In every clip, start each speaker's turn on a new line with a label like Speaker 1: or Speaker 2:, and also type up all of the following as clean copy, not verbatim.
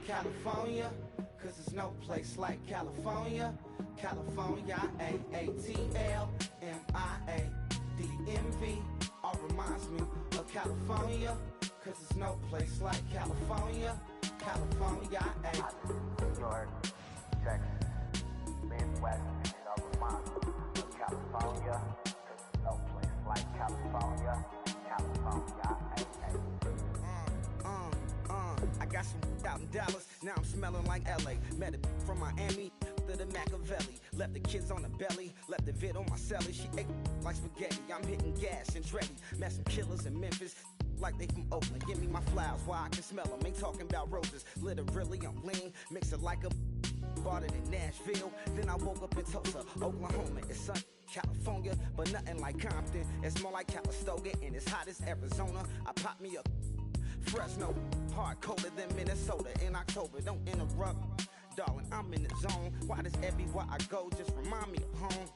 Speaker 1: California, cause there's no place like California. California, A-A-T-L-M-I-A-D-M-V. All reminds me of California, cause there's no place like California. California,
Speaker 2: New York, Texas, Midwest, and it all reminds me of California, cause there's no place like California. California,
Speaker 1: I got some out in Dallas, now I'm smelling like LA. Met it from Miami to the Machiavelli. Left the kids on the belly, left the vid on my celly. She ate like spaghetti, I'm hitting gas and Dreddy. Met some killers in Memphis, like they from Oakland. Give me my flowers while I can smell them. Ain't talking about roses, literally I'm lean. Mix it like a bought it in Nashville. Then I woke up in Tulsa, Oklahoma. It's sun, California, but nothing like Compton. It's more like Calistoga, and it's hot as Arizona. I pop me up Fresno, hard colder than Minnesota in October. Don't interrupt, darling, I'm in the zone. Why does everywhere I go just remind me of home?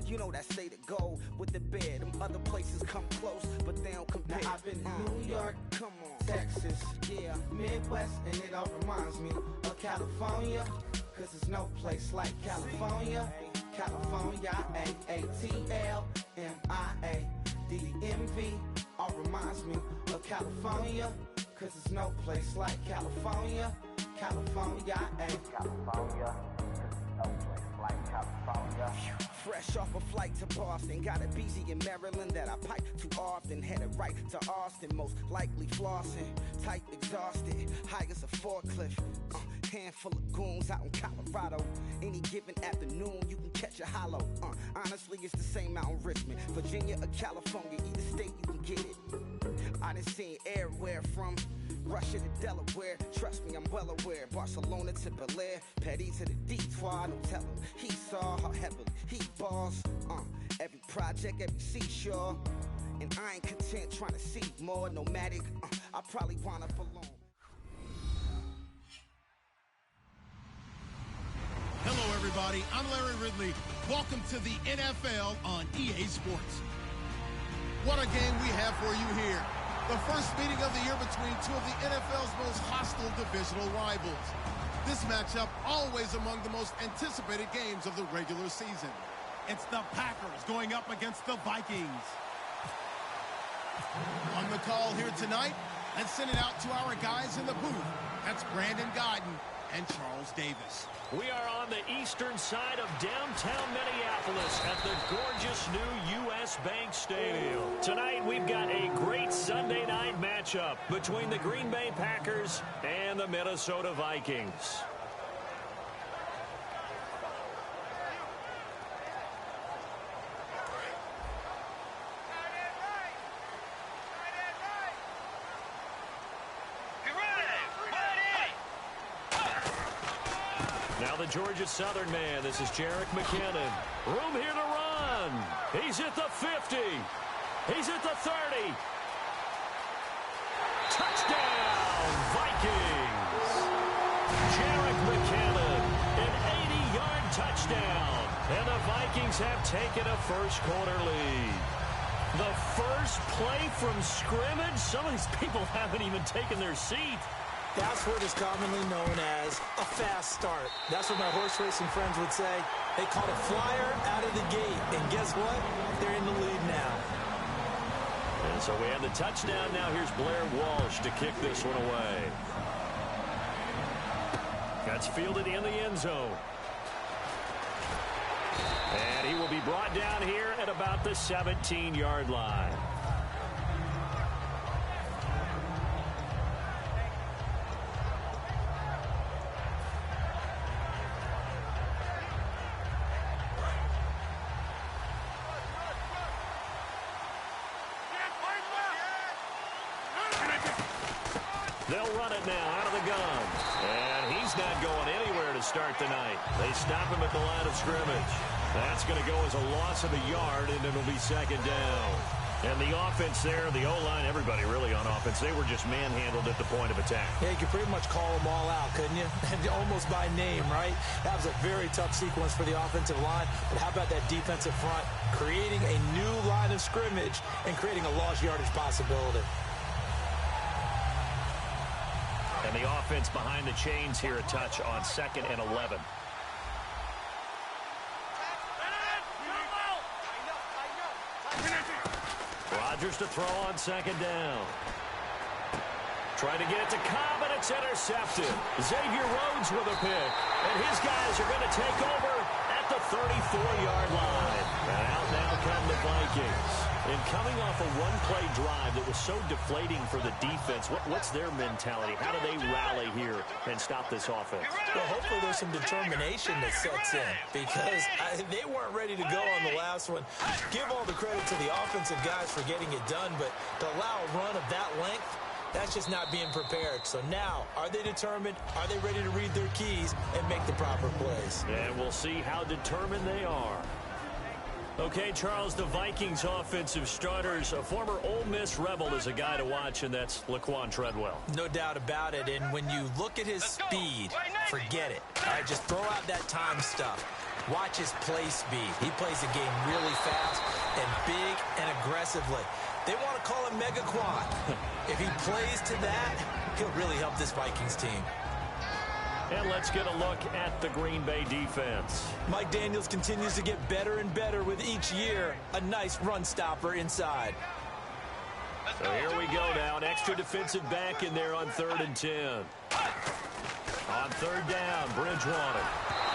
Speaker 1: You know that state of gold with the bed. Them other places come close, but they don't compare. Now I've been to New York, come on, Texas, yeah, Midwest, and it all reminds me of California, cause there's no place like California. California, A-A-T-L-M-I-A-D-M-V. All reminds me of California, cause there's no place like California. California,
Speaker 2: California, cause there's no place like California.
Speaker 1: Fresh off a flight to Boston, got a BZ in Maryland that I pipe too often. Headed right to Austin, most likely flossing. Tight, exhausted, high as a forklift. Handful of goons out in Colorado. Any given afternoon, you can catch a hollow. Honestly, it's the same out in Richmond, Virginia or California. Either state, you can get it. I done seen everywhere from Russia to Delaware. Trust me, I'm well aware. Barcelona to Bel Air, Petty to the Detroit. Don't tell him he saw how heavily he balls. Every project, every seashore. And I ain't content trying to see more. Nomadic, I probably wind up alone.
Speaker 3: Hello, everybody. I'm Larry Ridley. Welcome to the NFL on EA Sports. What a game we have for you here. The first meeting of the year between two of the NFL's most hostile divisional rivals. This matchup always among the most anticipated games of the regular season. It's the Packers going up against the Vikings. On the call here tonight, let's send it out to our guys in the booth. That's Brandon Guyton and Charles Davis.
Speaker 4: We are on the eastern side of downtown Minneapolis at the gorgeous new U.S. Bank Stadium. Tonight, we've got a great Sunday night matchup between the Green Bay Packers and the Minnesota Vikings. Now the Georgia Southern man, this is Jerick McKinnon. Room here to run. He's at the 50. He's at the 30. Touchdown, Vikings. Jerick McKinnon, an 80-yard touchdown. And the Vikings have taken a first-quarter lead. The first play from scrimmage. Some of these people haven't even taken their seat.
Speaker 5: That's what is commonly known as a fast start. That's what my horse racing friends would say. They caught a flyer out of the gate. And guess what? They're in the lead now.
Speaker 4: And so we have the touchdown. Now here's Blair Walsh to kick this one away. That's fielded in the end zone. And he will be brought down here at about the 17-yard line. They'll run it now out of the gun. And he's not going anywhere to start the night. They stop him at the line of scrimmage. That's going to go as a loss of a yard, and it'll be second down. And the offense there, the O-line, everybody really on offense, they were just manhandled at the point of attack.
Speaker 5: Yeah, you could pretty much call them all out, couldn't you? Almost by name, right? That was a very tough sequence for the offensive line. But how about that defensive front creating a new line of scrimmage and creating a lost yardage possibility?
Speaker 4: And the offense behind the chains here a touch on 2nd and 11. Rodgers to throw on 2nd down. Trying to get it to Cobb, and it's intercepted. Xavier Rhodes with a pick. And his guys are going to take over at the 34-yard line. And out now come the Vikings. And coming off a one-play drive that was so deflating for the defense, what's their mentality? How do they rally here and stop this offense?
Speaker 5: Well, hopefully there's some determination that sets in because they weren't ready to go on the last one. Give all the credit to the offensive guys for getting it done, but to allow a run of that length, that's just not being prepared. So now, are they determined? Are they ready to read their keys and make the proper plays?
Speaker 4: And we'll see how determined they are. Okay, Charles, the Vikings offensive starters, a former Ole Miss Rebel is a guy to watch, and that's Laquan Treadwell.
Speaker 5: No doubt about it, and when you look at his speed, forget it. All right, just throw out that time stuff. Watch his play speed. He plays the game really fast and big and aggressively. They want to call him Megaquan. If he plays to that, he'll really help this Vikings team.
Speaker 4: And let's get a look at the Green Bay defense.
Speaker 5: Mike Daniels continues to get better and better with each year. A nice run stopper inside.
Speaker 4: So here we go now. An extra defensive back in there on 3rd and 10. On 3rd down, Bridgewater.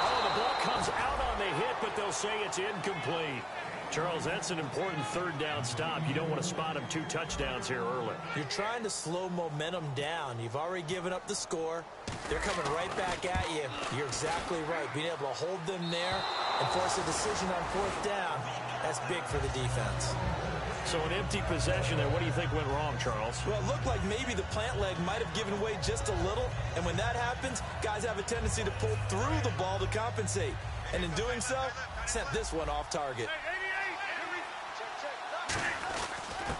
Speaker 4: Oh, the ball comes out on the hit, but they'll say it's incomplete. Charles, that's an important 3rd down stop. You don't want to spot him 2 touchdowns here early.
Speaker 5: You're trying to slow momentum down. You've already given up the score. They're coming right back at you. You're exactly right. Being able to hold them there and force a decision on 4th down, that's big for the defense.
Speaker 4: So an empty possession there. What do you think went wrong, Charles?
Speaker 5: Well, it looked like maybe the plant leg might have given way just a little. And when that happens, guys have a tendency to pull through the ball to compensate. And in doing so, sent this one off target.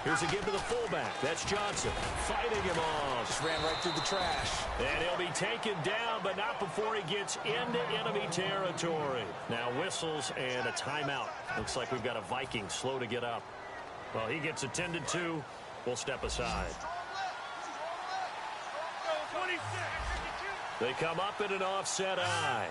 Speaker 4: Here's a give to the fullback. That's Johnson fighting him off.
Speaker 5: Just ran right through the trash.
Speaker 4: And he'll be taken down, but not before he gets into enemy territory. Now whistles and a timeout. Looks like we've got a Viking slow to get up. Well, he gets attended to. We'll step aside. They come up in an offset eye.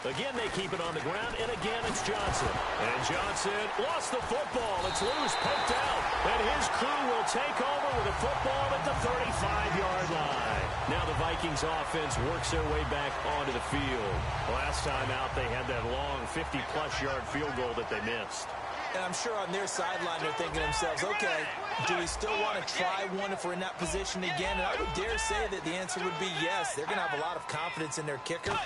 Speaker 4: Again, they keep it on the ground, and again, it's Johnson. And Johnson lost the football. It's loose, poked out. And his crew will take over with a football at the 35-yard line. Now the Vikings offense works their way back onto the field. Last time out, they had that long 50-plus yard field goal that they missed.
Speaker 5: And I'm sure on their sideline they're thinking to themselves, okay, do we still want to try one if we're in that position again? And I would dare say that the answer would be yes. They're going to have a lot of confidence in their kicker.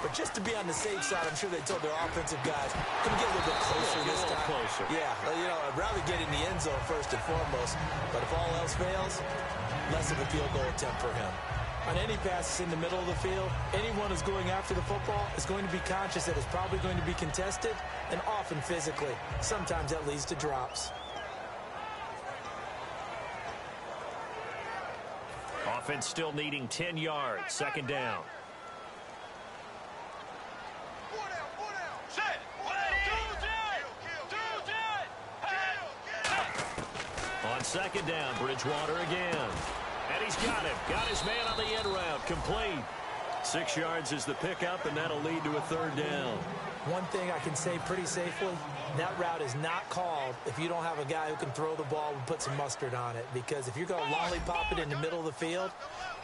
Speaker 5: But just to be on the safe side, I'm sure they told their offensive guys, can we get a little bit closer this time?
Speaker 4: Closer.
Speaker 5: Yeah, you know, I'd rather get in the end zone first and foremost. But if all else fails, less of a field goal attempt for him. On any passes in the middle of the field, anyone who's going after the football is going to be conscious that it's probably going to be contested, and often physically. Sometimes that leads to drops.
Speaker 4: Offense still needing 10 yards. 2nd down. On 2nd down, Bridgewater again. And he's got him. Got his man on the end route. Complete. 6 yards is the pickup, and that'll lead to a 3rd down.
Speaker 5: One thing I can say pretty safely, that route is not called if you don't have a guy who can throw the ball and put some mustard on it. Because if you're going to lollipop it in the middle of the field,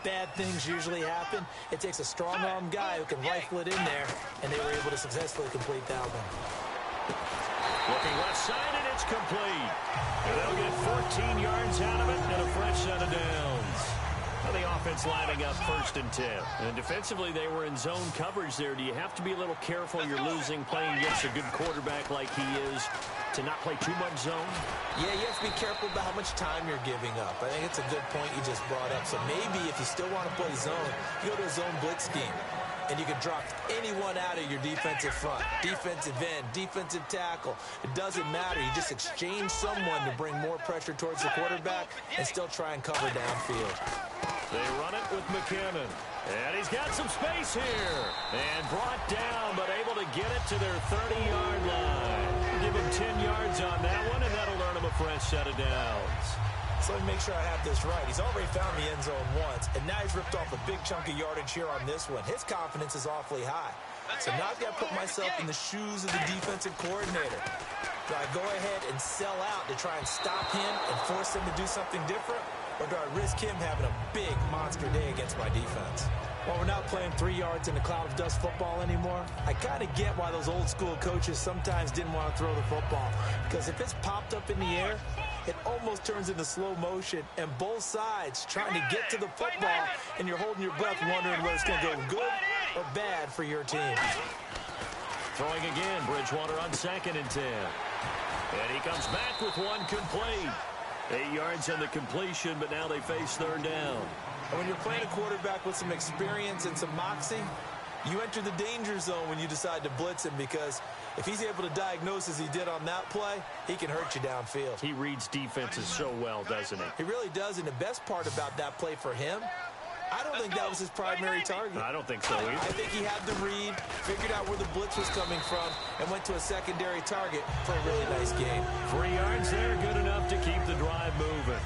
Speaker 5: bad things usually happen. It takes a strong-arm guy who can rifle it in there, and they were able to successfully complete that one.
Speaker 4: Looking left side, and it's complete. And they'll get 14 yards out of it and a fresh set of downs. Well, the offense lining up 1st and 10. And defensively, they were in zone coverage there. Do you have to be a little careful? You're losing, playing against a good quarterback like he is, to not play too much zone?
Speaker 5: Yeah, you have to be careful about how much time you're giving up. I think it's a good point you just brought up. So maybe if you still want to play zone, you go to a zone blitz scheme. And you can drop anyone out of your defensive front, defensive end, defensive tackle. It doesn't matter. You just exchange someone to bring more pressure towards the quarterback and still try and cover downfield.
Speaker 4: They run it with McKinnon. And he's got some space here. And brought down, but able to get it to their 30-yard line. Give him 10 yards on that one, and that'll earn him a fresh set of downs.
Speaker 5: So let me make sure I have this right. He's already found the end zone once, and now he's ripped off a big chunk of yardage here on this one. His confidence is awfully high. So now I've got to put myself in the shoes of the defensive coordinator. Do I go ahead and sell out to try and stop him and force him to do something different? Or do I risk him having a big monster day against my defense? Well, we're not playing 3 yards in a cloud of dust football anymore. I kind of get why those old school coaches sometimes didn't want to throw the football. Because if it's popped up in the air, it almost turns into slow motion. And both sides trying to get to the football, and you're holding your breath wondering whether it's going to go good or bad for your team.
Speaker 4: Throwing again, Bridgewater on 2nd and 10. And he comes back with one complete. 8 yards on the completion, but now they face 3rd down.
Speaker 5: And when you're playing a quarterback with some experience and some moxie, you enter the danger zone when you decide to blitz him, because if he's able to diagnose as he did on that play, he can hurt you downfield.
Speaker 4: He reads defenses so well, doesn't he?
Speaker 5: He really does, and the best part about that play for him, I don't think that was his primary target.
Speaker 4: I don't think so either.
Speaker 5: I think he had the read, figured out where the blitz was coming from, and went to a secondary target for a really nice game.
Speaker 4: 3 yards there, good enough to keep the drive moving.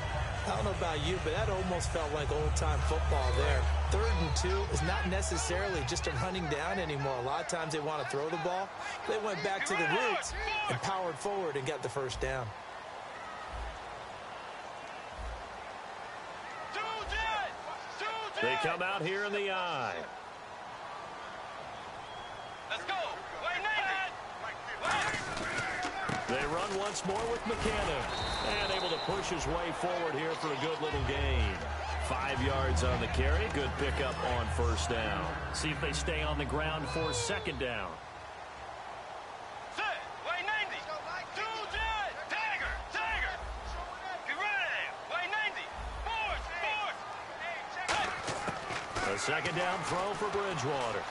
Speaker 5: I don't know about you, but that almost felt like old-time football there. 3rd and 2 is not necessarily just a running down anymore. A lot of times they want to throw the ball. They went back to the roots and powered forward and got the 1st down.
Speaker 4: They come out here in the eye.
Speaker 6: Let's go.
Speaker 4: They run once more with McKinnon. And able to push his way forward here for a good little gain. 5 yards on the carry. Good pickup on 1st down. See if they stay on the ground for 2nd down. A 2nd down throw for Bridgewater.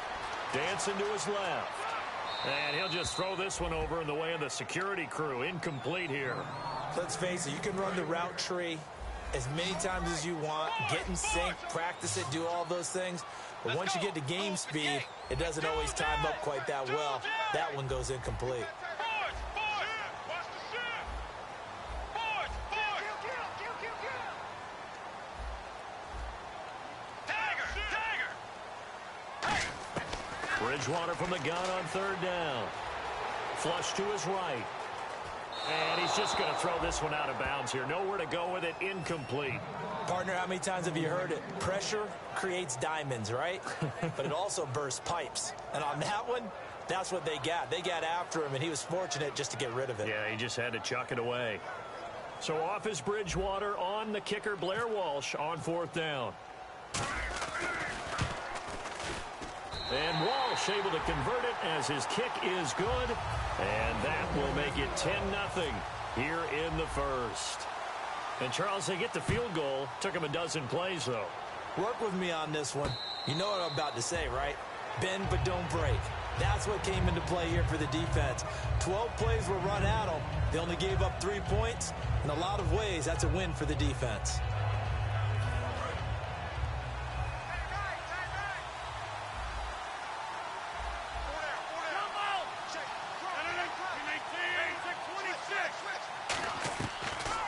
Speaker 4: Dancing to his left. And he'll just throw this one over in the way of the security crew. Incomplete here.
Speaker 5: Let's face it, you can run the route tree as many times as you want, get in sync, practice it, do all those things. But once you get to game speed, it doesn't always time up quite that well. That one goes incomplete.
Speaker 4: Bridgewater from the gun on 3rd down. Flush to his right. And he's just going to throw this one out of bounds here. Nowhere to go with it. Incomplete.
Speaker 5: Partner, how many times have you heard it? Pressure creates diamonds, right? But it also bursts pipes. And on that one, that's what they got. They got after him, and he was fortunate just to get rid of it.
Speaker 4: Yeah, he just had to chuck it away. So off is Bridgewater, on the kicker, Blair Walsh, on 4th down. And Walsh able to convert it as his kick is good. And that will make it 10-0 here in the 1st. And, Charles, they get the field goal. Took him a dozen plays, though.
Speaker 5: Work with me on this one. You know what I'm about to say, right? Bend but don't break. That's what came into play here for the defense. 12 plays were run at them. They only gave up 3 points. In a lot of ways, that's a win for the defense.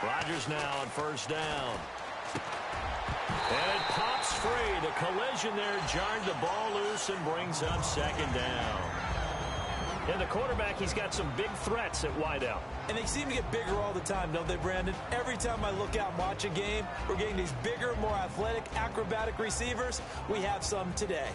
Speaker 4: Rodgers now on 1st down. And it pops free. The collision there jarred the ball loose and brings up 2nd down. And the quarterback, he's got some big threats at wideout.
Speaker 5: And they seem to get bigger all the time, don't they, Brandon? Every time I look out and watch a game, we're getting these bigger, more athletic, acrobatic receivers. We have some today.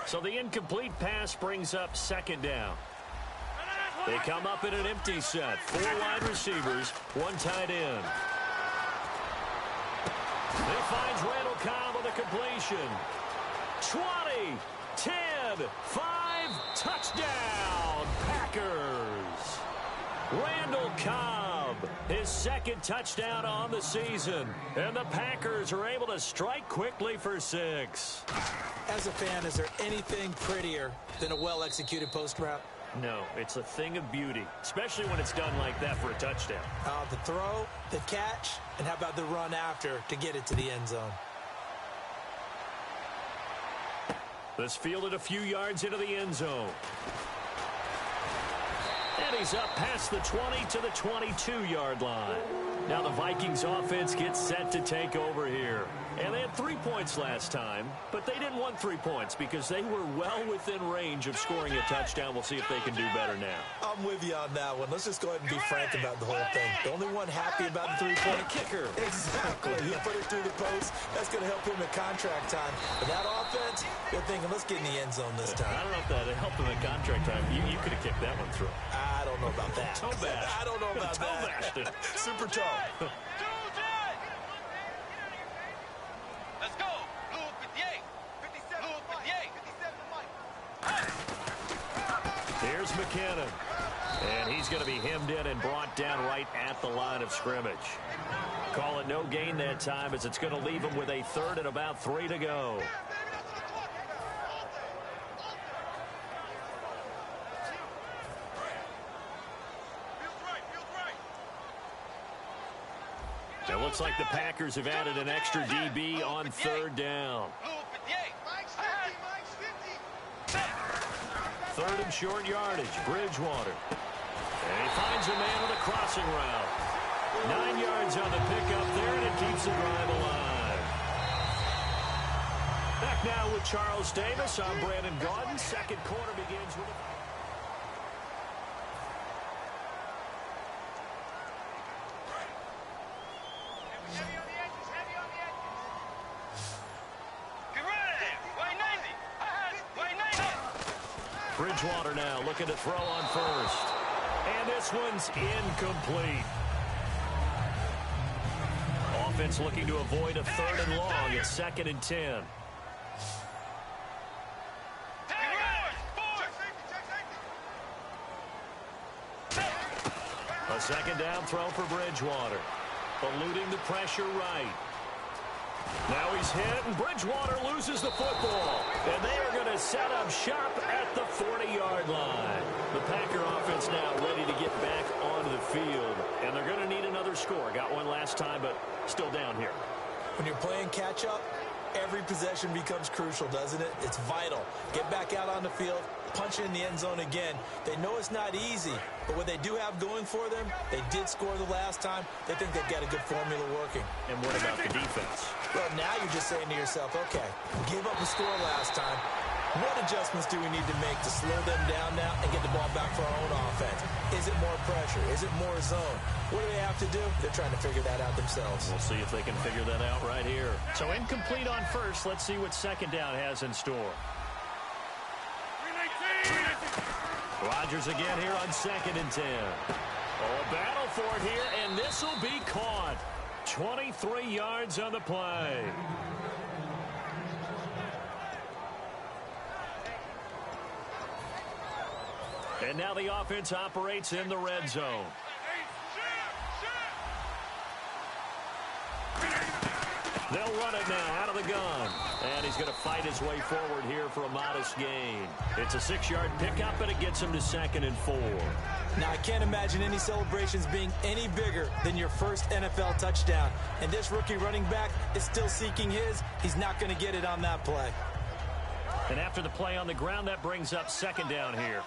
Speaker 4: So the incomplete pass brings up 2nd down. They come up in an empty set. 4 wide receivers, 1 tight end. They finds Randall Cobb on the completion. 20, 10, 5, touchdown, Packers. Randall Cobb, his 2nd touchdown on the season. And the Packers are able to strike quickly for 6.
Speaker 5: As a fan, is there anything prettier than a well-executed post route?
Speaker 4: No, it's a thing of beauty, especially when it's done like that for a touchdown.
Speaker 5: The throw, the catch, and how about the run after to get it to the end zone?
Speaker 4: This fielded a few yards into the end zone. And he's up past the 20 to the 22-yard line. Now the Vikings offense gets set to take over here. And they had 3 points last time, but they didn't want 3 points because they were well within range of scoring a touchdown. We'll see if they can do better now.
Speaker 5: I'm with you on that one. Let's just go ahead and be frank about the whole thing. The only one happy about the three-point
Speaker 4: kicker.
Speaker 5: Exactly. He put it through the post. That's going to help him at contract time. But that offense, they're thinking, let's get in the end zone this time.
Speaker 4: I don't know if that helped him at contract time. You could have kicked that one through.
Speaker 5: I don't know about that.
Speaker 4: Toe bash.
Speaker 5: I don't know about that.
Speaker 4: Bashed it.
Speaker 5: Super toe.
Speaker 6: Let's go. Blue 58. 57. Blue 58. 57.
Speaker 4: Here's McKinnon. And he's going to be hemmed in and brought down right at the line of scrimmage. Call it no gain that time as it's going to leave him with a third and about 3 to go. It looks like the Packers have added an extra DB on third down. Third and short yardage, Bridgewater. And he finds a man with a crossing route. 9 yards on the pickup there, and it keeps the drive alive. Back now with Charles Davis. I'm Brandon Gaudin. Second quarter begins with a... Bridgewater now looking to throw on first. And this one's incomplete. Offense looking to avoid a third and long. It's 2nd and 10. A second down throw for Bridgewater. Eluding the pressure right. Now he's hit, and Bridgewater loses the football. And they are going to set up shop at the 40-yard line. The Packer offense now ready to get back onto the field. And they're going to need another score. Got one last time, but still down here.
Speaker 5: When you're playing catch-up, every possession becomes crucial, doesn't it? It's vital. Get back out on the field, punch it in the end zone again. They know it's not easy, but what they do have going for them, they did score the last time. They think they've got a good formula working.
Speaker 4: And what about the defense?
Speaker 5: Well, now you're just saying to yourself, okay, gave up a score last time. What adjustments do we need to make to slow them down now and get the ball back for our own offense? Is it more pressure? Is it more zone? What do they have to do? They're trying to figure that out themselves.
Speaker 4: We'll see if they can figure that out right here. So incomplete on first. Let's see what second down has in store. Rodgers again here on 2nd and 10. Oh, a battle for it here, and this will be caught. 23 yards on the play. And now the offense operates in the red zone. They'll run it now out of the gun. And he's going to fight his way forward here for a modest gain. It's a 6-yard pickup, and it gets him to 2nd and 4.
Speaker 5: Now, I can't imagine any celebrations being any bigger than your first NFL touchdown. And this rookie running back is still seeking his. He's not going to get it on that play.
Speaker 4: And after the play on the ground, that brings up 2nd down here.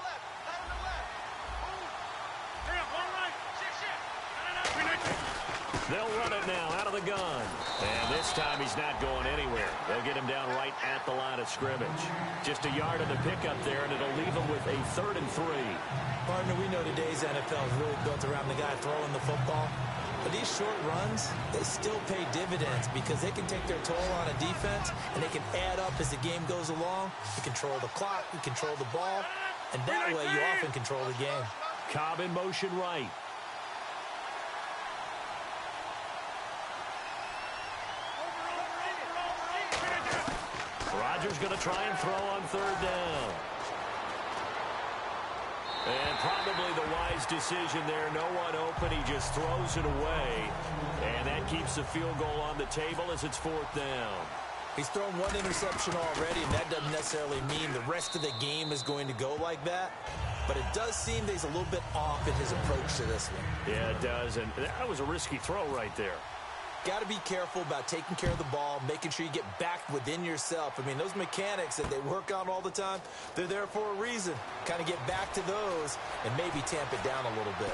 Speaker 4: They'll run it now out of the gun. And this time he's not going anywhere. They'll get him down right at the line of scrimmage. Just a yard of the pickup there, and it'll leave him with a 3rd and 3.
Speaker 5: Partner, we know today's NFL is really built around the guy throwing the football. But these short runs, they still pay dividends because they can take their toll on a defense, and they can add up as the game goes along. You control the clock, you control the ball, and that way you often control the game.
Speaker 4: Cobb in motion right. Rodgers going to try and throw on 3rd down. And probably the wise decision there. No one open. He just throws it away. And that keeps the field goal on the table as it's 4th down.
Speaker 5: He's thrown one interception already, and that doesn't necessarily mean the rest of the game is going to go like that. but it does seem that he's a little bit off in his approach to this one.
Speaker 4: Yeah, it does, and that was a risky throw right there.
Speaker 5: Got to be careful about taking care of the ball, making sure you get back within yourself. I mean, those mechanics that they work on all the time, they're there for a reason. Kind of get back to those and maybe tamp it down a little bit.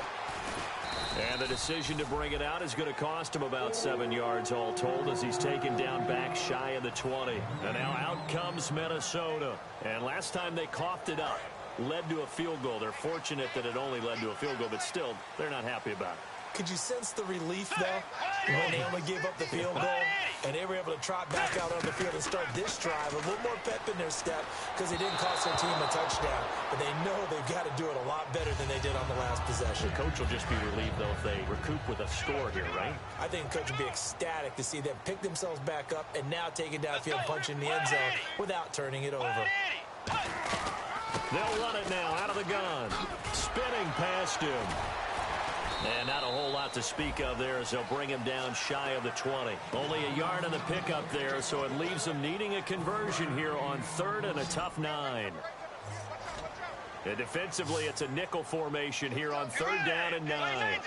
Speaker 4: And the decision to bring it out is going to cost him about 7 yards all told as he's taken down back shy of the 20. And now out comes Minnesota. And last time they coughed it up, led to a field goal. They're fortunate that it only led to a field goal, but still, they're not happy about it.
Speaker 5: Could you sense the relief, though, when they only gave up the field goal and they were able to trot back out on the field and start this drive? A little more pep in their step because they didn't cost their team a touchdown, but they know they've got to do it a lot better than they did on the last possession.
Speaker 4: The coach will just be relieved, though, if they recoup with a score here, right?
Speaker 5: I think the coach will be ecstatic to see them pick themselves back up and now take it downfield, punch in the end zone without turning it over.
Speaker 4: They'll run it now out of the gun. Spinning past him. And not a whole lot to speak of there as they'll bring him down shy of the 20. Only a yard on the pickup there, so it leaves them needing a conversion here on 3rd and a tough 9. And defensively, it's a nickel formation here on 3rd down and 9.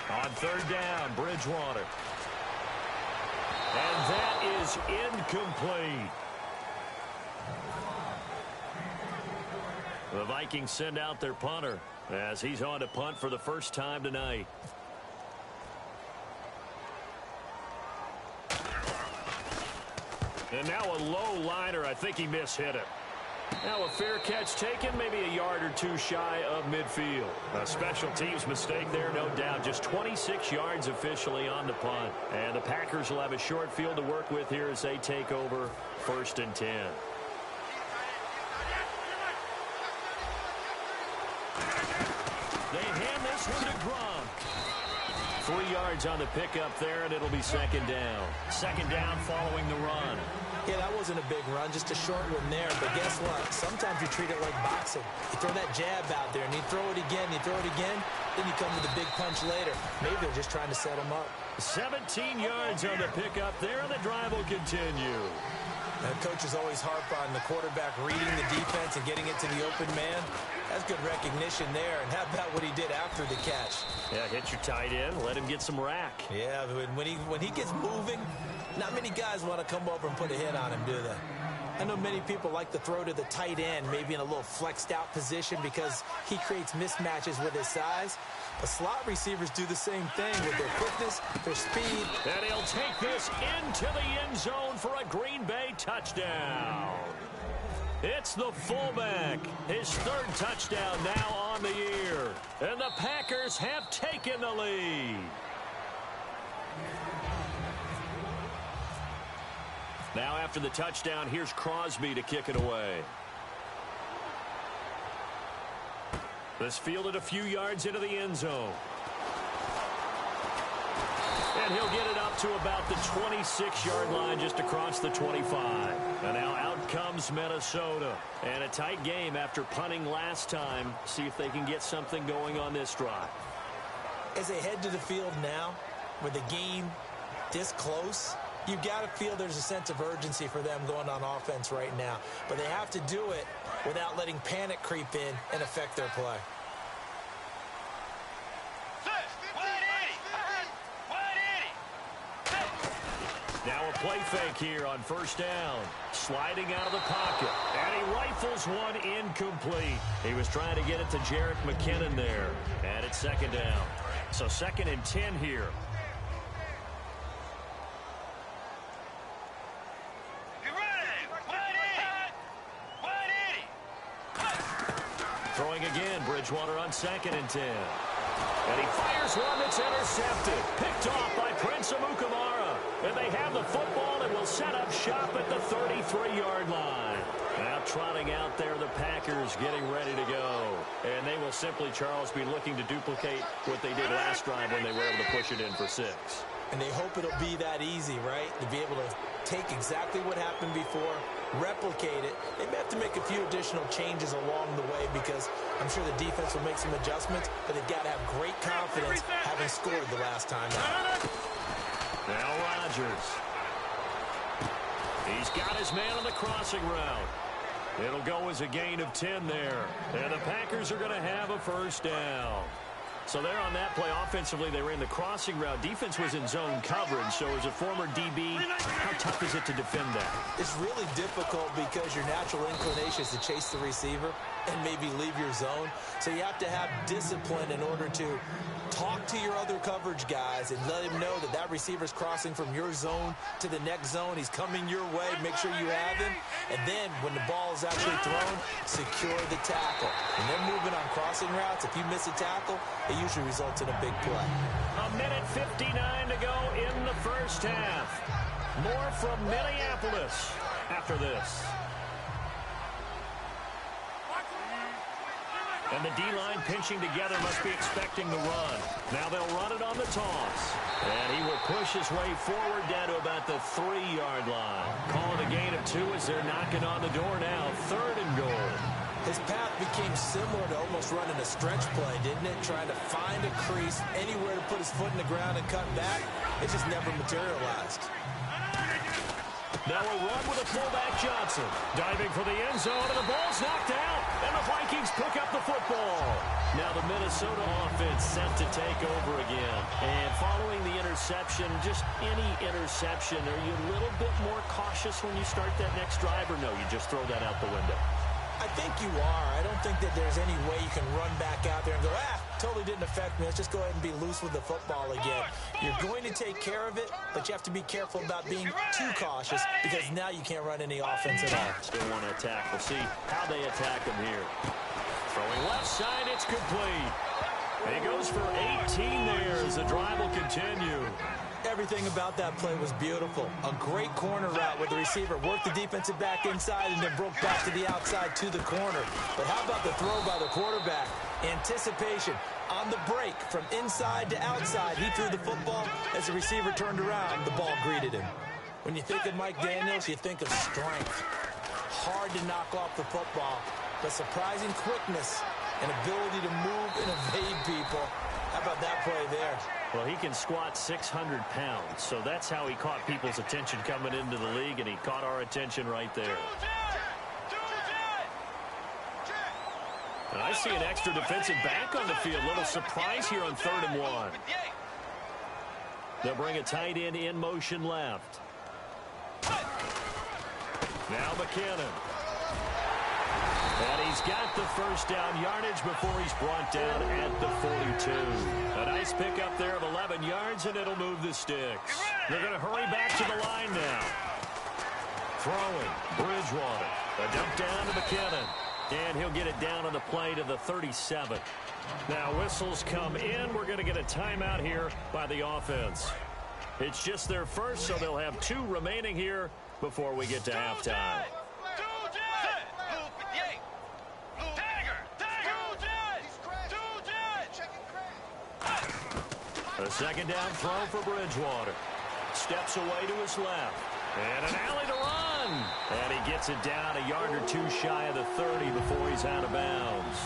Speaker 4: On 3rd down, Bridgewater. And that is incomplete. The Vikings send out their punter as he's on to punt for the first time tonight. And now a low liner. I think he mishit it. Now a fair catch taken, maybe a yard or two shy of midfield. A special teams mistake there, no doubt. Just 26 yards officially on the punt. And the Packers will have a short field to work with here as they take over 1st and 10. They hand this one to Gronk. 3 yards on the pickup there, and it'll be 2nd down. 2nd down following the run.
Speaker 5: Yeah, that wasn't a big run, just a short one there. But guess what? Sometimes you treat it like boxing. You throw that jab out there, and you throw it again, then you come with a big punch later. Maybe they're just trying to set him up.
Speaker 4: 17 yards on the pickup there, and the drive will continue.
Speaker 5: Coaches always harp on the quarterback reading the defense and getting it to the open man. That's good recognition there. And how about what he did after the catch?
Speaker 4: Yeah, hit your tight end, let him get some rack.
Speaker 5: Yeah, when he gets moving, not many guys want to come over and put a hit on him, do they? I know many people like to throw to the tight end, maybe in a little flexed out position because he creates mismatches with his size. But slot receivers do the same thing with their quickness, their speed.
Speaker 4: And he'll take this into the end zone for a Green Bay touchdown. It's the fullback. His 3rd touchdown now on the year. And the Packers have taken the lead. Now after the touchdown, here's Crosby to kick it away. This fielded a few yards into the end zone. And he'll get it up to about the 26-yard line just across the 25. And now out comes Minnesota. And a tight game after punting last time. See if they can get something going on this drive.
Speaker 5: As they head to the field now, with the game this close, you've got to feel there's a sense of urgency for them going on offense right now. But they have to do it without letting panic creep in and affect their play.
Speaker 4: Now a play fake here on 1st down. Sliding out of the pocket. And he rifles one incomplete. He was trying to get it to Jerick McKinnon there. And it's 2nd down. So 2nd and 10 here. Throwing again, Bridgewater on 2nd and 10. And he fires one that's intercepted. Picked off by Prince Amukamara. And they have the football and will set up shop at the 33-yard line. Now trotting out there, the Packers getting ready to go. And they will simply, Charles, be looking to duplicate what they did last drive when they were able to push it in for 6.
Speaker 5: And they hope it'll be that easy, right? To be able to take exactly what happened before, replicate it. They may have to make a few additional changes along the way because I'm sure the defense will make some adjustments, but they've got to have great confidence having scored the last time out.
Speaker 4: Now Rodgers He's got his man on the crossing route. It'll go as a gain of 10 there. And the Packers are going to have a first down. So there on that play, offensively, they ran the crossing route. Defense was in zone coverage. So as a former DB, how tough is it to defend that?
Speaker 5: It's really difficult because your natural inclination is to chase the receiver and maybe leave your zone. So you have to have discipline in order to talk to your other coverage guys and let him know that that receiver's crossing from your zone to the next zone. He's coming your way. Make sure you have him. And then when the ball is actually thrown, secure the tackle. When they're moving on crossing routes, if you miss a tackle, it usually results in a big play.
Speaker 4: A minute 59 to go in the first half. More from Minneapolis after this. And the D-line pinching together must be expecting the run. Now they'll run it on the toss. And he will push his way forward down to about the 3-yard line. Calling a gain of 2 as they're knocking on the door now. 3rd and goal.
Speaker 5: His path became similar to almost running a stretch play, didn't it? Trying to find a crease, anywhere to put his foot in the ground and cut back. It just never materialized.
Speaker 4: Now a run with a fullback Johnson. Diving for the end zone, and the ball's knocked out. And the Vikings pick up the football. Now the Minnesota offense set to take over again. And following the interception, just any interception, are you a little bit more cautious when you start that next drive, or no, you just throw that out the window?
Speaker 5: I think you are. I don't think that there's any way you can run back out there and go, totally didn't affect me. Let's just go ahead and be loose with the football again. You're going to take care of it, but you have to be careful about being too cautious because now you can't run any offense at all.
Speaker 4: Still want to attack. We'll see how they attack him here. Throwing left side, it's complete. He goes for 18 there as the drive will continue.
Speaker 5: Everything about that play was beautiful. A great corner route where the receiver worked the defensive back inside and then broke back to the outside to the corner. But how about the throw by the quarterback? Anticipation on the break from inside to outside. He threw the football. As the receiver turned around, the ball greeted him. When you think of Mike Daniels, you think of strength. Hard to knock off the football, but surprising quickness and ability to move and evade people. How about that play there?
Speaker 4: Well, he can squat 600 pounds, so that's how he caught people's attention coming into the league, and he caught our attention right there. And I see an extra defensive back on the field. Little surprise here on 3rd and 1. They'll bring a tight end in motion left. Now McKinnon. And he's got the first down yardage before he's brought down at the 42. A nice pickup there of 11 yards, and it'll move the sticks. They're going to hurry back to the line now. Throwing, Bridgewater. A dump down to McKinnon. And he'll get it down on the play to the 37. Now whistles come in. We're going to get a timeout here by the offense. It's just their first, so they'll have 2 remaining here before we get to halftime. A second down throw for Bridgewater. Steps away to his left. And an alley to run. And he gets it down a yard or 2 shy of the 30 before he's out of bounds.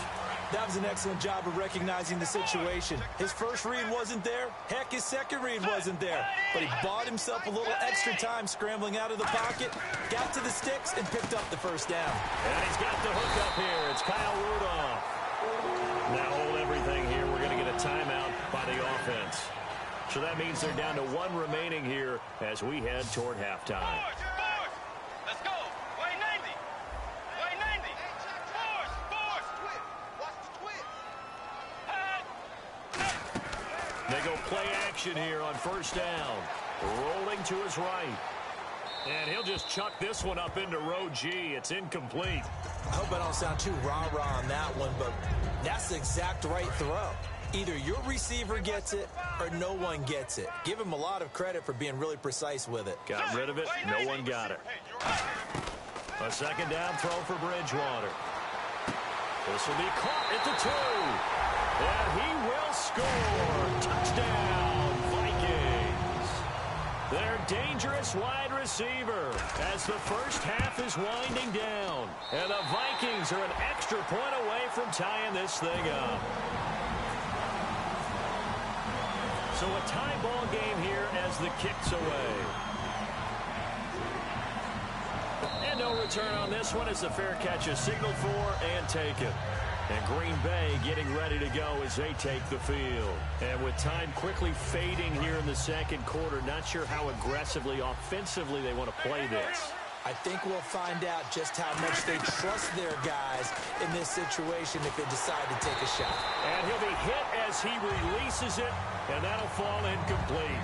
Speaker 5: That was an excellent job of recognizing the situation. His first read wasn't there. Heck, his second read wasn't there. But he bought himself a little extra time scrambling out of the pocket, got to the sticks, and picked up the first down.
Speaker 4: And he's got the hook up here. It's Kyle Rudolph. Now hold everything here. We're going to get a timeout by the offense. So that means they're down to 1 remaining here as we head toward halftime.
Speaker 6: Let's go. Way 90. Way 90. Force.
Speaker 4: They go play action here on first down. Rolling to his right. And he'll just chuck this one up into row G. It's incomplete.
Speaker 5: I hope I don't sound too rah-rah on that one, but that's the exact right throw. Either your receiver gets it or no one gets it. Give him a lot of credit for being really precise with it.
Speaker 4: Got rid of it. No one got it. A second down throw for Bridgewater. This will be caught at the 2. And he will score. Touchdown, Vikings. Their dangerous wide receiver as the first half is winding down. And the Vikings are an extra point away from tying this thing up. So a tie ball game here as the kick's away. And no return on this one as the fair catch is signaled for and taken. And Green Bay getting ready to go as they take the field. And with time quickly fading here in the second quarter, not sure how aggressively, offensively they want to play this.
Speaker 5: I think we'll find out just how much they trust their guys in this situation if they decide to take a shot.
Speaker 4: And he'll be hit as he releases it, and that'll fall incomplete.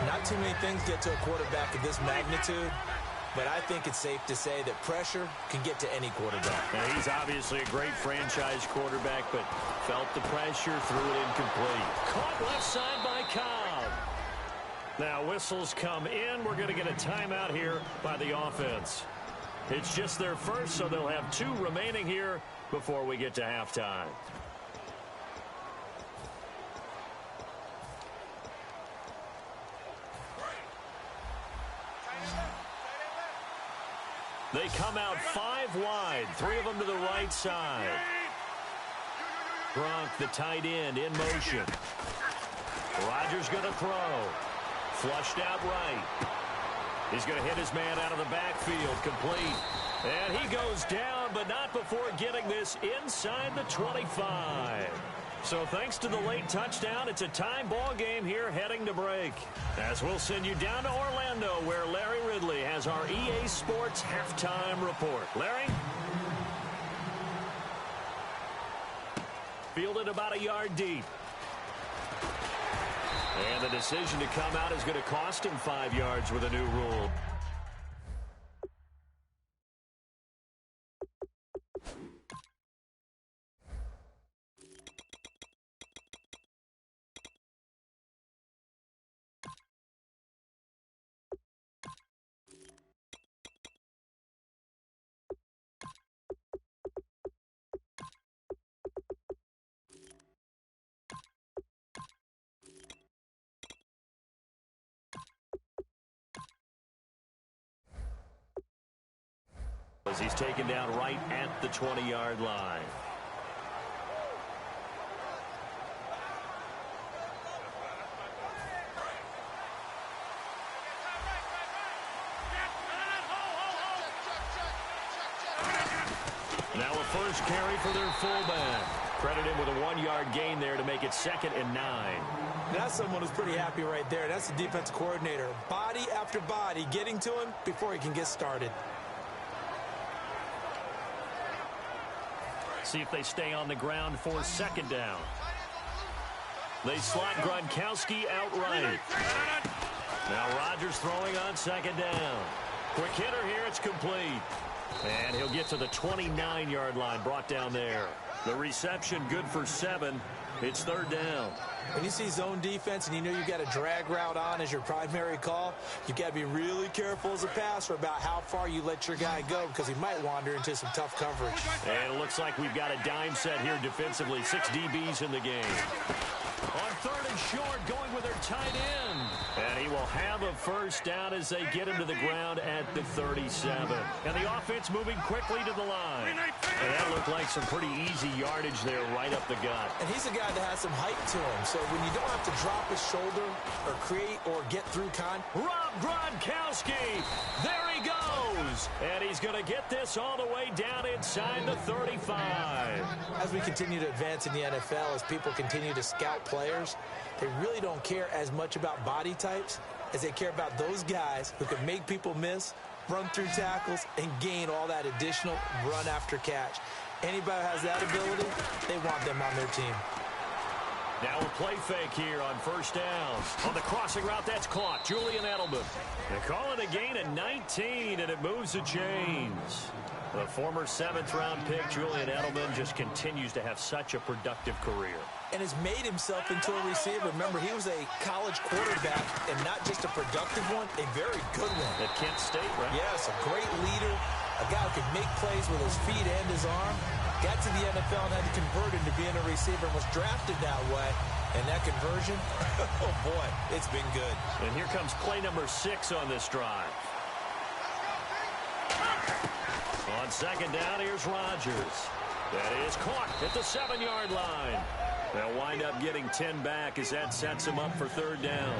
Speaker 5: Not too many things get to a quarterback of this magnitude, but I think it's safe to say that pressure can get to any quarterback.
Speaker 4: Now, he's obviously a great franchise quarterback, but felt the pressure, threw it incomplete. Caught left side by Cobb. Now, whistles come in. We're going to get a timeout here by the offense. It's just their first, so they'll have 2 remaining here before we get to halftime. They come out 5 wide, 3 of them to the right side. Gronk, the tight end, in motion. Rodgers going to throw. Flushed out right. He's going to hit his man out of the backfield, complete. And he goes down, but not before getting this inside the 25. So thanks to the late touchdown, it's a tie ball game here heading to break. As we'll send you down to Orlando, where Larry Ridley has our EA Sports halftime report. Larry? Fielded about a yard deep. And the decision to come out is going to cost him 5 yards with a new rule. As he's taken down right at the 20-yard line. Now a first carry for their fullback. Credit him with a 1-yard gain there to make it 2nd and 9.
Speaker 5: That's someone who's pretty happy right there. That's the defense coordinator. Body after body getting to him before he can get started.
Speaker 4: See if they stay on the ground for 2nd down. They slot Gronkowski out right. Now Rodgers throwing on 2nd down. Quick hitter here, it's complete. And he'll get to the 29-yard line, brought down there. The reception good for 7. It's 3rd down.
Speaker 5: When you see zone defense and you know you've got a drag route on as your primary call, you've got to be really careful as a passer about how far you let your guy go because he might wander into some tough coverage.
Speaker 4: And it looks like we've got a dime set here defensively. 6 DBs in the game. On 3rd and short, going with their tight end. And he will have a first down as they get him to the ground at the 37. And the offense moving quickly to the line. And that looked like some pretty easy yardage there right up the gut.
Speaker 5: And he's a guy that has some height to him. So when you don't have to drop his shoulder or create or get through
Speaker 4: Rob Gronkowski. There he goes. And he's going to get this all the way down inside the 35.
Speaker 5: As we continue to advance in the NFL, as people continue to scout players, they really don't care as much about body types as they care about those guys who can make people miss, run through tackles, and gain all that additional run after catch. Anybody who has that ability, they want them on their team.
Speaker 4: Now a play fake here on 1st down. On the crossing route, that's caught. Julian Edelman. They call it a gain of 19, and it moves the chains. The former 7th-round pick, Julian Edelman, just continues to have such a productive career.
Speaker 5: And has made himself into a receiver. Remember, he was a college quarterback, and not just a productive one, a very good one.
Speaker 4: At Kent State, right?
Speaker 5: Yes, a great leader, a guy who could make plays with his feet and his arm. Got to the NFL and had to convert into being a receiver and was drafted that way. And that conversion, oh boy, it's been good.
Speaker 4: And here comes play number 6 on this drive. On 2nd down, here's Rodgers. That is caught at the 7-yard line. They'll wind up getting 10 back as that sets them up for third down.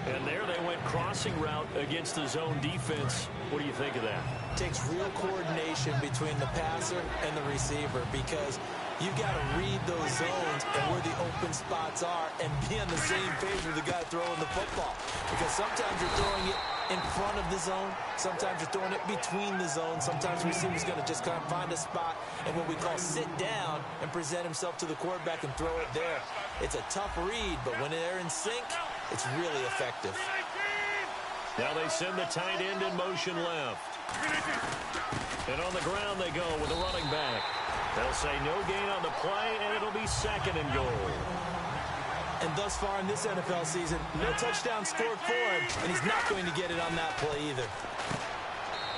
Speaker 4: And there they went crossing route against the zone defense. What do you think of that?
Speaker 5: It takes real coordination between the passer and the receiver because you've got to read those zones and where the open spots are and be on the same page with the guy throwing the football. Because sometimes you're throwing it in front of the zone. Sometimes you're throwing it between the zones. Sometimes the receiver's going to just kind of find a spot and what we call sit down and present himself to the quarterback and throw it there. It's a tough read, but when they're in sync, it's really effective.
Speaker 4: Now they send the tight end in motion left. And on the ground they go with a running back. They'll say no gain on the play, and it'll be second and goal.
Speaker 5: And thus far in this NFL season, no touchdown scored for him, and he's not going to get it on that play either.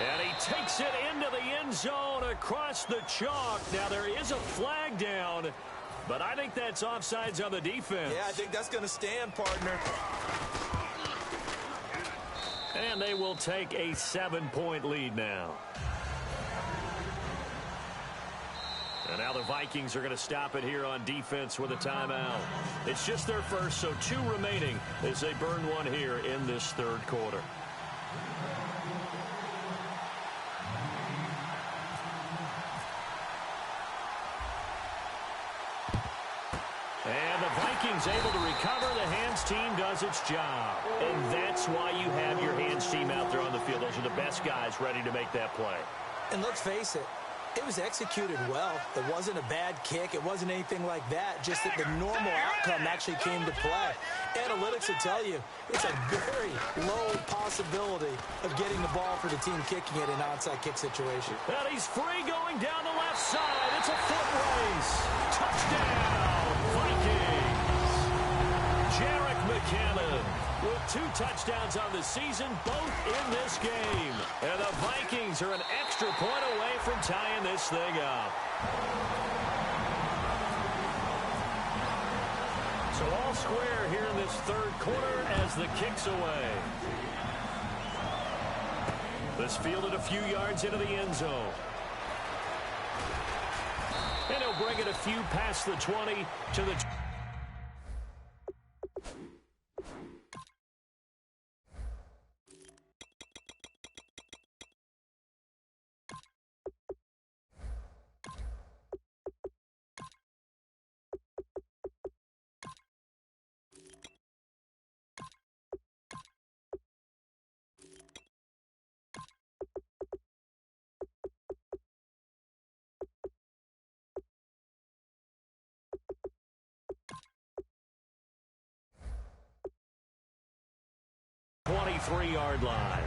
Speaker 4: And he takes it into the end zone across the chalk. Now there is a flag down, but I think that's offsides on the defense.
Speaker 5: Yeah, I think that's going to stand, partner.
Speaker 4: And they will take a 7-point lead now. And now the Vikings are going to stop it here on defense with a timeout. It's just their first, so 2 remaining as they burn one here in this third quarter. And the Vikings able to recover. The hands team does its job. And that's why you have your hands team out there on the field. Those are the best guys ready to make that play.
Speaker 5: And let's face it, it was executed well. It wasn't a bad kick. It wasn't anything like that. Just that the normal outcome actually came to play. Analytics will tell you it's a very low possibility of getting the ball for the team kicking it in an onside kick situation.
Speaker 4: And he's free going down the left side. It's a foot race. Touchdown, Vikings. Jarek McCannon with 2 touchdowns on the season, both in this game. And the Vikings are an extra point away from tying this thing up. So all square here in this third quarter as the kick's away. This fielded a few yards into the end zone. And he'll bring it a few past the 20 to the 23-yard line.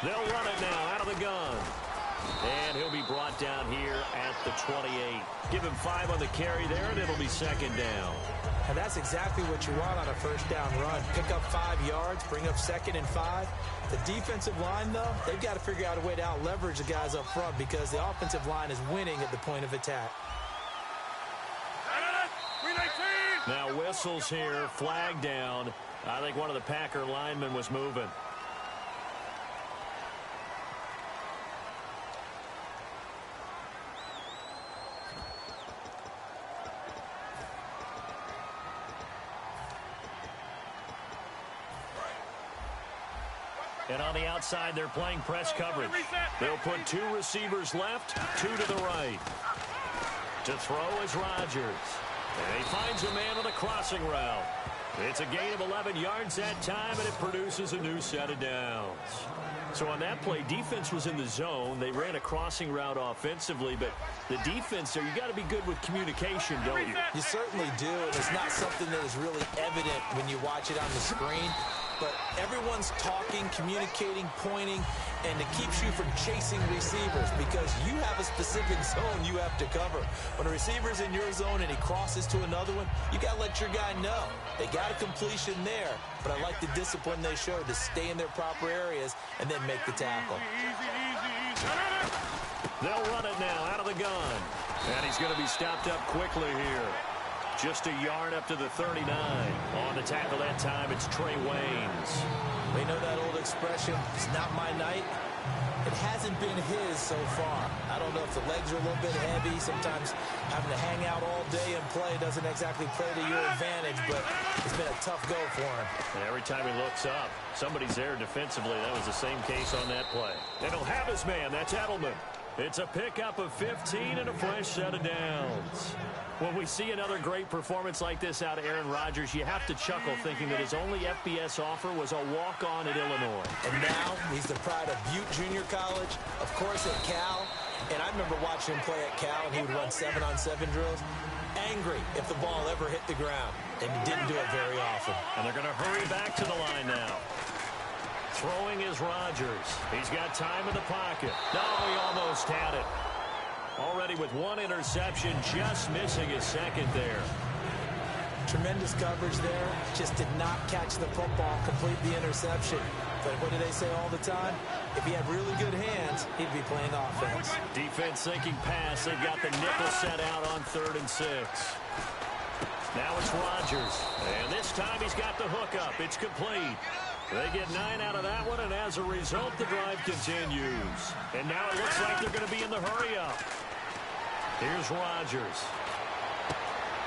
Speaker 4: They'll run it now out of the gun. And he'll be brought down here at the 28. Give him 5 on the carry there, and it'll be second down.
Speaker 5: And that's exactly what you want on a first down run. Pick up 5 yards, bring up second and 5. The defensive line, though, they've got to figure out a way to out-leverage the guys up front because the offensive line is winning at the point of attack.
Speaker 4: Now whistles here, flag down. I think one of the Packer linemen was moving. And on the outside, they're playing press coverage. They'll put 2 receivers left, 2 to the right. To throw is Rodgers. And he finds a man on a crossing route. It's a gain of 11 yards that time, and it produces a new set of downs. So on that play, defense was in the zone. They ran a crossing route offensively, but the defense there, you got to be good with communication, don't you?
Speaker 5: You certainly do, and it's not something that is really evident when you watch it on the screen. But everyone's talking, communicating, pointing, and it keeps you from chasing receivers because you have a specific zone you have to cover. When a receiver's in your zone and he crosses to another one, you got to let your guy know. They got a completion there, but I like the discipline they showed to stay in their proper areas and then make the tackle.
Speaker 4: They'll run it now out of the gun. And he's going to be stopped up quickly here. Just a yard up to the 39. On the tackle that time, it's Trey Waynes.
Speaker 5: We know that old expression, it's not my night. It hasn't been his so far. I don't know if the legs are a little bit heavy. Sometimes having to hang out all day and play doesn't exactly play to your advantage, but it's been a tough go for him.
Speaker 4: And every time he looks up, somebody's there defensively. That was the same case on that play. And he'll have his man. That's Edelman. It's a pickup of 15 and a fresh set of downs. When we see another great performance like this out of Aaron Rodgers, you have to chuckle thinking that his only FBS offer was a walk-on at Illinois.
Speaker 5: And now he's the pride of Butte Junior College, of course at Cal. And I remember watching him play at Cal, and he would run 7-on-7 drills. Angry if the ball ever hit the ground, and he didn't do it very often.
Speaker 4: And they're going to hurry back to the line now. Throwing is Rodgers. He's got time in the pocket. No, he almost had it. Already with one interception, just missing his second there.
Speaker 5: Tremendous coverage there. Just did not catch the football, complete the interception. But what do they say all the time? If he had really good hands, he'd be playing offense.
Speaker 4: Defense thinking pass. They've got the nickel set out on 3rd and 6. Now it's Rodgers. And this time he's got the hookup. It's complete. They get 9 out of that one, and as a result, the drive continues. And now it looks like they're going to be in the hurry-up. Here's Rodgers.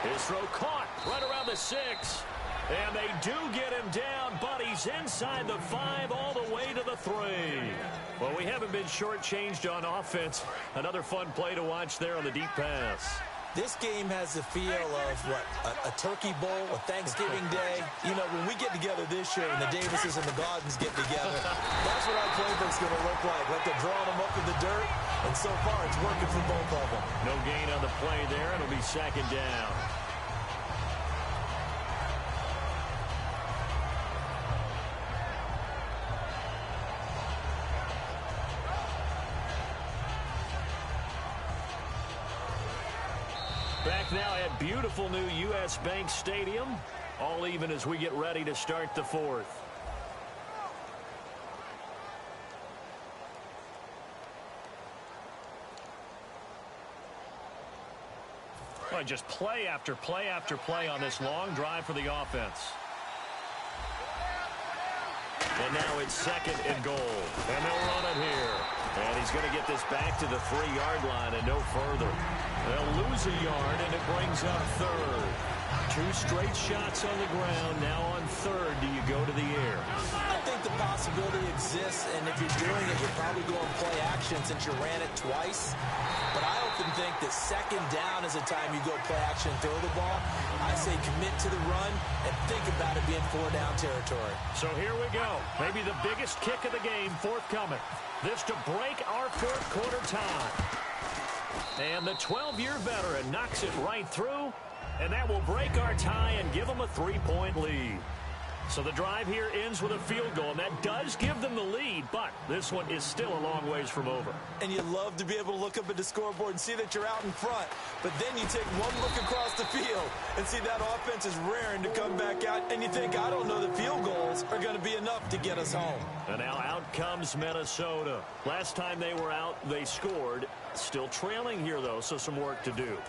Speaker 4: His throw caught right around the 6. And they do get him down, but he's inside the 5 all the way to the 3. Well, we haven't been shortchanged on offense. Another fun play to watch there on the deep pass.
Speaker 5: This game has the feel of, a turkey bowl, a Thanksgiving day. You know, when we get together this year and the Davises and the Gardens get together, that's what our playbook's going to look like. Like they're drawing them up in the dirt, and so far it's working for both of them.
Speaker 4: No gain on the play there. It'll be 2nd down. Back now at beautiful new U.S. Bank Stadium. All even as we get ready to start the 4th. Well, just play after play after play on this long drive for the offense. And now it's 2nd and goal. And they'll run it here. And he's going to get this back to the 3-yard line and no further. They'll lose a yard, and it brings up 3rd. 2 straight shots on the ground. Now on 3rd, do you go to the air?
Speaker 5: I think the possibility exists, and if you're doing it, you're probably going play action since you ran it twice. But I often think that 2nd down is a time you go play action and throw the ball. I say commit to the run and think about it being 4-down territory.
Speaker 4: So here we go. Maybe the biggest kick of the game forthcoming. This to break our 4th quarter tie. And the 12-year veteran knocks it right through. And that will break our tie and give them a 3-point lead. So the drive here ends with a field goal, and that does give them the lead, but this one is still a long ways from over.
Speaker 5: And you love to be able to look up at the scoreboard and see that you're out in front, but then you take one look across the field and see that offense is raring to come back out, and you think, I don't know, the field goals are going to be enough to get us home.
Speaker 4: And now out comes Minnesota. Last time they were out, they scored. Still trailing here, though, so some work to do.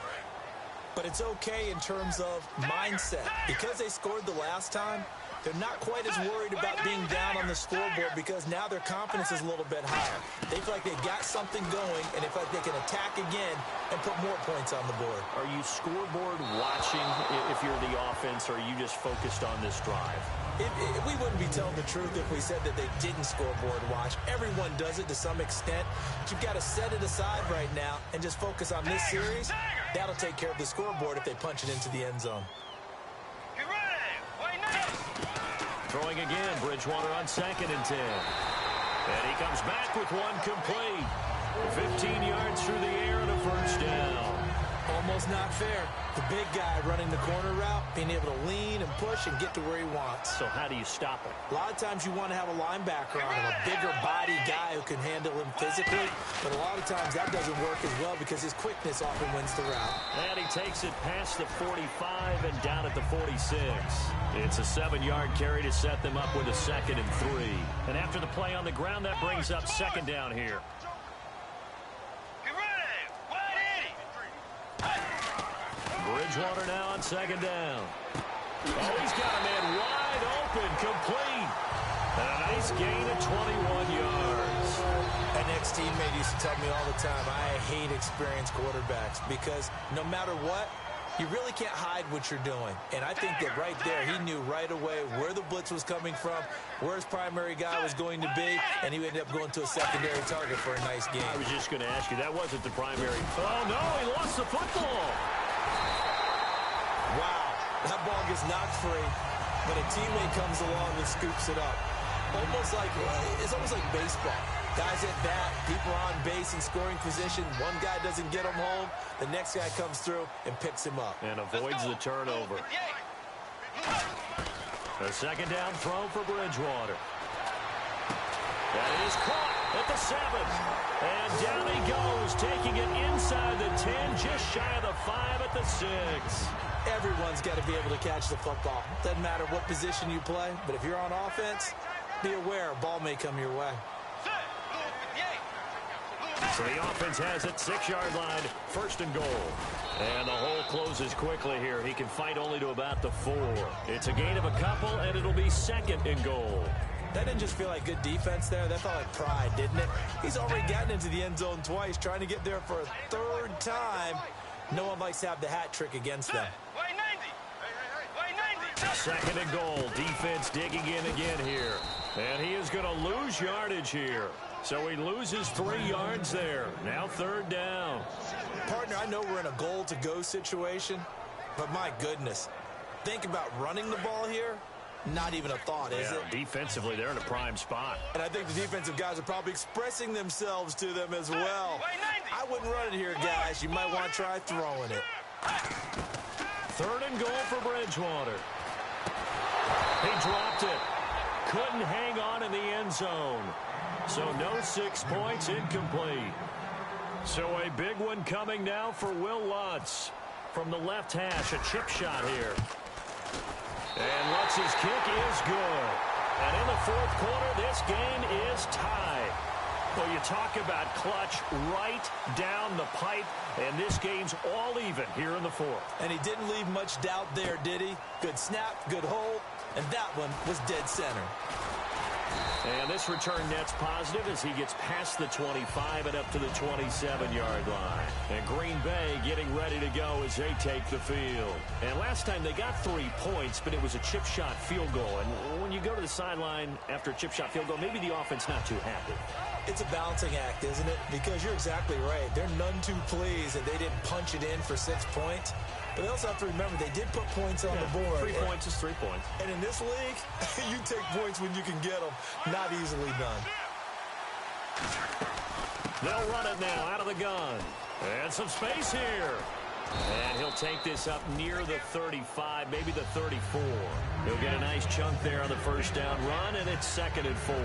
Speaker 5: But it's okay in terms of mindset. Because they scored the last time, they're not quite as worried about being down on the scoreboard because now their confidence is a little bit higher. They feel like they've got something going, and they feel like they can attack again and put more points on the board.
Speaker 4: Are you scoreboard watching if you're the offense, or are you just focused on this drive?
Speaker 5: We wouldn't be telling the truth if we said that they didn't scoreboard watch. Everyone does it to some extent. But you've got to set it aside right now and just focus on this series. That'll take care of the scoreboard if they punch it into the end zone.
Speaker 6: Get ready. Wait now.
Speaker 4: Throwing again, Bridgewater on 2nd and 10. And he comes back with one complete. 15 yards through the air and a 1st down.
Speaker 5: Almost not fair. The big guy running the corner route, being able to lean and push and get to where he wants.
Speaker 4: So how do you stop it?
Speaker 5: A lot of times you want to have a linebacker on him, a bigger body guy who can handle him physically, but a lot of times that doesn't work as well because his quickness often wins the route.
Speaker 4: And he takes it past the 45 and down at the 46. It's a 7-yard carry to set them up with a 2nd and 3. And after the play on the ground, that brings up 2nd down here. Bridgewater now on 2nd down. Oh, he's got a man wide open, complete. And a nice gain of 21 yards.
Speaker 5: An ex-teammate used to tell me all the time, I hate experienced quarterbacks because no matter what, you really can't hide what you're doing. And I think that right there, he knew right away where the blitz was coming from, where his primary guy was going to be, and he ended up going to a secondary target for a nice game.
Speaker 4: I was just going to ask you, that wasn't the primary. Oh, no, he lost the football.
Speaker 5: Wow, that ball gets knocked free, but a teammate comes along and scoops it up. It's almost like baseball. Guys at bat, people are on base in scoring position. One guy doesn't get him home. The next guy comes through and picks him up.
Speaker 4: And avoids the turnover. A 2nd down throw for Bridgewater. That is caught at the 7. And down he goes, taking it inside the 10, just shy of the 5 at the 6.
Speaker 5: Everyone's got to be able to catch the football. Doesn't matter what position you play, but if you're on offense, be aware a ball may come your way.
Speaker 4: So the offense has it, 6-yard line, 1st and goal. And the hole closes quickly here. He can fight only to about the 4. It's a gain of a couple, and it'll be 2nd and goal.
Speaker 5: That didn't just feel like good defense there. That felt like pride, didn't it? He's already gotten into the end zone twice, trying to get there for a 3rd time. No one likes to have the hat trick against them.
Speaker 4: 2nd and goal. Defense digging in again here. And he is going to lose yardage here. So he loses 3 yards there. Now 3rd down.
Speaker 5: Partner, I know we're in a goal-to-go situation, but my goodness. Think about running the ball here. Not even a thought, is it?
Speaker 4: Defensively, they're in a prime spot.
Speaker 5: And I think the defensive guys are probably expressing themselves to them as well. I wouldn't run it here, guys. You might want to try throwing it.
Speaker 4: 3rd and goal for Bridgewater. He dropped it. Couldn't hang on in the end zone. So no 6 points, incomplete. So a big one coming now for Will Lutz. From the left hash, a chip shot here. And Lutz's kick is good. And in the 4th quarter, this game is tied. Well, you talk about clutch right down the pipe, and this game's all even here in the 4th.
Speaker 5: And he didn't leave much doubt there, did he? Good snap, good hold, and that one was dead center.
Speaker 4: And this return net's positive as he gets past the 25 and up to the 27-yard line. And Green Bay getting ready to go as they take the field. And last time they got 3 points, but it was a chip shot field goal. And when you go to the sideline after a chip shot field goal, maybe the offense not too happy.
Speaker 5: It's a balancing act, isn't it? Because you're exactly right. They're none too pleased that they didn't punch it in for 6 points. But they also have to remember they did put points on the board.
Speaker 4: 3 points is 3 points.
Speaker 5: And in this league, you take points when you can get them. Not easily done.
Speaker 4: They'll run it now out of the gun. And some space here. And he'll take this up near the 35, maybe the 34. He'll get a nice chunk there on the 1st down run, and it's 2nd and 4.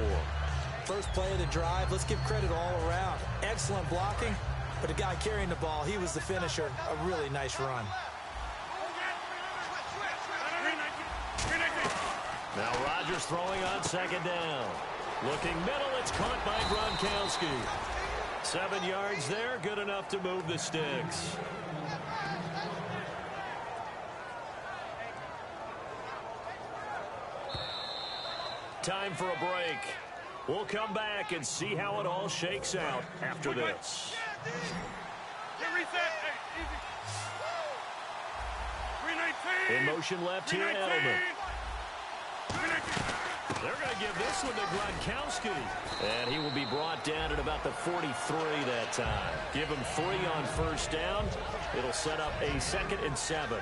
Speaker 5: First play of the drive, let's give credit all around. Excellent blocking, but the guy carrying the ball, he was the finisher. A really nice run.
Speaker 4: Now Rodgers throwing on 2nd down. Looking middle, it's caught by Gronkowski. 7 yards there, good enough to move the sticks. Time for a break. We'll come back and see how it all shakes out after this. In motion left here, Edelman. They're going to give this one to Gronkowski. And he will be brought down at about the 43 that time. Give him 3 on 1st down. It'll set up a 2nd and 7.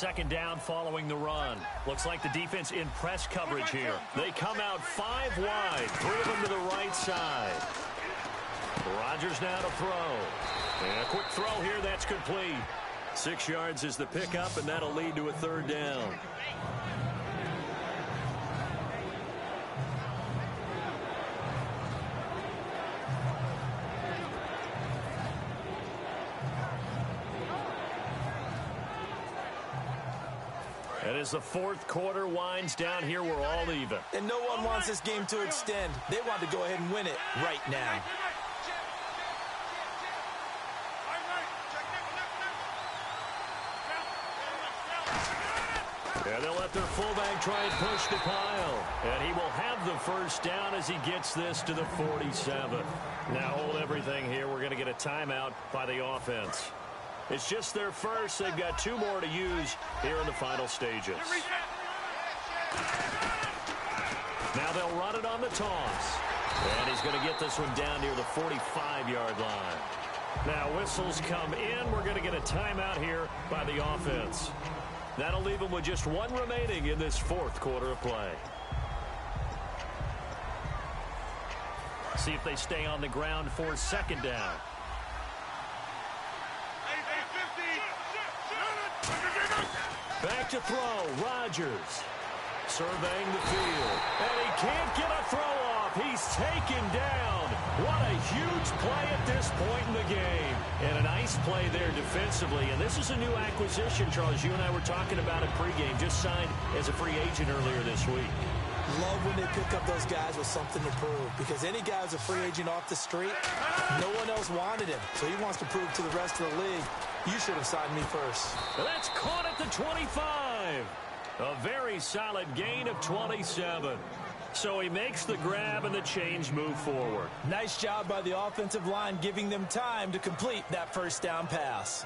Speaker 4: second down following the run. Looks like the defense in press coverage here. They come out 5 wide, 3 of them to the right side. Rodgers now to throw. And a quick throw here, that's complete. 6 yards is the pickup, and that'll lead to a third down. And as the fourth quarter winds down here, we're all even.
Speaker 5: And no one wants this game to extend. They want to go ahead and win it right now.
Speaker 4: And they'll let their fullback try and push the pile. And he will have the first down as he gets this to the 47. Now hold everything here. We're going to get a timeout by the offense. It's just their first. They've got 2 more to use here in the final stages. Now they'll run it on the toss. And he's going to get this one down near the 45-yard line. Now whistles come in. We're going to get a timeout here by the offense. That'll leave them with just 1 remaining in this fourth quarter of play. See if they stay on the ground for second down. Back to throw, Rodgers. Surveying the field. And he can't get a throw off. He's taken down. What a huge play at this point in the game. And a nice play there defensively. And this is a new acquisition, Charles. You and I were talking about it pregame. Just signed as a free agent earlier this week.
Speaker 5: Love when they pick up those guys with something to prove. Because any guy who's a free agent off the street, no one else wanted him. So he wants to prove to the rest of the league, you should have signed me first.
Speaker 4: That's caught at the 25. A very solid gain of 27. So he makes the grab and the chains move forward.
Speaker 5: Nice job by the offensive line giving them time to complete that first down pass.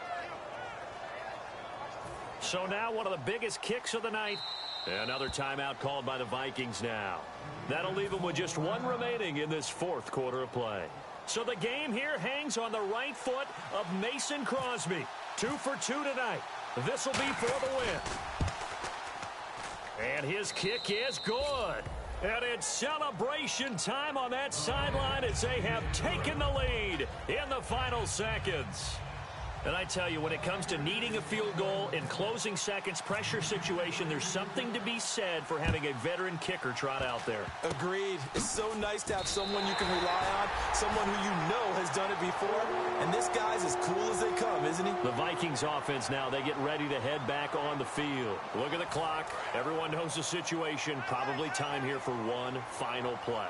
Speaker 4: So now one of the biggest kicks of the night. Another timeout called by the Vikings now. That'll leave them with just 1 remaining in this fourth quarter of play. So the game here hangs on the right foot of Mason Crosby. 2 for 2 tonight. This will be for the win. And his kick is good. And it's celebration time on that sideline as they have taken the lead in the final seconds. And I tell you, when it comes to needing a field goal in closing seconds, pressure situation, there's something to be said for having a veteran kicker trot out there.
Speaker 5: Agreed. It's so nice to have someone you can rely on, someone who you know has done it before. And this guy's as cool as they come, isn't he?
Speaker 4: The Vikings offense now, they get ready to head back on the field. Look at the clock. Everyone knows the situation. Probably time here for one final play.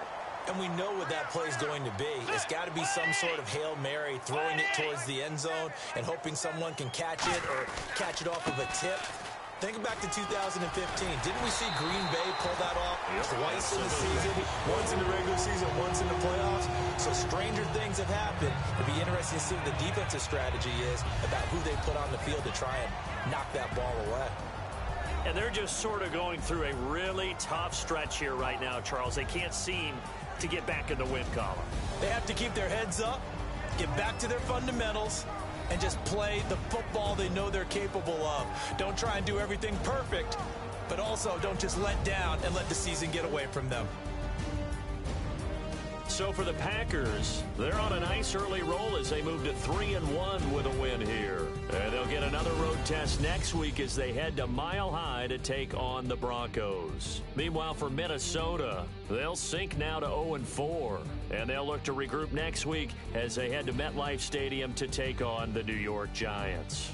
Speaker 5: And we know what that play is going to be. It's got to be some sort of Hail Mary, throwing it towards the end zone and hoping someone can catch it or catch it off of a tip. Think back to 2015. Didn't we see Green Bay pull that off twice in the season? Once in the regular season, once in the playoffs. So stranger things have happened. It'll be interesting to see what the defensive strategy is about who they put on the field to try and knock that ball away.
Speaker 4: And they're just sort of going through a really tough stretch here right now, Charles. They can't seem to get back in the win column.
Speaker 5: They have to keep their heads up, get back to their fundamentals, and just play the football they know they're capable of. Don't try and do everything perfect, but also don't just let down and let the season get away from them.
Speaker 4: So for the Packers, they're on a nice early roll as they move to 3-1 with a win here. And they'll get another road test next week as they head to Mile High to take on the Broncos. Meanwhile, for Minnesota, they'll sink now to 0-4. And they'll look to regroup next week as they head to MetLife Stadium to take on the New York Giants.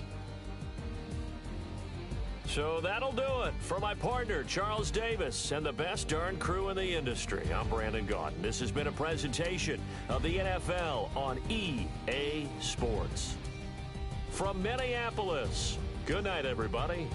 Speaker 4: So that'll do it for my partner, Charles Davis, and the best darn crew in the industry. I'm Brandon Gaudin. This has been a presentation of the NFL on EA Sports. From Minneapolis, good night, everybody.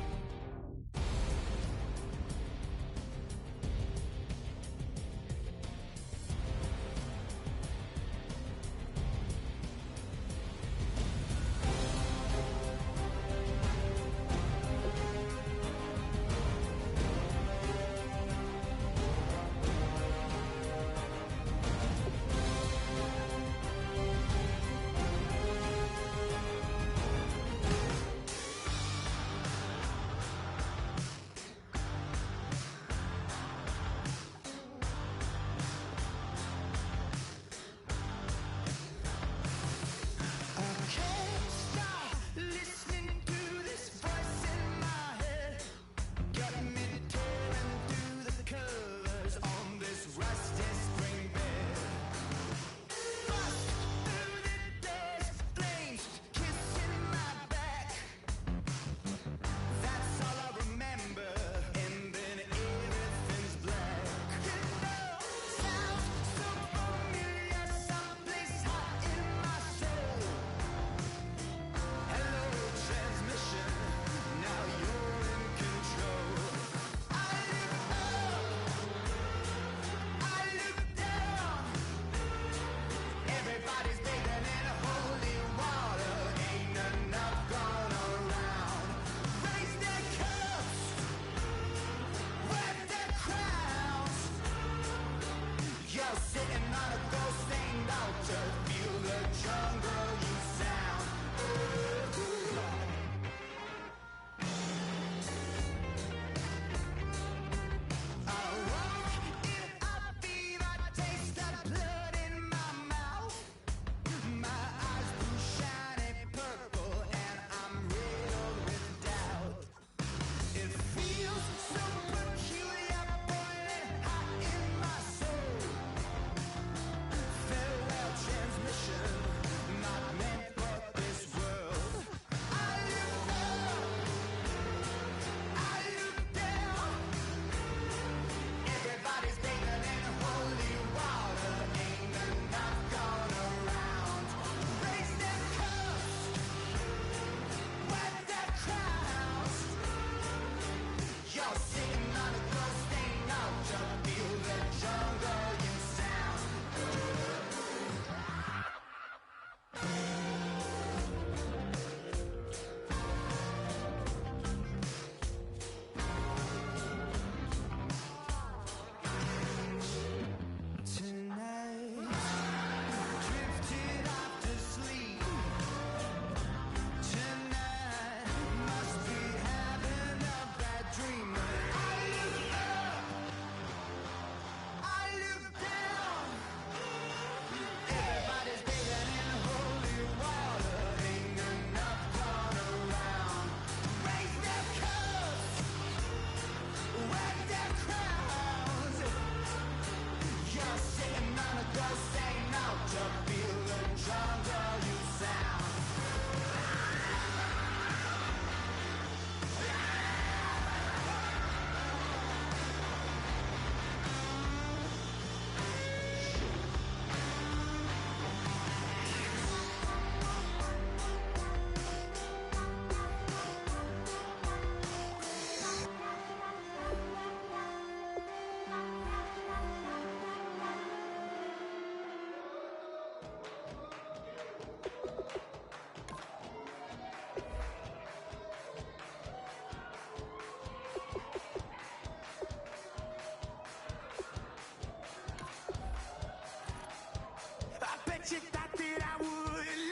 Speaker 7: you thought that I would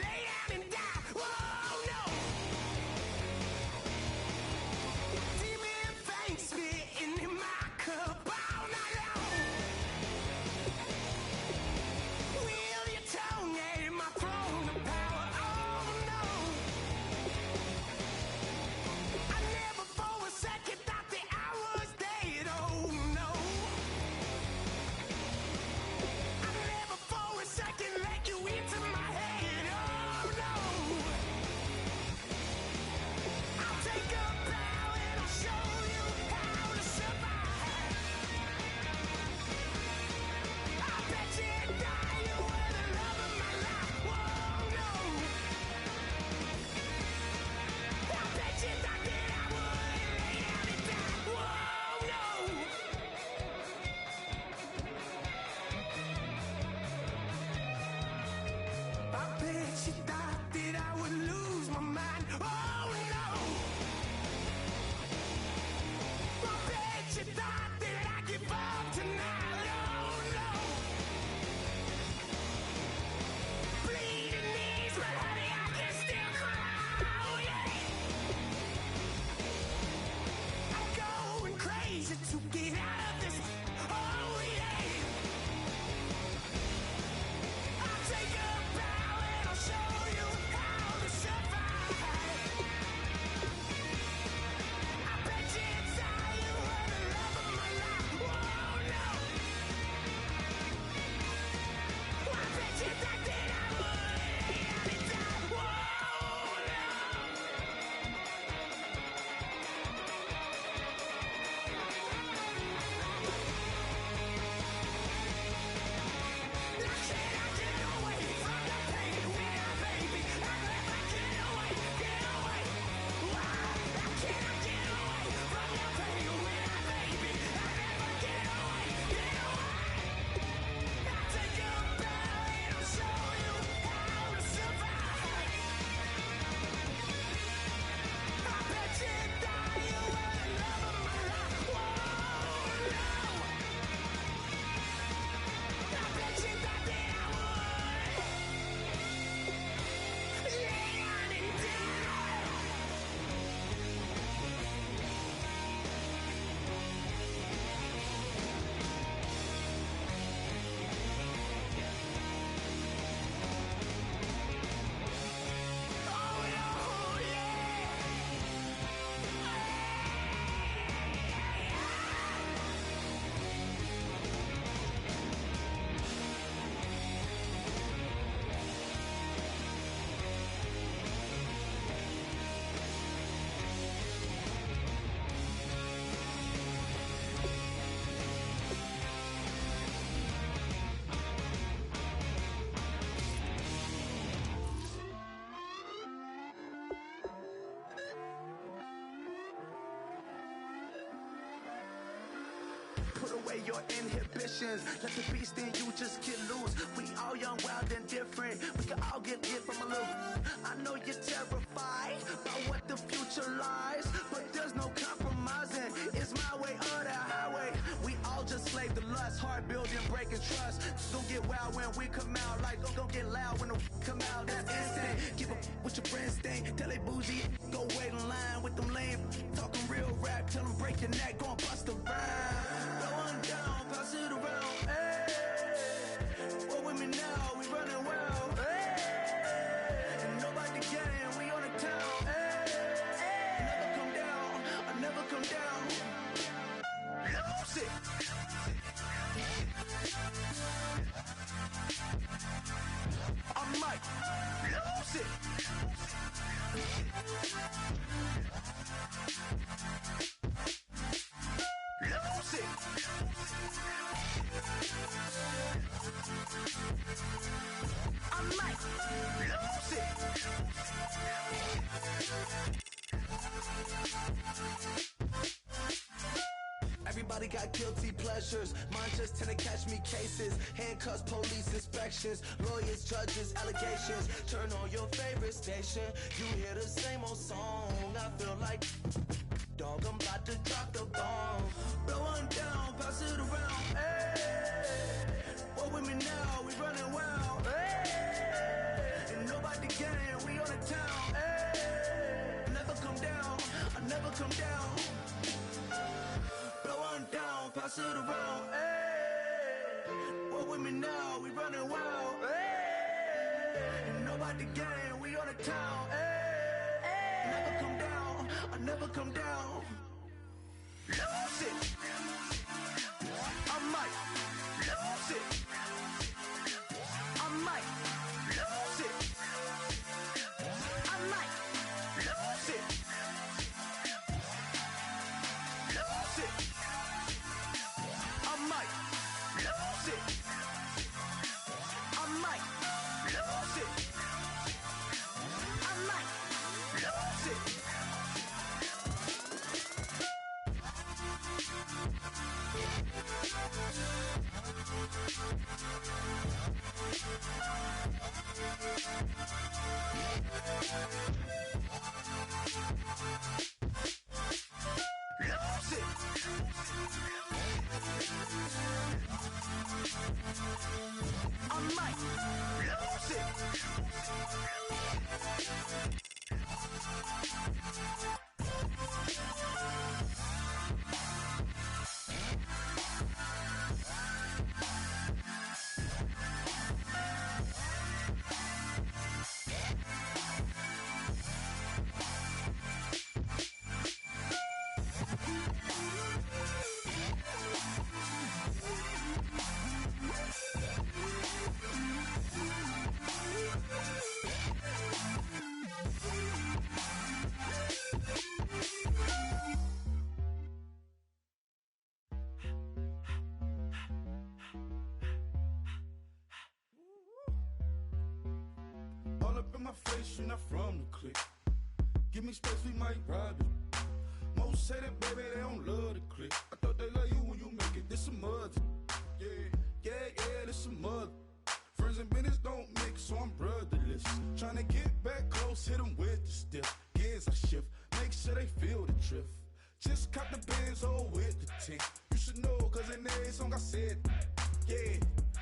Speaker 7: lay down and die. Whoa, no. Demon fangs spitting in my cup all night long. Will your tongue at my throne of power? Oh, no. I never for a second thought that I was dead. Oh, no. I never for a second let you into my head. Oh, no. I'll take a bow and I'll show you how to survive. I bet you die, you were the love of my life. Whoa, no. I bet you thought that I would lay down and die. Whoa, no. I bet you thought that I would lose my mind. Oh, no. I bet you thought that I'd give up tonight. Oh, no. Bleeding knees, but honey, I can still cry. Oh, yeah. I'm going crazy to get out of this. Oh, yeah. I'll take a bow and I'll show you how to survive. I bet you die, you were the love of my life. Whoa, no. I bet you thought that I would lay down and die. Whoa, no. Now can I get away from the pain when I, baby? I never get away, get away. Why? How can I get away from the pain when I, baby? I never get away, get away. I'll take a bow and I'll show you how to survive. I bet you die, you were the love of my life. Whoa, no. I bet you thought that I would lay down and die. Oh, no, yeah. Put away your inhibitions. Let the beast in you just get loose. We all young, wild, and different. We can all get lit from a little. I know you're terrified about what the future lies, but there's no compromising. It's my way or the highway. We all just slave to lust, heart building, breaking trust. Don't get wild when we come out. Like, don't get loud when the come out. That's instant. Keep up with your friends, thing. Tell they bougie. Go wait in line with them lame. Talking real rap. Tell them break your neck. Go and bust a rhyme. Going down, pass it around. Hey. What with me now? We running wild. Hey. And nobody getting. We on the town. Hey. Never come down. I never come down. Lose it. I might lose it. Lose it. I might lose it. Everybody got guilty pleasures. Mine just tend to catch me cases. Handcuffs, police inspections, lawyers, judges, allegations. Turn on your favorite station. You hear the same old song. I feel like, dog, I'm about to drop the bomb. Blowing down, pass it around. Hey, what with me now? We running wild. Hey. I sit around, hey. Walk with me now, we running wild, hey. And nobody gang, we on the town, hey. Never come down, I never come down. Lose it. I might lose it. I might lose it. I might lose it. Lose it. I might lose it. I might lose it. I might lose it. I might lose it.
Speaker 8: All up in my face, you're not from the clique. Give me space, we might ride it. Most say that, baby, they don't love the clique. I thought they love you when you make it. This some mud. Yeah, this some mud. Friends and business don't mix, so I'm brotherless. Tryna get back close, hit them with the stiff. Gears I shift, make sure they feel the drift. Just cop the Benz, oh, with the tint. You should know, cause in every song I said, yeah,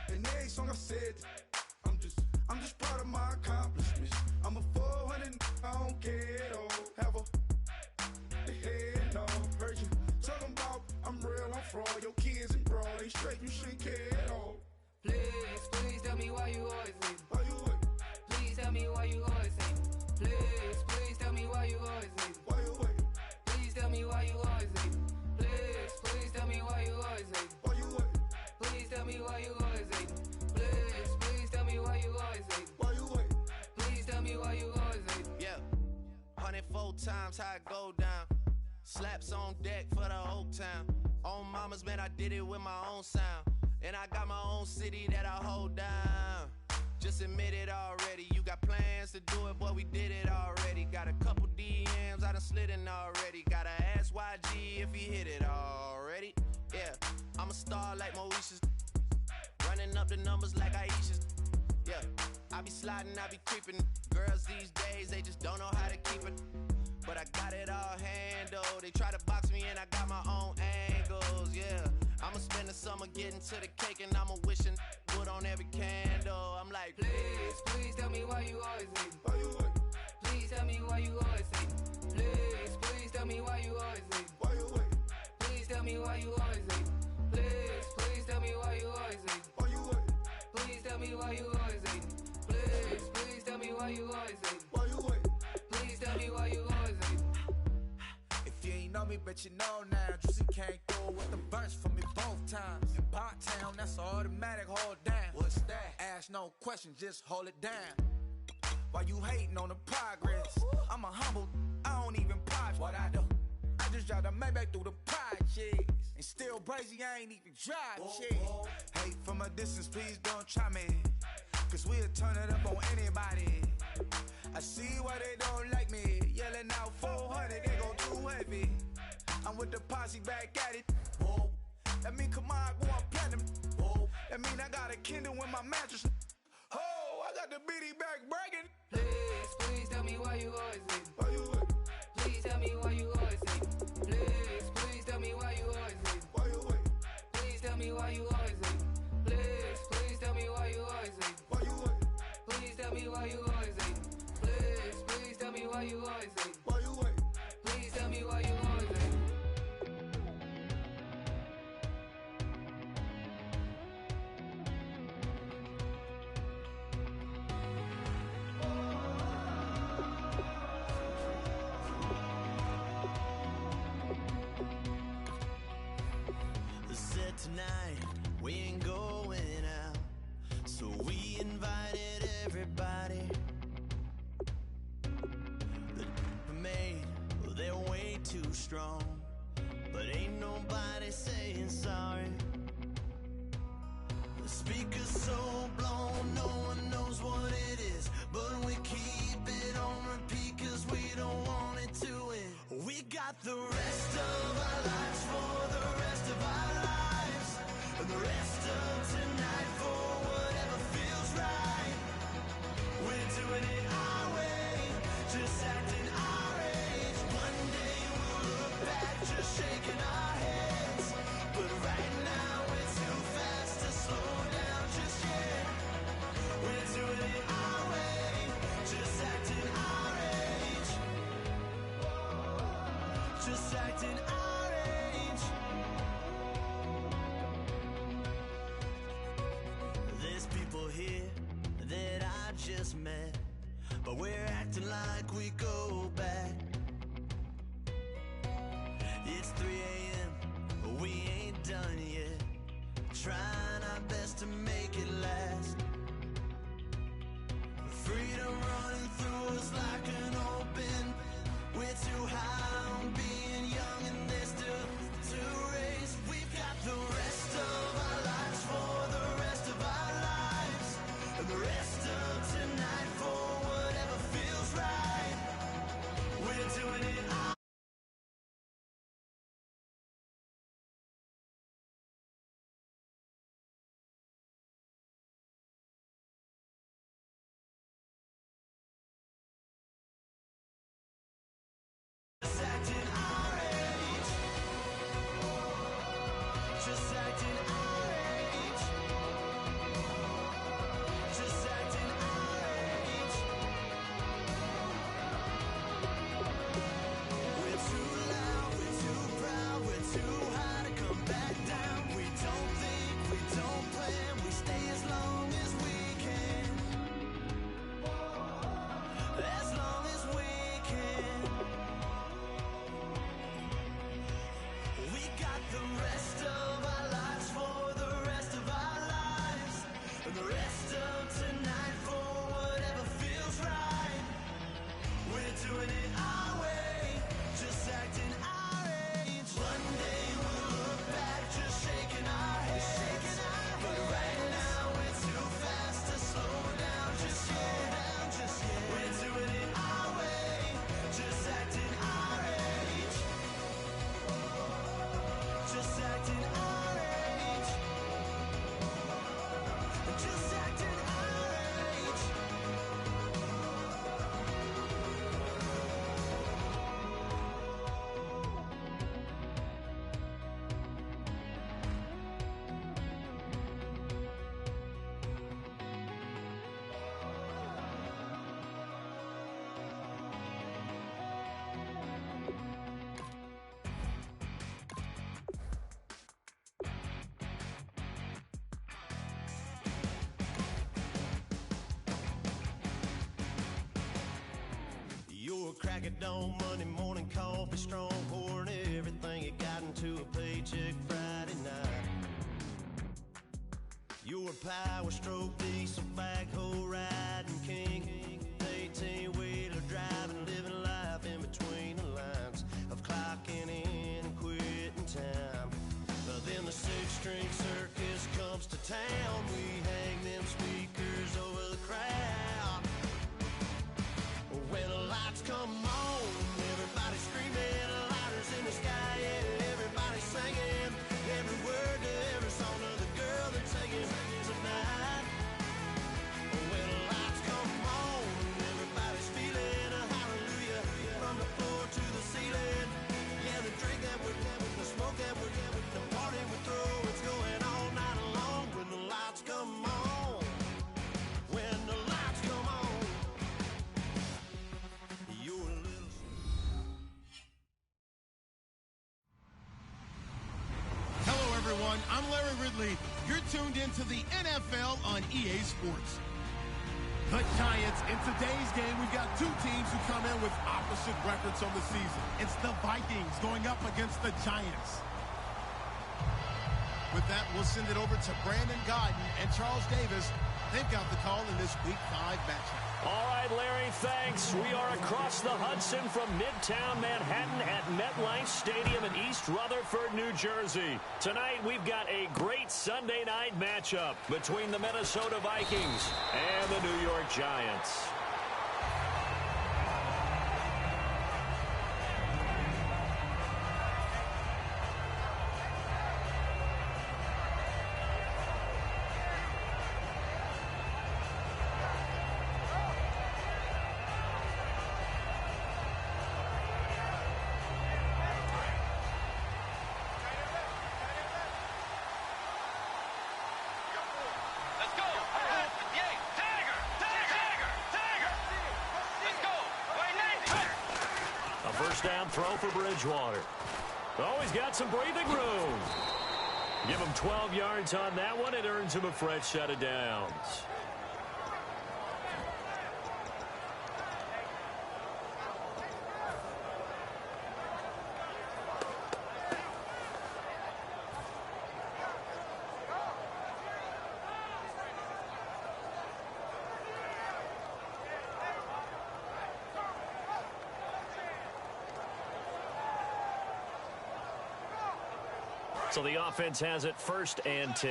Speaker 8: in every song I said, I'm just proud of my accomplishments. I'm a 400, I don't care at all. Have a head, no. Heard you talking about I'm real, I'm fraud. Your kids and broad, they straight, you shouldn't care at all.
Speaker 9: Please tell me why you always leave.
Speaker 8: Why you wait?
Speaker 9: Please tell me why you always leave. Please tell me why you always leave.
Speaker 8: Why you wait?
Speaker 9: Please tell me why you always leave. Please tell me why you always leave.
Speaker 8: Why you wait?
Speaker 9: Please tell me why you always leave. Please tell me why you always leave.
Speaker 8: Why you wait?
Speaker 9: Please tell me why you always leave.
Speaker 10: Yeah, 104 times how it go down. Slaps on deck for the whole town. On mamas, man, I did it with my own sound. And I got my own city that I hold down. Just admit it already. You got plans to do it, boy, we did it already. Got a couple DMs, I done slid in already. Gotta ask YG if he hit it already. Yeah, I'm a star like Moesha's. Running up the numbers like Aisha's. Yeah, I be sliding, I be creeping. Girls these days, they just don't know how to keep it. But I got it all handled. They try to box me in, I got my own angles, yeah. I'ma spend the summer getting to the cake and I'ma wishing wood on every candle. I'm like,
Speaker 9: please tell me why you always leave.
Speaker 8: Why you wait?
Speaker 9: Please tell me why you always leave. Please tell me why you always leave.
Speaker 8: Why you wait?
Speaker 9: Please tell me why you always leave. Please tell me why you always leave.
Speaker 8: Why you wait?
Speaker 9: Please tell me why you always leave. Please tell me why you always leave.
Speaker 8: Why you wait?
Speaker 9: Please tell me why you always leave.
Speaker 7: If you ain't know me, but you know now. Juicy came through with the verse for me both times. In Bot Town, that's automatic, hold down. What's that? Ask no question, just hold it down. Why you hating on the progress? I'm a humble, I don't even pop. What I do? I just drive the Maybach through the projects. And still brazy, I ain't even drive shit. Hate from a distance, please don't try me. Cause we'll turn it up on anybody. I see why they don't like me. Yelling out 400, they go too heavy. I'm with the posse back at it. Whoa. That mean come on, go on platinum. Whoa. That mean I got a Kindle in my mattress. Oh, I got the BD back bragging.
Speaker 9: Please tell me why you always leave.
Speaker 8: Why you wait?
Speaker 9: Please tell me why you always leave. Please tell me why you always leave.
Speaker 8: Why you wait?
Speaker 9: Please tell me why you always leave. Please tell me why you always leave.
Speaker 8: Why you wait?
Speaker 9: Please tell me why you always leave. Please tell me why you always leave.
Speaker 8: Why you wait?
Speaker 9: Please tell me why you always leave.
Speaker 11: strong, but ain't nobody saying sorry. The speaker's so blown, no one knows what it is, but we keep it on repeat cause we don't want it to end. We got the rest of our lives for the rest of our lives, and the rest of tonight for whatever feels right. We're doing it our way, just acting our age. One day we'll look back just shaking our heads, but right now we're too fast to slow down just yet. We're doing it our way, just acting our age. Just acting our age. There's people here that I just met, but we're acting like we go back. It's 3 a.m., we ain't done yet, trying our best to make it last. Freedom running through us like an open. We're too high on being young and there's still to race. We've got the rest of our lives for the rest of our lives, and the rest of tonight for whatever feels right. We're doing it all. Just acting our age. Just acting our age. Just acting our age. We're too loud, we're too proud, we're too high to come back down. We don't think, we don't plan, we stay as long as we can. As long as we can. We got the rest of our lives for the rest of our lives, and the rest of tonight for whatever feels right. We're doing it our way, just acting our age. One day we'll look back just shaking our heads, but right now we're too fast to slow down just yet. We're doing it our way, just acting our age. Just acting our age. Just acting our age. You're a crack at dawn, Monday morning coffee strong, pouring everything you got into a paycheck Friday night. You're a power stroke, diesel backhoe riding king, 18-wheeler driving, living life in between the lines of clocking in and quitting time. But then the six-string circus comes to town, we hang them speakers over the crowd. When the lights come on, everybody screaming, lighters in the sky, yeah, everybody singing every word to every song of the girl that's singing tonight. When the lights come on, everybody's feeling a hallelujah from the floor to the ceiling. Yeah, the drink that we're having, the smoke that we're having, the party we throw, it's going all night long. When the lights come on, when the lights come on.
Speaker 3: Hello, everyone. I'm Larry Ridley. You're tuned into the NFL on EA Sports. The Giants. In today's game, we've got two teams who come in with opposite records on the season. It's the Vikings going up against the Giants. With that, we'll send it over to Brandon Godden, and Charles Davis, they've got the call in this Week 5 matchup.
Speaker 4: All right, Larry, thanks. We are across the Hudson from Midtown Manhattan at MetLife Stadium in East Rutherford, New Jersey. Tonight, we've got a great Sunday night matchup between the Minnesota Vikings and the New York Giants. First down throw for Bridgewater. Oh, he's got some breathing room. Give him 12 yards on that one. It earns him a fresh set of downs. So the offense has it 1st and 10.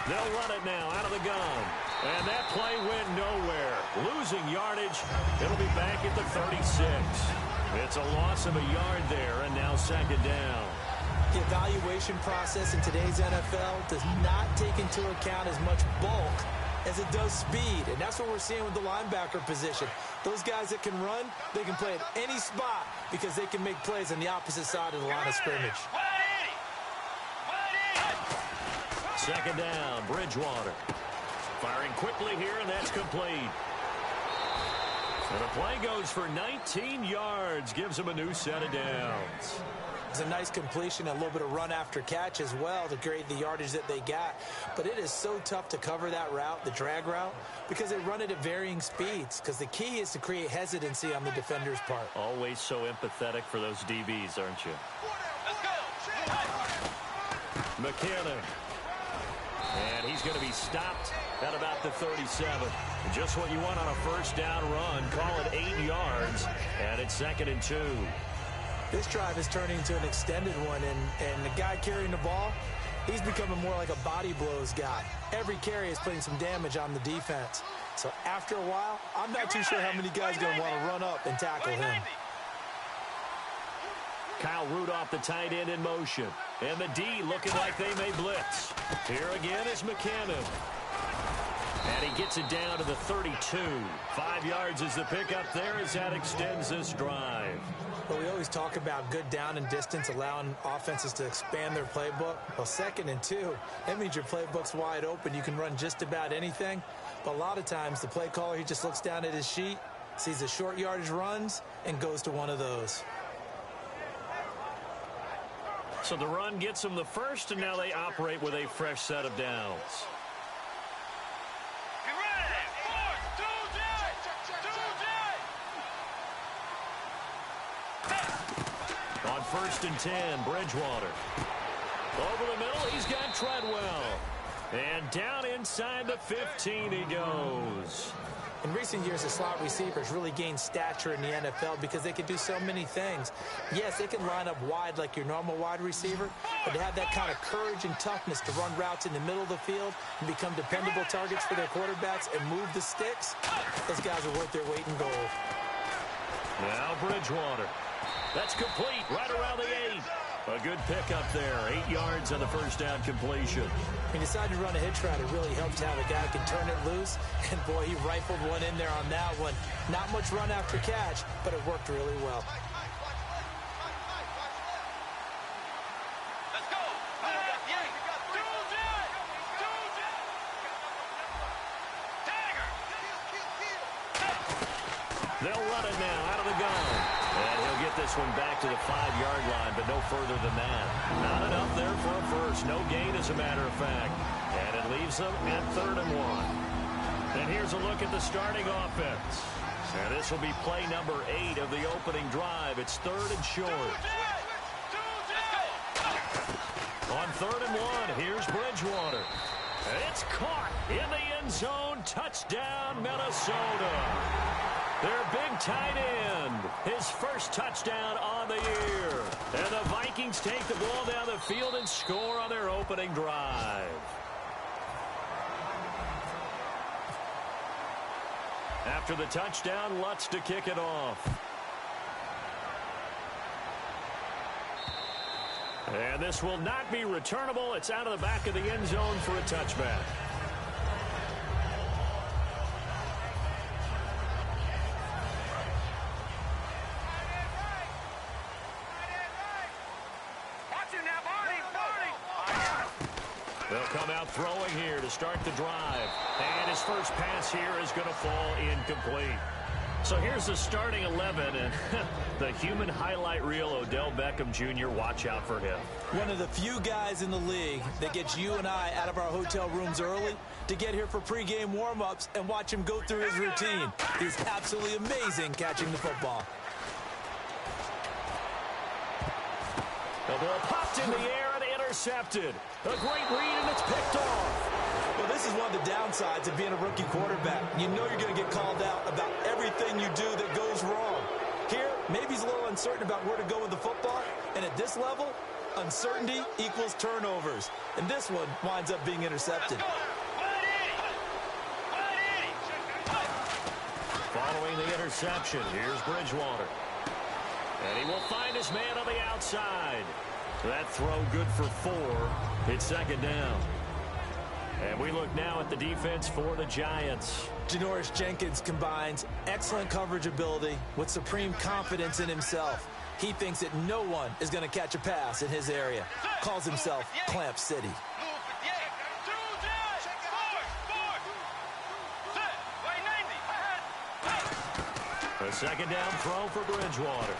Speaker 4: They'll run it now out of the gun. And that play went nowhere. Losing yardage. It'll be back at the 36. It's a loss of a yard there, and now 2nd down.
Speaker 5: The evaluation process in today's NFL does not take into account as much bulk as it does speed, and that's what we're seeing with the linebacker position. Those guys that can run, they can play at any spot because they can make plays on the opposite side of the line of scrimmage.
Speaker 4: 2nd down, Bridgewater. Firing quickly here, and that's complete. And the play goes for 19 yards, gives him a new set of downs.
Speaker 5: It's a nice completion, a little bit of run after catch as well to create the yardage that they got. But it is so tough to cover that route, the drag route, because they run it at varying speeds. Because the key is to create hesitancy on the defender's part.
Speaker 4: Always so empathetic for those DBs, aren't you? McKinnon. And he's going to be stopped at about the 37. Just what you want on a 1st down run. Call it 8 yards. And it's 2nd and 2.
Speaker 5: This drive is turning into an extended one, and the guy carrying the ball, he's becoming more like a body blows guy. Every carry is putting some damage on the defense. So after a while, I'm not too sure how many guys are going to want to run up and tackle him.
Speaker 4: Kyle Rudolph, the tight end, in motion. And the D looking like they may blitz. Here again is McKinnon. And he gets it down to the 32. 5 yards is the pickup there as that extends this drive.
Speaker 5: Well, we always talk about good down and distance, allowing offenses to expand their playbook. Well, 2nd and 2, that means your playbook's wide open. You can run just about anything. But a lot of times, the play caller, he just looks down at his sheet, sees the short yardage runs, and goes to one of those.
Speaker 4: So the run gets them the first, and now they operate with a fresh set of downs. On 1st and 10, Bridgewater. Over the middle, he's got Treadwell. And down inside the 15 he goes.
Speaker 5: In recent years, the slot receivers really gained stature in the NFL because they can do so many things. Yes, they can line up wide like your normal wide receiver, but to have that kind of courage and toughness to run routes in the middle of the field and become dependable targets for their quarterbacks and move the sticks, those guys are worth their weight in gold.
Speaker 4: Now Bridgewater. That's complete right around the 8. A good pickup there. 8 yards on the 1st down completion.
Speaker 5: He decided to run a hitch route. It really helped to have a guy who can turn it loose. And, boy, he rifled one in there on that one. Not much run after catch, but it worked really well.
Speaker 6: Let's go.
Speaker 4: They'll run it now out of the gun. And he'll get this one back to the 5-yard line, but no further than that. Not enough there for a first. No gain, as a matter of fact. And it leaves them at 3rd and 1. And here's a look at the starting offense. And this will be play number 8 of the opening drive. It's 3rd and short. On 3rd and 1, here's Bridgewater. It's caught in the end zone. Touchdown, Minnesota. Their big tight end, his first touchdown on the year. And the Vikings take the ball down the field and score on their opening drive. After the touchdown, Lutz to kick it off. And this will not be returnable. It's out of the back of the end zone for a touchback. They'll come out throwing here to start the drive. And his first pass here is going to fall incomplete. So here's the starting 11, and the human highlight reel, Odell Beckham Jr., watch out for him.
Speaker 5: One of the few guys in the league that gets you and I out of our hotel rooms early to get here for pregame warm-ups and watch him go through his routine. He's absolutely amazing catching the football.
Speaker 4: The ball popped in the air and intercepted. A great read, and it's picked off.
Speaker 5: Well, this is one of the downsides of being a rookie quarterback. You know you're going to get called out about everything you do that goes wrong. Here, maybe he's a little uncertain about where to go with the football, and at this level, uncertainty equals turnovers. And this one winds up being intercepted.
Speaker 4: Following the interception, here's Bridgewater. And he will find his man on the outside. That throw good for 4. It's 2nd down. And we look now at the defense for the Giants.
Speaker 5: Janoris Jenkins combines excellent coverage ability with supreme confidence in himself. He thinks that no one is going to catch a pass in his area. Calls himself Clamp City.
Speaker 4: A 2nd down throw for Bridgewater.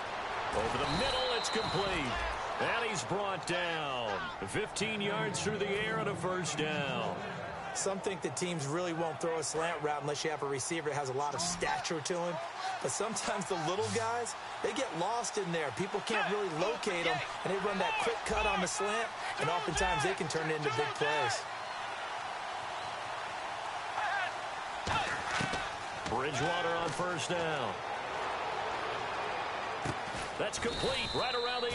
Speaker 4: Over the middle, it's complete. And he's brought down. 15 yards through the air and a 1st down.
Speaker 5: Some think that teams really won't throw a slant route unless you have a receiver that has a lot of stature to him. But sometimes the little guys, they get lost in there. People can't really locate them, and they run that quick cut on the slant, and oftentimes they can turn it into big plays.
Speaker 4: Bridgewater on 1st down. That's complete right around the 8.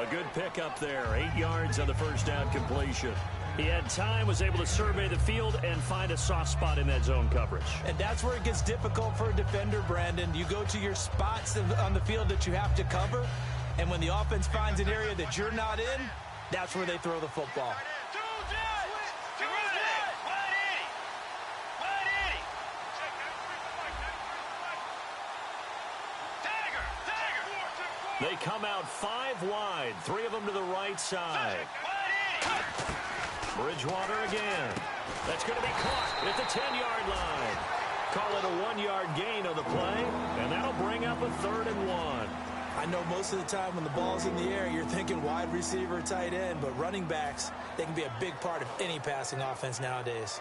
Speaker 4: A good pickup there. 8 yards on the 1st down completion. He had time, was able to survey the field and find a soft spot in that zone coverage.
Speaker 5: And that's where it gets difficult for a defender, Brandon. You go to your spots on the field that you have to cover, and when the offense finds an area that you're not in, that's where they throw the football.
Speaker 4: They come out 5 wide, 3 of them to the right side. Bridgewater again. That's going to be caught at the 10-yard line. Call it a 1-yard gain on the play, and that'll bring up a 3rd and 1.
Speaker 5: I know most of the time when the ball's in the air, you're thinking wide receiver, tight end, but running backs, they can be a big part of any passing offense nowadays.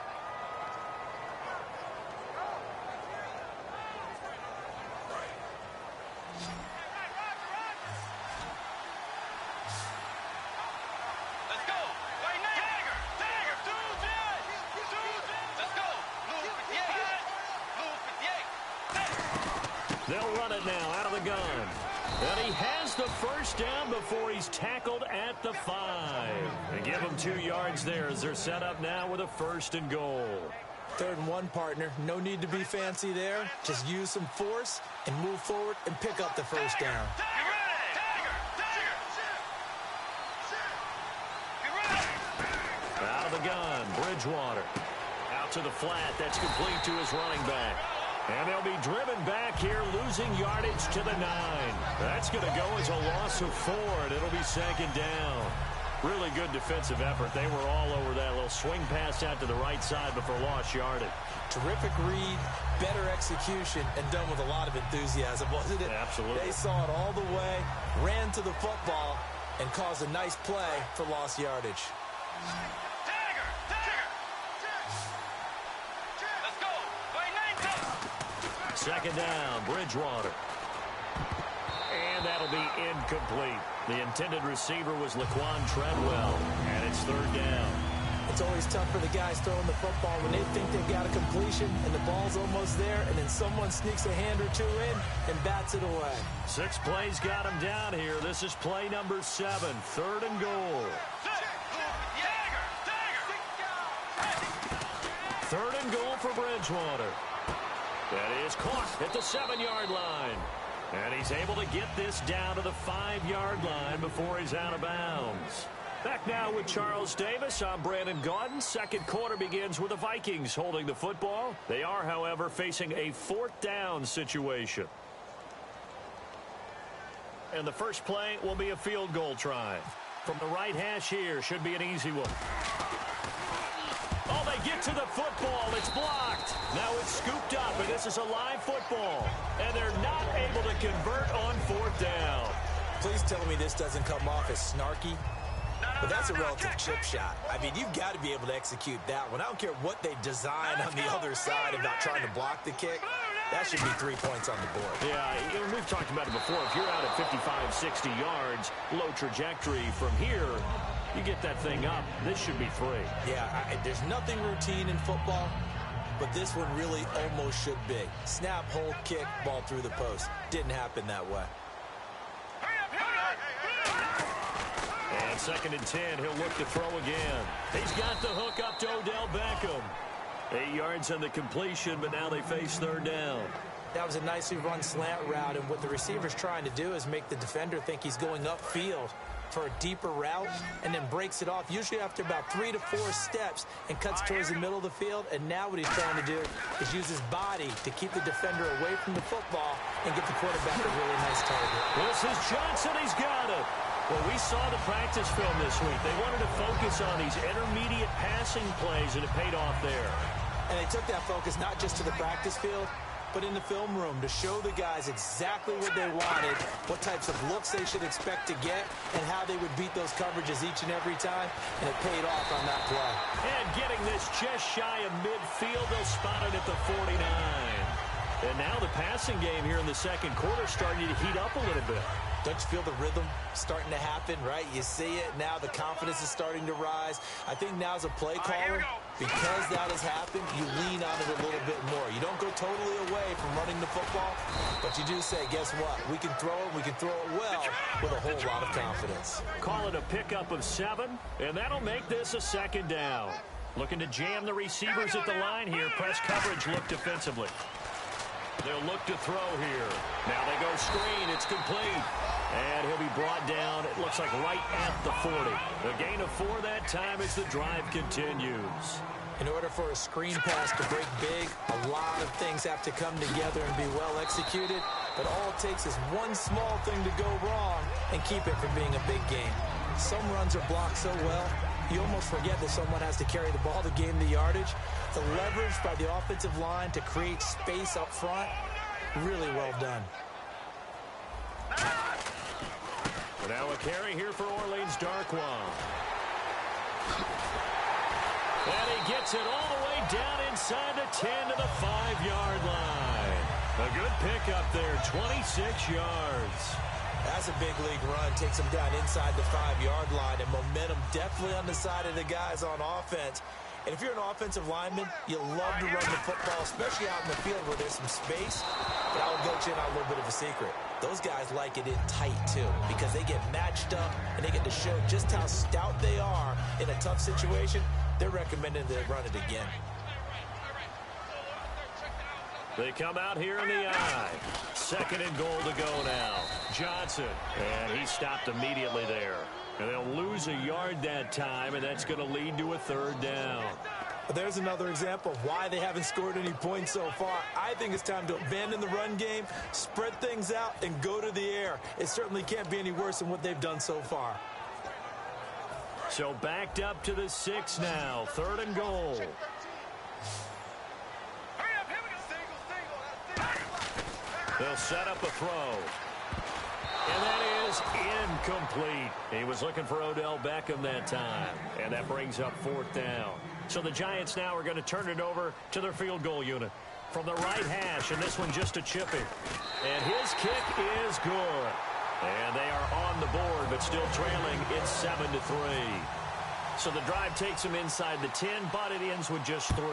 Speaker 4: They'll run it now out of the gun. And he has the 1st down before he's tackled at the 5. They give him 2 yards there as they're set up now with a 1st and goal.
Speaker 5: 3rd and 1, partner. No need to be fancy there. Just use some force and move forward and pick up the 1st down.
Speaker 4: Out of the gun, Bridgewater. Out to the flat. That's complete to his running back. And they'll be driven back here, losing yardage to the 9. That's going to go as a loss of 4, and it'll be 2nd down. Really good defensive effort. They were all over that little swing pass out to the right side before lost yardage.
Speaker 5: Terrific read, better execution, and done with a lot of enthusiasm, wasn't it?
Speaker 4: Absolutely.
Speaker 5: They saw it all the way, ran to the football, and caused a nice play for lost yardage.
Speaker 4: Second down, Bridgewater. And that'll be incomplete. The intended receiver was Laquan Treadwell, and it's third down.
Speaker 5: It's always tough for the guys throwing the football when they think they've got a completion and the ball's almost there, and then someone sneaks a hand or two in and bats it away.
Speaker 4: 6 plays got him down here. This is play number 7, third and goal. Third and goal for Bridgewater. That is caught at the 7-yard line. And he's able to get this down to the 5-yard line before he's out of bounds. Back now with Charles Davis. I'm Brandon Gaudin. Second quarter begins with the Vikings holding the football. They are, however, facing a 4th down situation. And the first play will be a field goal try. From the right hash here, should be an easy one. Oh, they get to the football. It's blocked. Now it's scooped up, and this is a live football. And they're not able to convert on 4th down.
Speaker 5: Please tell me this doesn't come off as snarky. But that's a relative chip shot. I mean, you've got to be able to execute that one. I don't care what they design on the other side about trying to block the kick. That should be 3 points on the board.
Speaker 4: Yeah, we've talked about it before. If you're out at 55, 60 yards, low trajectory from here, you get that thing up. This should be 3.
Speaker 5: Yeah, there's nothing routine in football, but this one really almost should be. Snap, hold, kick, ball through the post. Didn't happen that way.
Speaker 4: And 2nd and 10, he'll look to throw again. He's got the hook up to Odell Beckham. 8 yards on the completion, but now they face 3rd down.
Speaker 5: That was a nicely run slant route, and what the receiver's trying to do is make the defender think he's going upfield for a deeper route, and then breaks it off, usually after about 3 to 4 steps, and cuts towards the middle of the field. And now what he's trying to do is use his body to keep the defender away from the football and get the quarterback a really nice target.
Speaker 4: This is Johnson. He's got it. Well, we saw the practice film this week. They wanted to focus on these intermediate passing plays, and it paid off there.
Speaker 5: And they took that focus not just to the practice field, but in the film room to show the guys exactly what they wanted, what types of looks they should expect to get, and how they would beat those coverages each and every time, and it paid off on that play.
Speaker 4: And getting this just shy of midfield, they'll spot it at the 49. And now the passing game here in the second quarter starting to heat up a little bit.
Speaker 5: Don't you feel the rhythm starting to happen, right? You see it now. The confidence is starting to rise. I think now's a play caller. Because that has happened, you lean on it a little bit more. You don't go totally away from running the football, but you do say, guess what? We can throw it. We can throw it well with a whole lot of confidence.
Speaker 4: Call it a pickup of 7, and that'll make this a 2nd down. Looking to jam the receivers at the line here. Press coverage look defensively. They'll look to throw here. Now they go screen. It's complete. And he'll be brought down, it looks like right at the 40. The gain of 4 that time as the drive continues.
Speaker 5: In order for a screen pass to break big, a lot of things have to come together and be well executed. But all it takes is one small thing to go wrong and keep it from being a big game. Some runs are blocked so well, you almost forget that someone has to carry the ball to gain the yardage. The leverage by the offensive line to create space up front, really well done.
Speaker 4: Now a carry here for Orleans Darkwan. And he gets it all the way down inside the 10 to the 5-yard line. A good pickup there, 26 yards.
Speaker 5: That's a big league run. Takes him down inside the 5-yard line, and momentum definitely on the side of the guys on offense. And if you're an offensive lineman, you love to run the football, especially out in the field where there's some space. But I will let you in on a little bit of a secret. Those guys like it in tight, too, because they get matched up and they get to show just how stout they are in a tough situation. They're recommending they run it again.
Speaker 4: They come out here in the eye. 2nd and goal to go now. Johnson, and he stopped immediately there. And they'll lose a yard that time, and that's going to lead to a 3rd down.
Speaker 5: There's another example of why they haven't scored any points so far. I think it's time to abandon the run game, spread things out, and go to the air. It certainly can't be any worse than what they've done so far.
Speaker 4: So backed up to the 6 now. 3rd and goal. They'll set up a throw. And that is incomplete. He was looking for Odell Beckham that time. And that brings up 4th down. So the Giants now are going to turn it over to their field goal unit. from the right hash, and this one just a chipping. And his kick is good. And they are on the board, but still trailing. It's 7-3. So the drive takes them inside the 10, but it ends with just 3.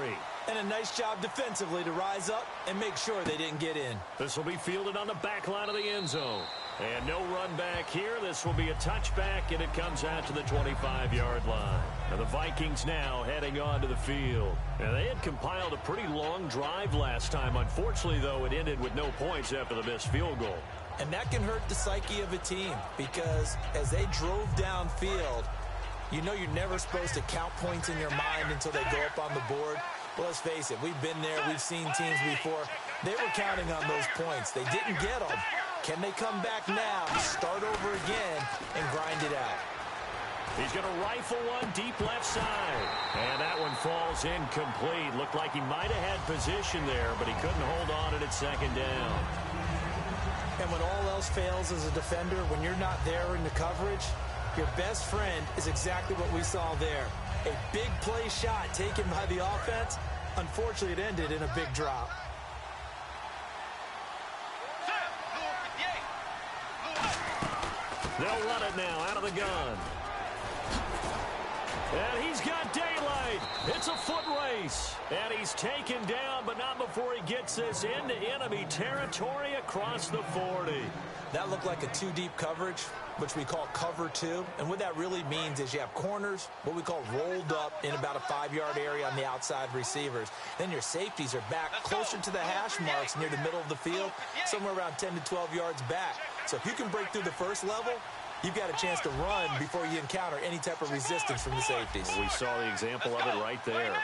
Speaker 5: And a nice job defensively to rise up and make sure they didn't get in.
Speaker 4: This will be fielded on the back line of the end zone. And no run back here. This will be a touchback, and it comes out to the 25-yard line. And the Vikings now heading onto the field. And they had compiled a pretty long drive last time. Unfortunately, though, it ended with no points after the missed field goal.
Speaker 5: And that can hurt the psyche of a team because as they drove downfield, you know you're never supposed to count points in your mind until they go up on the board. Well, let's face it, we've been there. We've seen teams before. They were counting on those points. They didn't get them. Can they come back now, start over again, and grind it out?
Speaker 4: He's going to rifle one deep left side. And that one falls incomplete. Looked like he might have had position there, but he couldn't hold on at second down.
Speaker 5: And when all else fails as a defender, when you're not there in the coverage, your best friend is exactly what we saw there. A big play shot taken by the offense. Unfortunately, it ended in a big drop.
Speaker 4: They'll run it now out of the gun. And he's got daylight. It's a foot race. And he's taken down, but not before he gets this into enemy territory across the 40.
Speaker 5: That looked like a two-deep coverage, which we call cover two. And what that really means is you have corners, what we call rolled up in about a 5-yard area on the outside receivers. Then your safeties are back closer to the hash marks near the middle of the field, somewhere around 10 to 12 yards back. So if you can break through the first level, you've got a chance to run before you encounter any type of resistance from the safeties.
Speaker 4: We saw the example of it right there.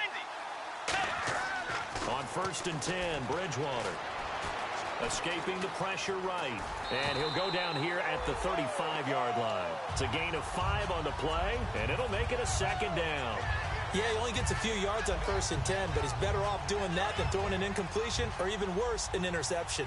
Speaker 4: On 1st and 10, Bridgewater. Escaping the pressure right. And he'll go down here at the 35-yard line. It's a gain of 5 on the play, and it'll make it a second down.
Speaker 5: Yeah, he only gets a few yards on 1st and 10, but he's better off doing that than throwing an incompletion or even worse, an interception.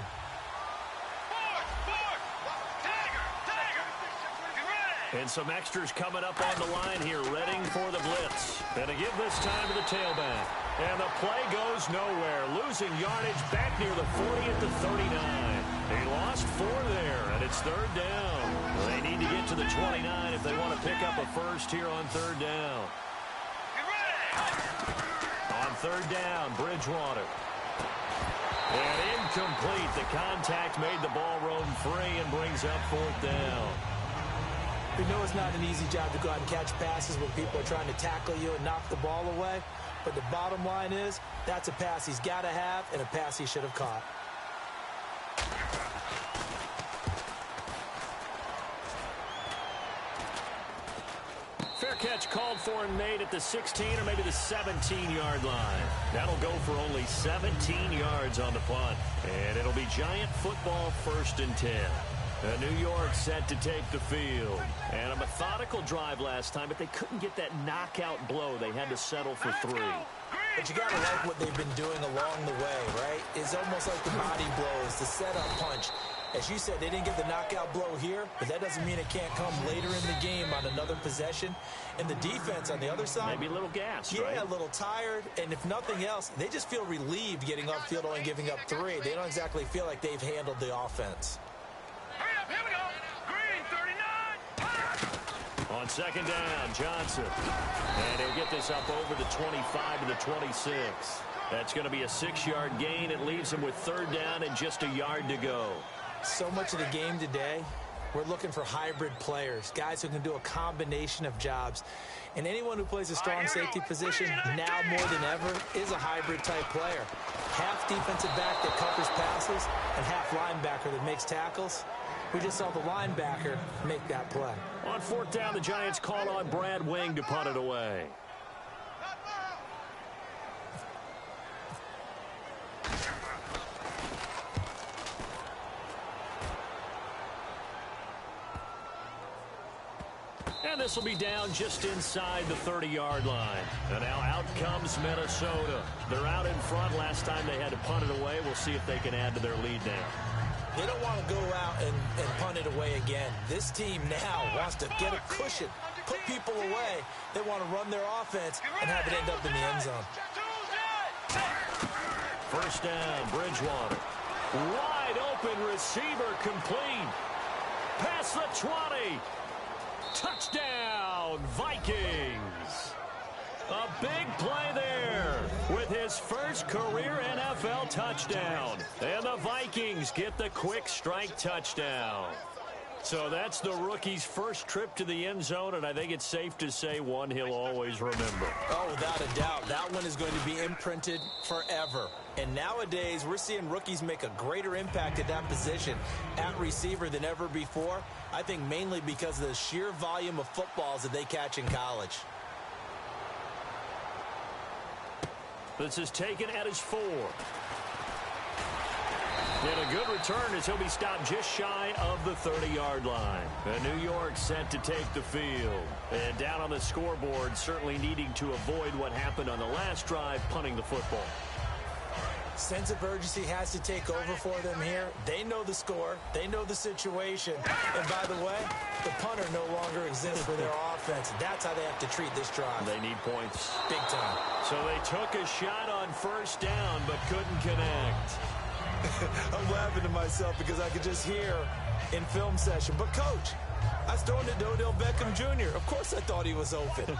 Speaker 4: And some extras coming up on the line here, readying for the blitz. And to give this time to the tailback. And the play goes nowhere. Losing yardage back near the 40 at the 39. He lost 4 there, and it's 3rd down. They need to get to the 29 if they want to pick up a first here on 3rd down. On 3rd down, Bridgewater. And incomplete. The contact made the ball roam free and brings up 4th down.
Speaker 5: We know it's not an easy job to go out and catch passes when people are trying to tackle you and knock the ball away. But the bottom line is, that's a pass he's got to have and a pass he should have caught.
Speaker 4: Fair catch called for and made at the 16 or maybe the 17-yard line. That'll go for only 17 yards on the punt. And it'll be Giant football 1st and 10. New York set to take the field. And a methodical drive last time, but they couldn't get that knockout blow. They had to settle for 3.
Speaker 5: But you got to like what they've been doing along the way, right? It's almost like the body blows, the setup punch. As you said, they didn't get the knockout blow here, but that doesn't mean it can't come later in the game on another possession. And the defense on the other side,
Speaker 4: maybe a little gassed,
Speaker 5: yeah,
Speaker 4: right?
Speaker 5: a little tired. And if nothing else, they just feel relieved getting upfield only giving up 3. They don't exactly feel like they've handled the offense.
Speaker 6: Here we go. Green, 39.
Speaker 4: On 2nd down, Johnson. And he'll get this up over the 25 to the 26. That's going to be a 6-yard gain. It leaves him with 3rd down and just a yard to go.
Speaker 5: So much of the game today, we're looking for hybrid players, guys who can do a combination of jobs. And anyone who plays a strong safety position now more than ever is a hybrid type player. Half defensive back that covers passes and half linebacker that makes tackles. We just saw the linebacker make that play.
Speaker 4: On 4th down, the Giants call on Brad Wing to punt it away. And this will be down just inside the 30-yard line. And now out comes Minnesota. They're out in front. Last time they had to punt it away. We'll see if they can add to their lead now.
Speaker 5: They don't want to go out and punt it away again. This team now wants to get a cushion, put people away. They want to run their offense and have it end up in the end zone.
Speaker 4: First down, Bridgewater. Wide open receiver complete. Past the 20. Touchdown, Vikings. A big play there with his first career NFL touchdown. And the Vikings get the quick strike touchdown. So that's the rookie's first trip to the end zone, and I think it's safe to say one he'll always remember.
Speaker 5: Oh, without a doubt. That one is going to be imprinted forever. And nowadays, we're seeing rookies make a greater impact at that position at receiver than ever before. I think mainly because of the sheer volume of footballs that they catch in college.
Speaker 4: This is taken at his 4. And a good return as he'll be stopped just shy of the 30-yard line. And New York set to take the field. And down on the scoreboard, certainly needing to avoid what happened on the last drive, punting the football.
Speaker 5: Sense of urgency has to take over for them here. They know the score. They know the situation. And by the way, the punter no longer exists for their offense. That's how they have to treat this drive.
Speaker 4: They need points.
Speaker 5: Big time.
Speaker 4: So they took a shot on first down but couldn't connect.
Speaker 5: I'm laughing to myself because I could just hear in film session, but coach, I was throwing it to Odell Beckham Jr. Of course I thought he was open.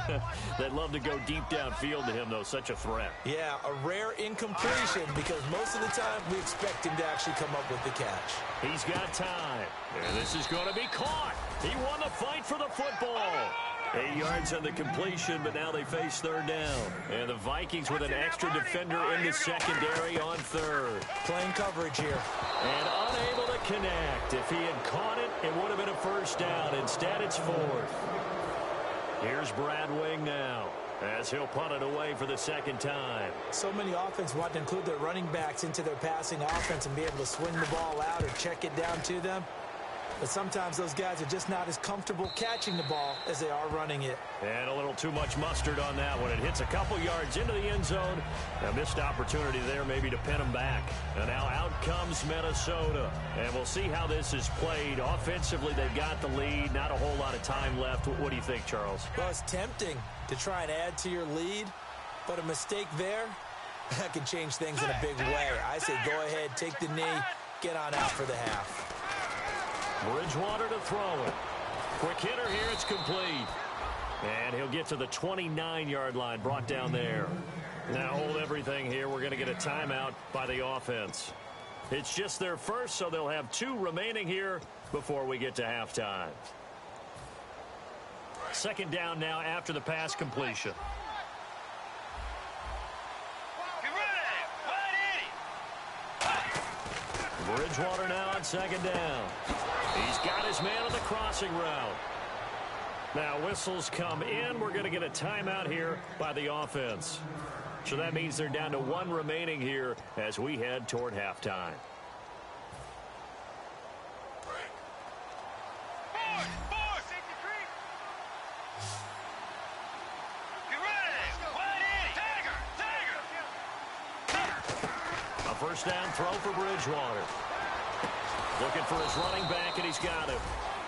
Speaker 4: They'd love to go deep downfield to him, though. Such a threat.
Speaker 5: Yeah, a rare incompletion because most of the time we expect him to actually come up with the catch.
Speaker 4: He's got time. And this is going to be caught. He won the fight for the football. 8 yards on the completion, but now they face third down. And the Vikings with an extra defender in the secondary on third.
Speaker 5: Playing coverage here.
Speaker 4: And unable to connect. If he had caught it, it would have been a first down. Instead, it's fourth. Here's Brad Wing now as he'll punt it away for the second time.
Speaker 5: So many offenses want to include their running backs into their passing offense and be able to swing the ball out or check it down to them. But sometimes those guys are just not as comfortable catching the ball as they are running it.
Speaker 4: And a little too much mustard on that one. It hits a couple yards into the end zone. A missed opportunity there maybe to pin them back. And now out comes Minnesota. And we'll see how this is played. Offensively, they've got the lead. Not a whole lot of time left. What do you think, Charles?
Speaker 5: Well, it's tempting to try and add to your lead. But a mistake there, that can change things in a big way. I say go ahead, take the knee, get on out for the half.
Speaker 4: Bridgewater to throw it. Quick hitter here, it's complete. And he'll get to the 29-yard line, brought down there. Now hold everything here. We're going to get a timeout by the offense. It's just their first, so they'll have 2 remaining here before we get to halftime. Second down now after the pass completion. Bridgewater now on second down. He's got his man on the crossing route. Now whistles come in. We're going to get a timeout here by the offense. So that means they're down to 1 remaining here as we head toward halftime. A first down throw for Bridgewater. Looking for his running back, and he's got him.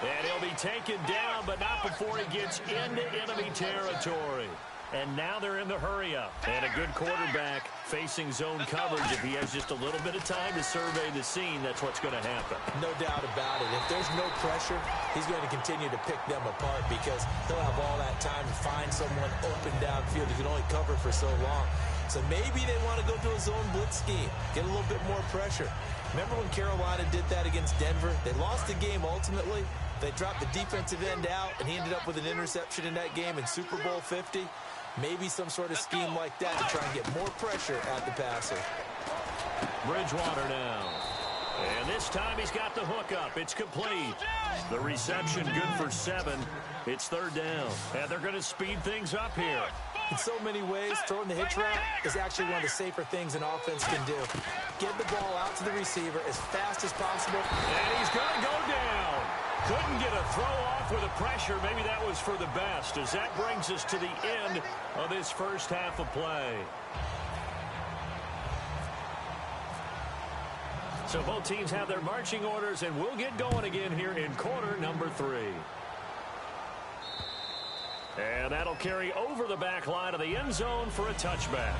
Speaker 4: And he'll be taken down, but not before he gets into enemy territory. And now they're in the hurry-up. And a good quarterback facing zone coverage. If he has just a little bit of time to survey the scene, that's what's going to happen.
Speaker 5: No doubt about it. If there's no pressure, he's going to continue to pick them apart because he'll have all that time to find someone open downfield. He can only cover for so long. So maybe they want to go to a zone blitz scheme, get a little bit more pressure. Remember when Carolina did that against Denver? They lost the game ultimately. They dropped the defensive end out, and he ended up with an interception in that game in Super Bowl 50. Maybe some sort of scheme like that to try and get more pressure at the passer.
Speaker 4: Bridgewater now. And this time he's got the hook up. It's complete. The reception good for 7. It's third down. And they're going to speed things up here.
Speaker 5: In so many ways, throwing the hitch route is actually one of the safer things an offense can do. Get the ball out to the receiver as fast as possible.
Speaker 4: And he's going to go down. Couldn't get a throw off with the pressure. Maybe that was for the best, as that brings us to the end of this first half of play. So both teams have their marching orders, and we'll get going again here in quarter number 3. And that'll carry over the back line of the end zone for a touchback.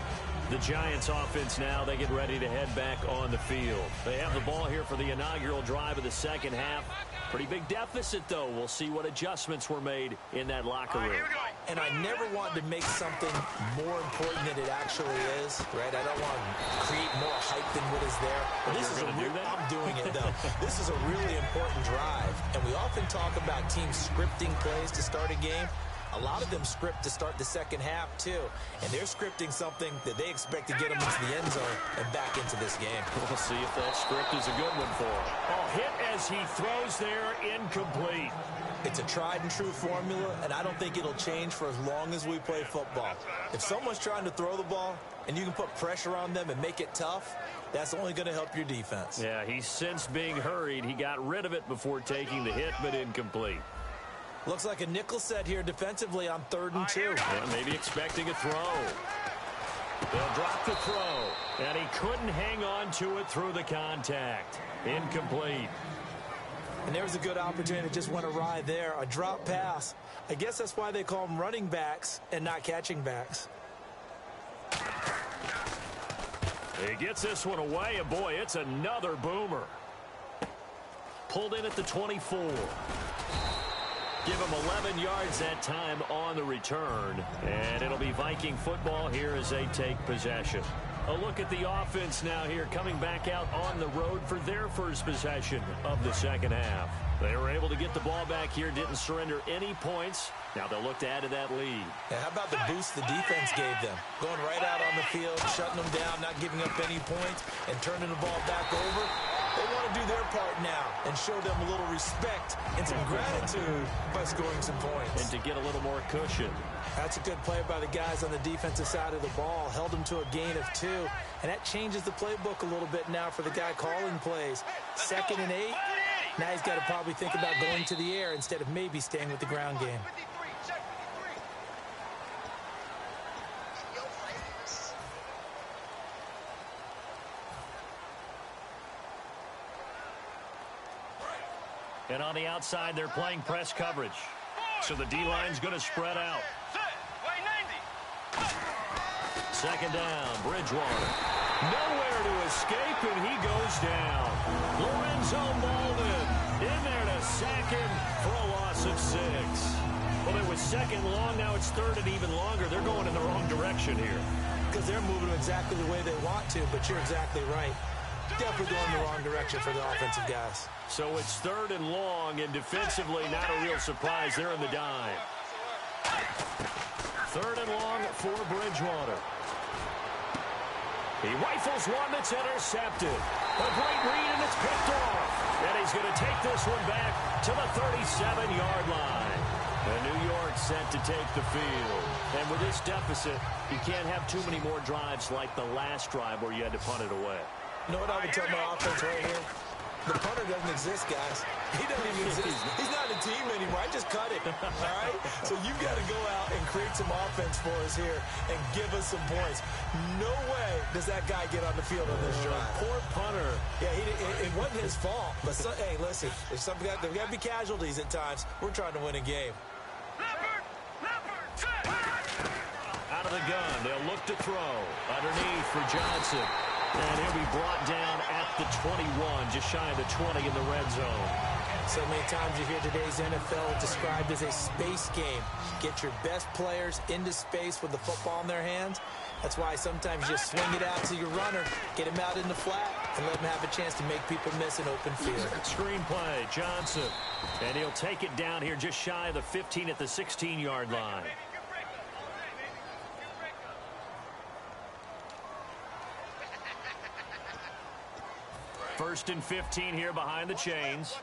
Speaker 4: The Giants offense now, they get ready to head back on the field. They have the ball here for the inaugural drive of the second half. Pretty big deficit, though. We'll see what adjustments were made in that locker room.
Speaker 5: And I never want to make something more important than it actually is, right? I don't want to create more hype than what is there. But this is I'm doing it, though. This is a really important drive. And we often talk about teams scripting plays to start a game. A lot of them script to start the second half, too. And they're scripting something that they expect to get them into the end zone and back into this game.
Speaker 4: We'll see if that script is a good one for him. Oh, hit as he throws there, incomplete.
Speaker 5: It's a tried-and-true formula, and I don't think it'll change for as long as we play football. If someone's trying to throw the ball and you can put pressure on them and make it tough, that's only going to help your defense.
Speaker 4: Yeah, he sensed being hurried. He got rid of it before taking the hit, but incomplete.
Speaker 5: Looks like a nickel set here defensively on 3rd and 2.
Speaker 4: Yeah, maybe expecting a throw. They'll drop the throw, and he couldn't hang on to it through the contact. Incomplete.
Speaker 5: And there's a good opportunity that just went awry there. A drop pass. I guess that's why they call them running backs and not catching backs.
Speaker 4: He gets this one away, and boy, it's another boomer. Pulled in at the 24. Give him 11 yards that time on the return. And it'll be Viking football here as they take possession. A look at the offense now here, coming back out on the road for their first possession of the second half. They were able to get the ball back here, didn't surrender any points. Now they'll look to add to that lead.
Speaker 5: Now, how about the boost the defense gave them? Going right out on the field, shutting them down, not giving up any points, and turning the ball back over. They want to do their part now and show them a little respect and some gratitude by scoring some points.
Speaker 4: And to get a little more cushion.
Speaker 5: That's a good play by the guys on the defensive side of the ball. Held them to a gain of 2. And that changes the playbook a little bit now for the guy calling plays. 2nd and 8. Now he's got to probably think about going to the air instead of maybe staying with the ground game.
Speaker 4: And on the outside, they're playing press coverage. So the D-line's going to spread out. 2nd down, Bridgewater. Nowhere to escape, and he goes down. Lorenzo Malden in there to sack him for a loss of 6. Well, it was 2nd long. Now it's 3rd and even longer. They're going in the wrong direction here.
Speaker 5: Because they're moving exactly the way they want to, but you're exactly right. Definitely going the wrong direction for the offensive guys.
Speaker 4: So it's 3rd and long, and defensively not a real surprise. They're in the dime. 3rd and long for Bridgewater. He rifles one that's intercepted. A great read, and it's picked off. And he's going to take this one back to the 37-yard line. And New York set to take the field. And with this deficit, you can't have too many more drives like the last drive where you had to punt it away.
Speaker 5: You know what I would tell my offense right here? The punter doesn't exist, guys. He doesn't even exist. He's not a team anymore. I just cut it, all right? So you've got to go out and create some offense for us here and give us some points. No way does that guy get on the field on this drive.
Speaker 4: Poor punter.
Speaker 5: Yeah, it wasn't his fault. But, hey, listen, there's got to be casualties at times. We're trying to win a game.
Speaker 4: Out of the gun, they'll look to throw. Underneath for Johnson. And he'll be brought down at the 21, just shy of the 20 in the red zone.
Speaker 5: So many times you hear today's NFL described as a space game. Get your best players into space with the football in their hands. That's why sometimes you swing it out to your runner, get him out in the flat, and let him have a chance to make people miss an open field.
Speaker 4: Screenplay, Johnson. And he'll take it down here just shy of the 15 at the 16-yard line. First and 15 here behind the chains.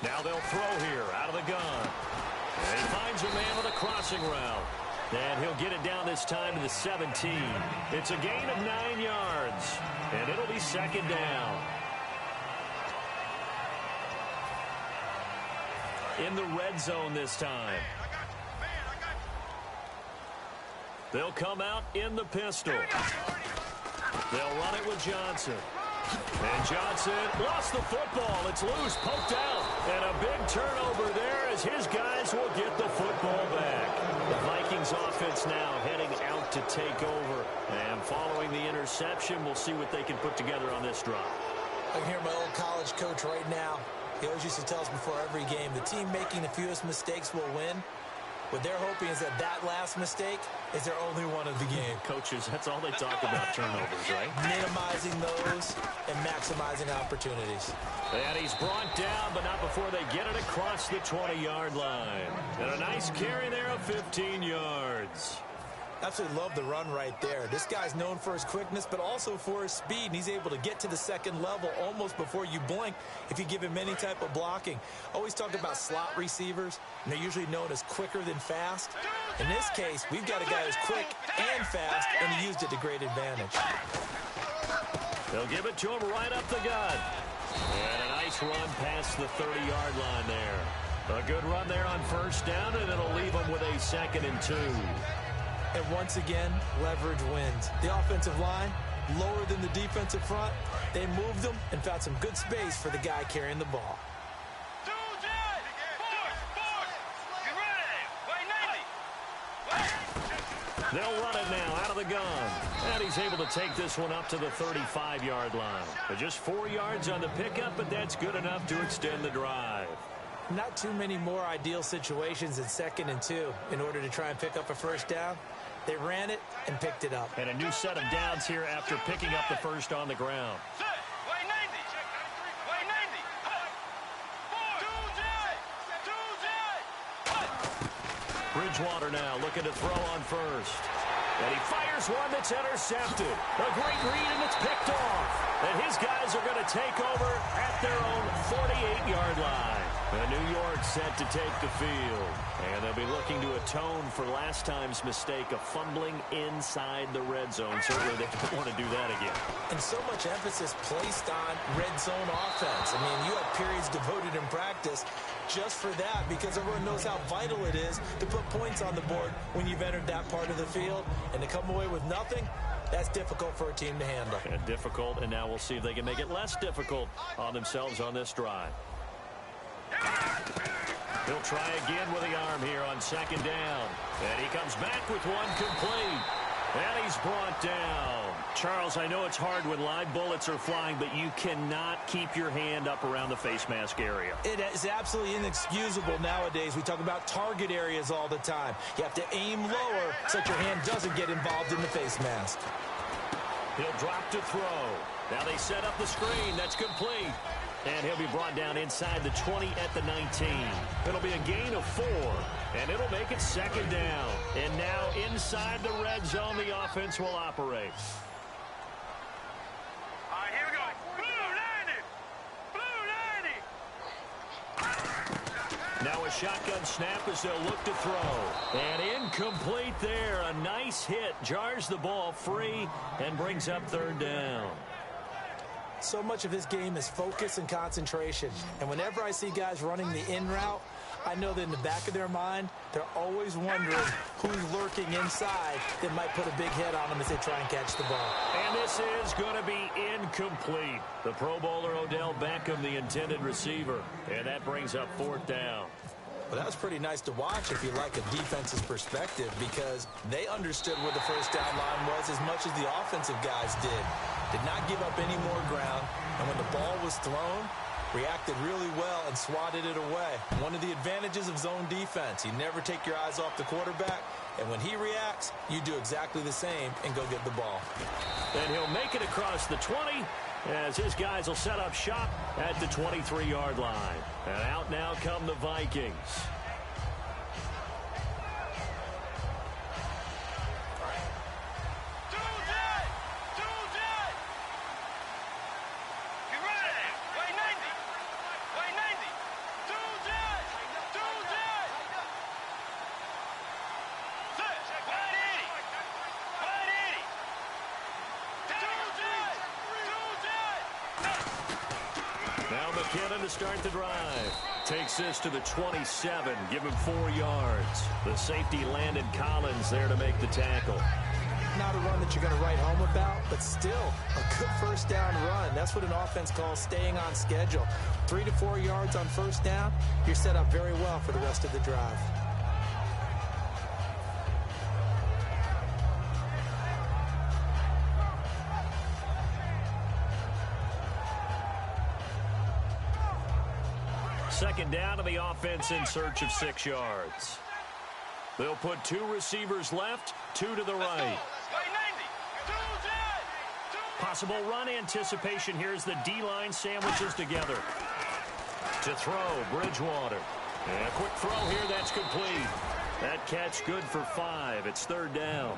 Speaker 4: Now they'll throw here out of the gun. And he finds a man with a crossing route. And he'll get it down this time to the 17. It's a gain of 9 yards. And it'll be 2nd down. In the red zone this time. They'll come out in the pistol. They'll run it with Johnson. And Johnson lost the football. It's loose, poked out. And a big turnover there as his guys will get the football back. The Vikings offense now heading out to take over. And following the interception, we'll see what they can put together on this drive.
Speaker 5: I can hear my old college coach right now. He always used to tell us before every game, the team making the fewest mistakes will win. What they're hoping is that last mistake is their only one of the game.
Speaker 4: Coaches, that's all they talk about, turnovers, right?
Speaker 5: Minimizing those and maximizing opportunities.
Speaker 4: And he's brought down, but not before they get it across the 20-yard line. And a nice carry there of 15 yards.
Speaker 5: Absolutely love the run right there. This guy's known for his quickness, but also for his speed, and he's able to get to the second level almost before you blink if you give him any type of blocking. Always talk about slot receivers, and they're usually known as quicker than fast. In this case, we've got a guy who's quick and fast, and he used it to great advantage.
Speaker 4: They'll give it to him right up the gut. And a nice run past the 30-yard line there. A good run there on first down, and it'll leave him with a 2nd and 2.
Speaker 5: And once again, leverage wins. The offensive line, lower than the defensive front. They moved them and found some good space for the guy carrying the ball.
Speaker 4: They'll run it now out of the gun. And he's able to take this one up to the 35-yard line. But just 4 yards on the pickup, but that's good enough to extend the drive.
Speaker 5: Not too many more ideal situations in 2nd and 2 in order to try and pick up a first down. They ran it and picked it up.
Speaker 4: And a new set of downs here after picking up the first on the ground. Bridgewater now looking to throw on first. And he fires one that's intercepted. A great read, and it's picked off. And his guys are going to take over at their own 48-yard line. And New York set to take the field. And they'll be looking to atone for last time's mistake of fumbling inside the red zone. Certainly they don't want to do that again.
Speaker 5: And so much emphasis placed on red zone offense. I mean, you have periods devoted in practice just for that, because everyone knows how vital it is to put points on the board when you've entered that part of the field. And to come away with nothing, that's difficult for a team to handle.
Speaker 4: And difficult, and now we'll see if they can make it less difficult on themselves on this drive. He'll try again with the arm here on 2nd down. And he comes back with one complete. And he's brought down. Charles, I know it's hard when live bullets are flying, but you cannot keep your hand up around the face mask area.
Speaker 5: It is absolutely inexcusable nowadays. We talk about target areas all the time. You have to aim lower so that your hand doesn't get involved in the face mask.
Speaker 4: He'll drop to throw. Now they set up the screen. That's complete. And he'll be brought down inside the 20 at the 19. It'll be a gain of 4, and it'll make it 2nd down. And now inside the red zone, the offense will operate.
Speaker 6: All right, here we go. Blue 90.
Speaker 4: Now a shotgun snap as they'll look to throw. And incomplete there. A nice hit. Jars the ball free and brings up 3rd down.
Speaker 5: So much of this game is focus and concentration. And whenever I see guys running the in route, I know that in the back of their mind, they're always wondering who's lurking inside that might put a big hit on them as they try and catch the ball.
Speaker 4: And this is going to be incomplete. The Pro Bowler Odell Beckham, the intended receiver. And that brings up 4th down.
Speaker 5: Well, that was pretty nice to watch if you like a defense's perspective, because they understood where the first down line was as much as the offensive guys did. Did not give up any more ground, and when the ball was thrown, reacted really well and swatted it away. One of the advantages of zone defense, you never take your eyes off the quarterback, and when he reacts, you do exactly the same and go get the ball.
Speaker 4: And he'll make it across the 20 as his guys will set up shop at the 23-yard line. And out now come the Vikings. To start the drive. Takes this to the 27. Give him 4 yards. The safety Landon Collins there to make the tackle.
Speaker 5: not a run that you're going to write home about, but still a good first down run. That's what an offense calls staying on schedule. 3 to 4 yards on first down, you're set up very well for the rest of the drive.
Speaker 4: Second down to the offense in search of 6 yards. They'll put 2 receivers left, 2 to the right. Possible run anticipation here as the D-line sandwiches together. To throw, Bridgewater. And a quick throw here, that's complete. That catch good for 5. It's third down.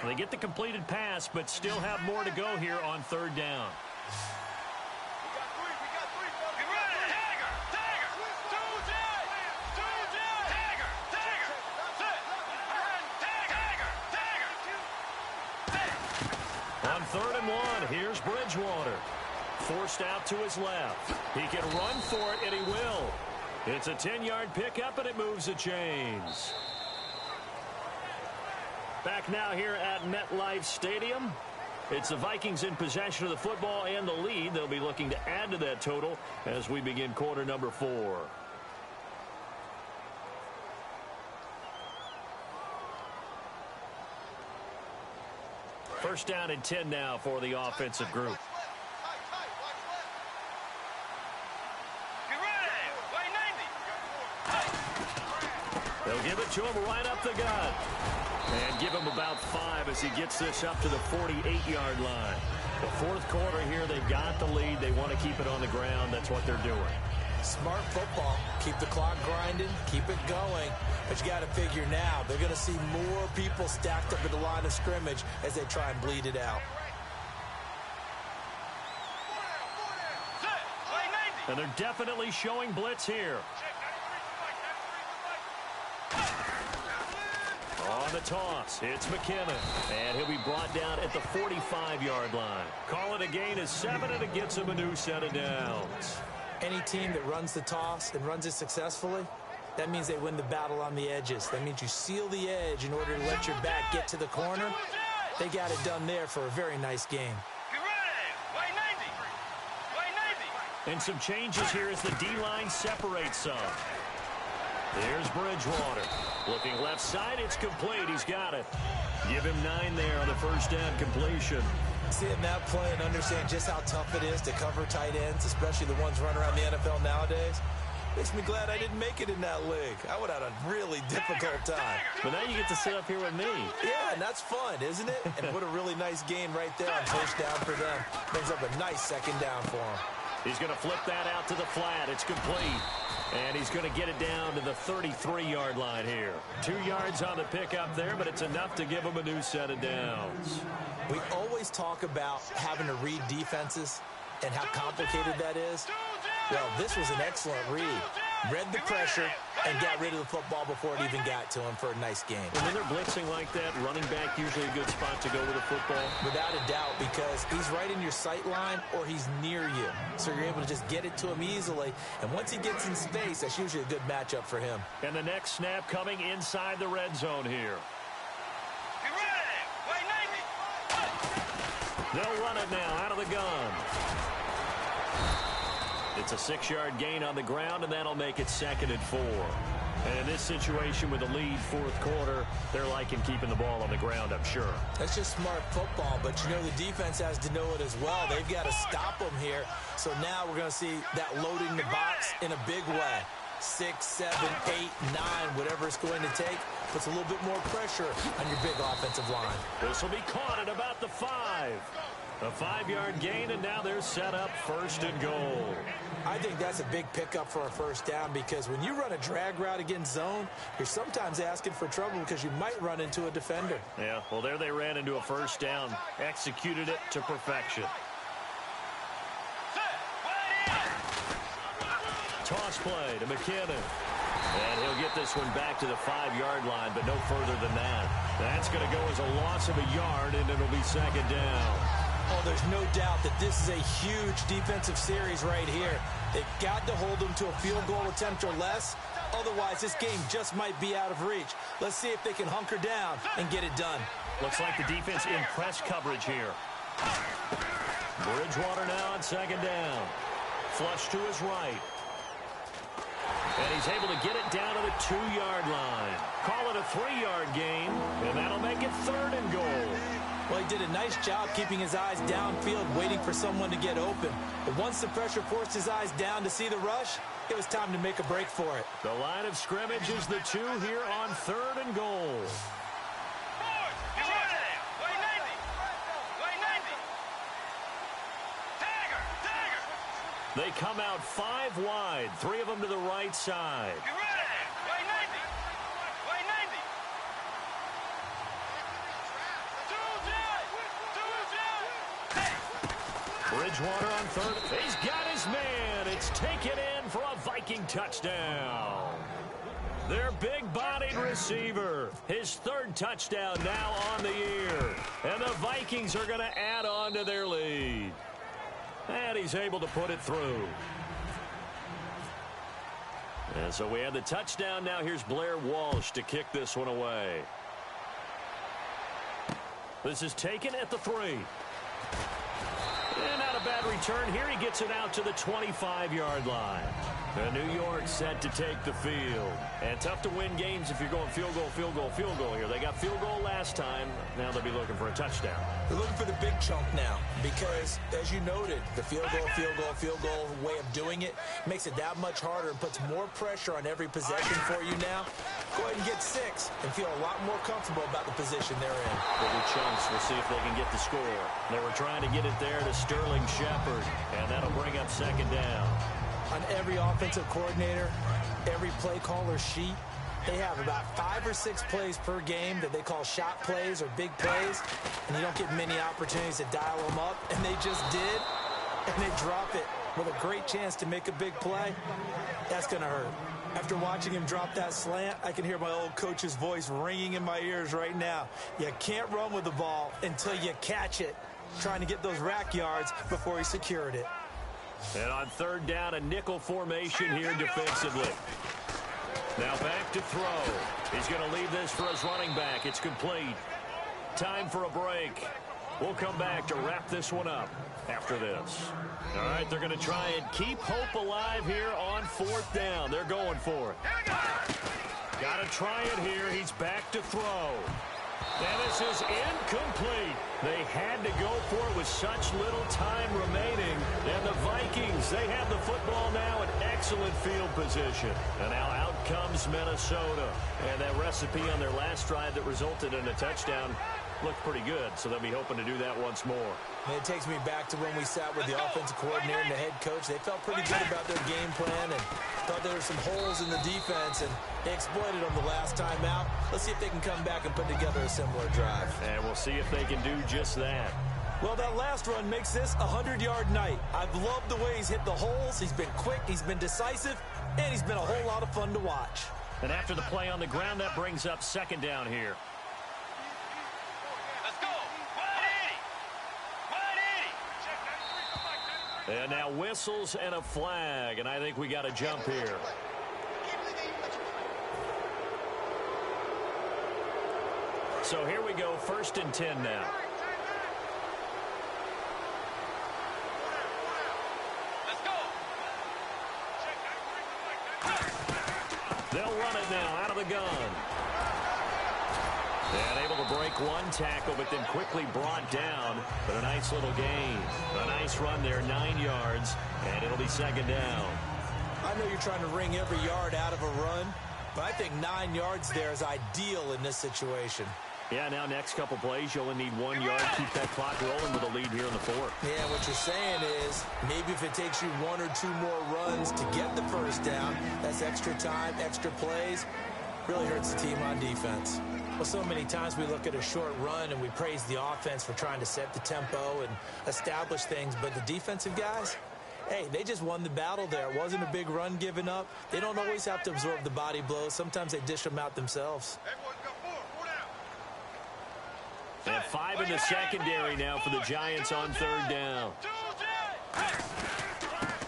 Speaker 4: They get the completed pass, but still have more to go here on third down. On 3rd and 1, here's Bridgewater. Forced out to his left. He can run for it, and he will. It's a 10-yard pickup, and it moves the chains. Back now here at MetLife Stadium. It's the Vikings in possession of the football and the lead. They'll be looking to add to that total as we begin quarter number 4. First down and 10 now for the offensive group. They'll give it to him right up the gut. And give him about 5 as he gets this up to the 48-yard line. The fourth quarter here, they've got the lead. They want to keep it on the ground. That's what they're doing.
Speaker 5: Smart football. Keep the clock grinding. Keep it going. But you got to figure now, they're going to see more people stacked up at the line of scrimmage as they try and bleed it out.
Speaker 4: And they're definitely showing blitz here. On the toss, it's McKinnon. And he'll be brought down at the 45-yard line. Call it a gain of 7, and it gets him a new set of downs.
Speaker 5: Any team that runs the toss and runs it successfully, that means they win the battle on the edges. That means you seal the edge in order to let your back get to the corner. They got it done there for a very nice game.
Speaker 4: And some changes here as the D-line separates some. There's Bridgewater. Looking left side, it's complete. He's got it. Give him 9 there on the first down completion.
Speaker 5: Seeing that play and understand just how tough it is to cover tight ends, especially the ones running around the NFL nowadays, makes me glad I didn't make it in that league. I would have had a really difficult time.
Speaker 4: But now you get to sit up here with me.
Speaker 5: Yeah, and that's fun, isn't it? And what a really nice gain right there on first down for them. Brings up a nice second down for him.
Speaker 4: He's going to flip that out to the flat. It's complete. And he's going to get it down to the 33-yard line here. 2 yards on the pickup there, but it's enough to give him a new set of downs.
Speaker 5: We always talk about having to read defenses and how complicated that is. Well, this was an excellent read. Read the pressure and got rid of the football before it even got to him for a nice game.
Speaker 4: And when they're blitzing like that, running back usually a good spot to go with the football.
Speaker 5: Without a doubt, because he's right in your sight line or he's near you. So you're able to just get it to him easily. And once he gets in space, that's usually a good matchup for him.
Speaker 4: And the next snap coming inside the red zone here. They'll run it now out of the gun. It's a 6-yard gain on the ground, and that'll make it 2nd and 4. And in this situation with the lead fourth quarter, they're liking keeping the ball on the ground, I'm sure.
Speaker 5: That's just smart football, but you know the defense has to know it as well. They've got to stop them here. So now we're going to see that loading the box in a big way. 6, 7, 8, 9, whatever it's going to take, puts a little bit more pressure on your big offensive line.
Speaker 4: This will be caught at about the 5. A 5-yard gain, and now they're set up 1st and goal.
Speaker 5: I think that's a big pickup for a first down because when you run a drag route against zone, you're sometimes asking for trouble because you might run into a defender.
Speaker 4: Yeah, well, there they ran into a first down, executed it to perfection. Toss play to McKinnon. And he'll get this one back to the 5-yard line, but no further than that. That's going to go as a loss of a yard, and it'll be second down.
Speaker 5: Oh, there's no doubt that this is a huge defensive series right here. They've got to hold them to a field goal attempt or less. Otherwise, this game just might be out of reach. Let's see if they can hunker down and get it done.
Speaker 4: Looks like the defense in press coverage here. Bridgewater now on second down. Flush to his right. And he's able to get it down to the 2-yard line. Call it a 3-yard gain, and that'll make it 3rd and goal.
Speaker 5: Well, he did a nice job keeping his eyes downfield, waiting for someone to get open. But once the pressure forced his eyes down to see the rush, it was time to make a break for it.
Speaker 4: The line of scrimmage is the 2 here on 3rd and goal. They come out 5 wide, 3 of them to the right side. Bridgewater on 3rd. He's got his man. It's taken in for a Viking touchdown. Their big-bodied receiver. His 3rd touchdown now on the year. And the Vikings are going to add on to their lead. And he's able to put it through. And so we have the touchdown. Now here's Blair Walsh to kick this one away. This is taken at the 3. And not a bad return here. He gets it out to the 25-yard line. And New York set to take the field. And tough to win games if you're going field goal, field goal, field goal here. They got field goal last time. Now they'll be looking for a touchdown.
Speaker 5: They're looking for the big chunk now because, as you noted, the field goal way of doing it makes it that much harder and puts more pressure on every possession for you now. Go ahead and get 6 and feel a lot more comfortable about the position they're in.
Speaker 4: Bigger chunks. We'll see if they can get the score. They were trying to get it there to Sterling Shepard, and that'll bring up second down.
Speaker 5: On every offensive coordinator, every play caller sheet, they have about 5 or 6 plays per game that they call shot plays or big plays, and you don't get many opportunities to dial them up, and they just did, and they drop it with a great chance to make a big play. That's going to hurt. After watching him drop that slant, I can hear my old coach's voice ringing in my ears right now. You can't run with the ball until you catch it, trying to get those rack yards before he secured it.
Speaker 4: And on 3rd down, a nickel formation here defensively. Now back to throw. He's going to leave this for his running back. It's complete. Time for a break. We'll come back to wrap this one up after this. All right, they're going to try and keep hope alive here on 4th down. They're going for it. Got to try it here. He's back to throw. And this is incomplete. They had to go for it with such little time remaining. And the Vikings, they have the football now in excellent field position. And now out comes Minnesota. And that recipe on their last drive that resulted in a touchdown looked pretty good, so they'll be hoping to do that once more.
Speaker 5: And it takes me back to when we sat with the offensive coordinator and the head coach. They felt pretty good about their game plan and thought there were some holes in the defense, and they exploited them the last time out. Let's see if they can come back and put together a similar drive.
Speaker 4: And we'll see if they can do just that.
Speaker 5: Well, that last run makes this a 100-yard night. I've loved the way he's hit the holes. He's been quick, he's been decisive, and he's been a whole lot of fun to watch.
Speaker 4: And after the play on the ground, that brings up second down here. And now whistles and a flag, and I think we got a jump here. So here we go, 1st and 10 now. They'll run it now out of the gun. And able to break one tackle, but then quickly brought down. But a nice little gain. A nice run there, 9 yards, and it'll be second down.
Speaker 5: I know you're trying to wring every yard out of a run, but I think 9 yards there is ideal in this situation.
Speaker 4: Yeah, now next couple plays, you only need 1 yard. Keep that clock rolling with a lead here in the 4th.
Speaker 5: Yeah, what you're saying is maybe if it takes you 1 or 2 more runs to get the first down, that's extra time, extra plays, really hurts the team on defense. Well, so many times we look at a short run and we praise the offense for trying to set the tempo and establish things, but the defensive guys, Hey, they just won the battle there. It wasn't a big run given up. They don't always have to absorb the body blows. Sometimes they dish them out themselves.
Speaker 4: And 5 in the secondary now for the Giants on 3rd down.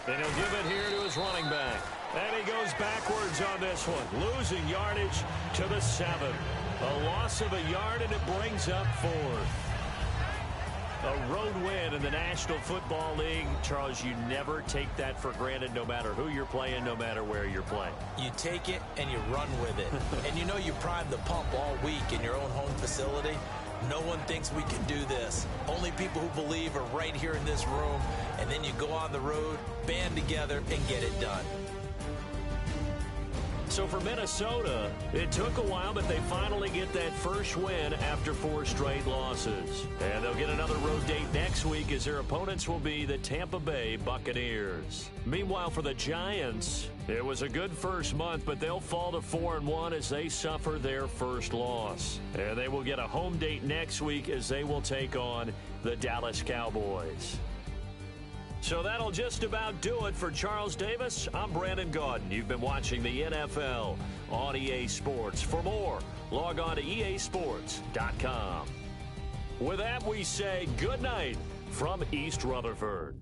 Speaker 4: And he'll give it here to his running back. And he goes backwards on this one, losing yardage to the 7. A loss of a yard, and it brings up 4th. A road win in the National Football League. Charles, you never take that for granted, no matter who you're playing, no matter where you're playing.
Speaker 5: You take it and you run with it. And you know you primed the pump all week in your own home facility. No one thinks we can do this. Only people who believe are right here in this room. And then you go on the road, band together, and get it done.
Speaker 4: So for Minnesota, it took a while, but they finally get that first win after 4 straight losses. And they'll get another road date next week as their opponents will be the Tampa Bay Buccaneers. Meanwhile, for the Giants, it was a good first month, but they'll fall to 4-1 as they suffer their first loss. And they will get a home date next week as they will take on the Dallas Cowboys. So that'll just about do it for Charles Davis. I'm Brandon Gaudin. You've been watching the NFL on EA Sports. For more, log on to easports.com. With that, we say good night from East Rutherford.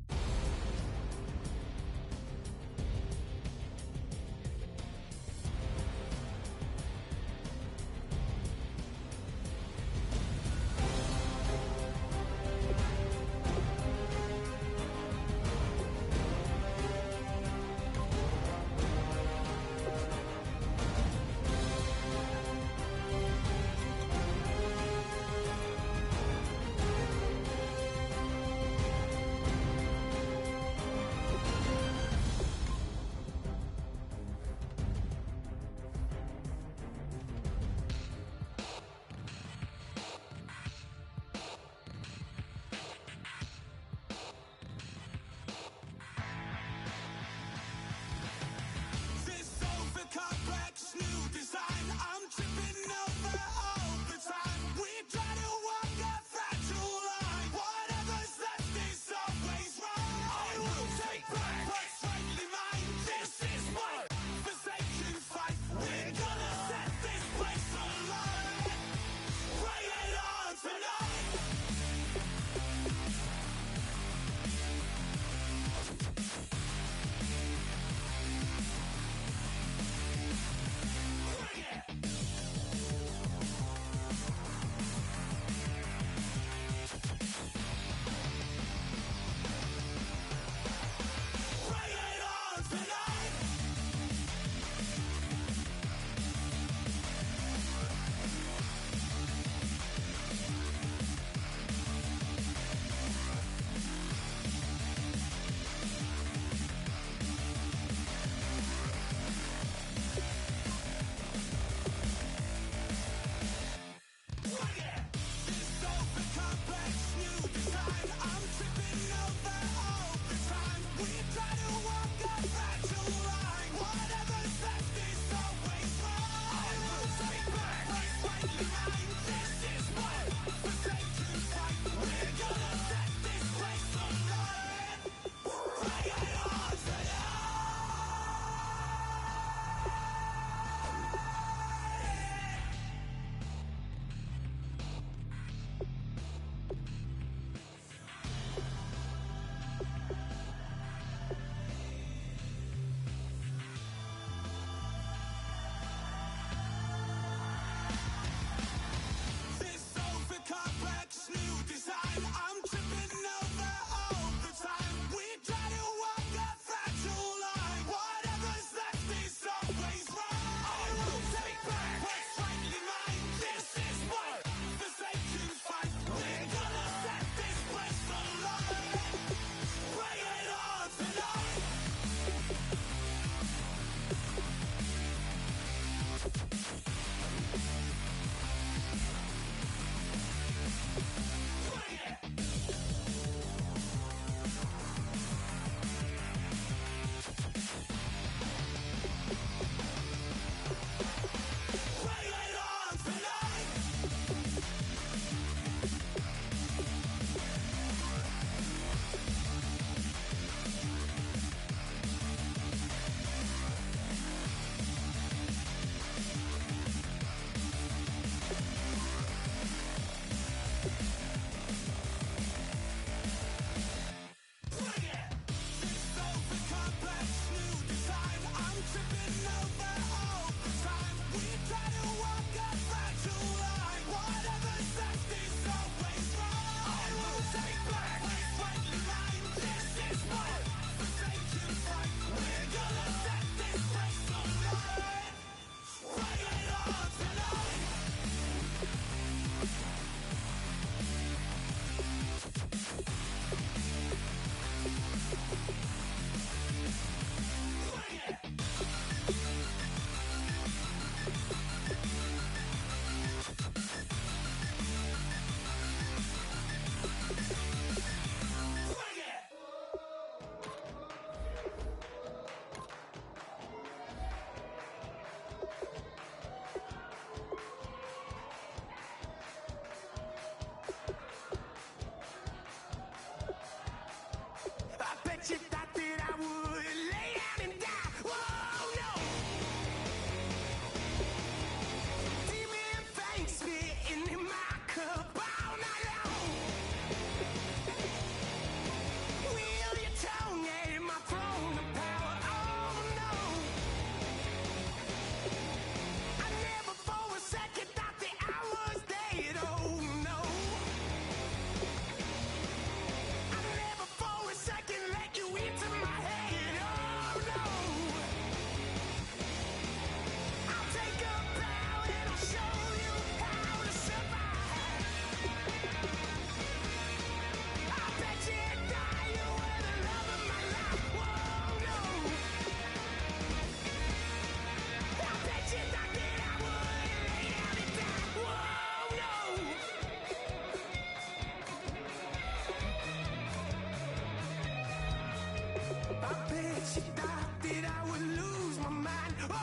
Speaker 7: I bet she thought that I would lose my mind. Oh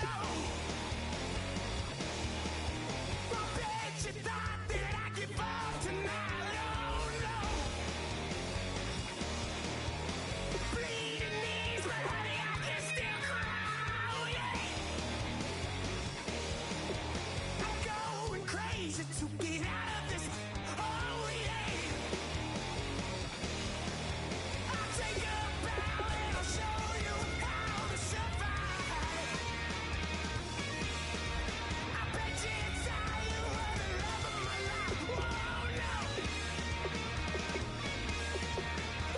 Speaker 7: no! I bet she thought that I'd give up tonight. Oh no! Bleeding knees, but honey, I can still cry. Oh yeah! I'm going crazy to get out of this. Oh yeah! I'll take a bow and I'll show you how to survive. I bet you inside you were the love of my life. Oh no!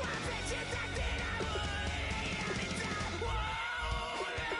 Speaker 7: I bet you thought that I would lay down and die. Whoa no!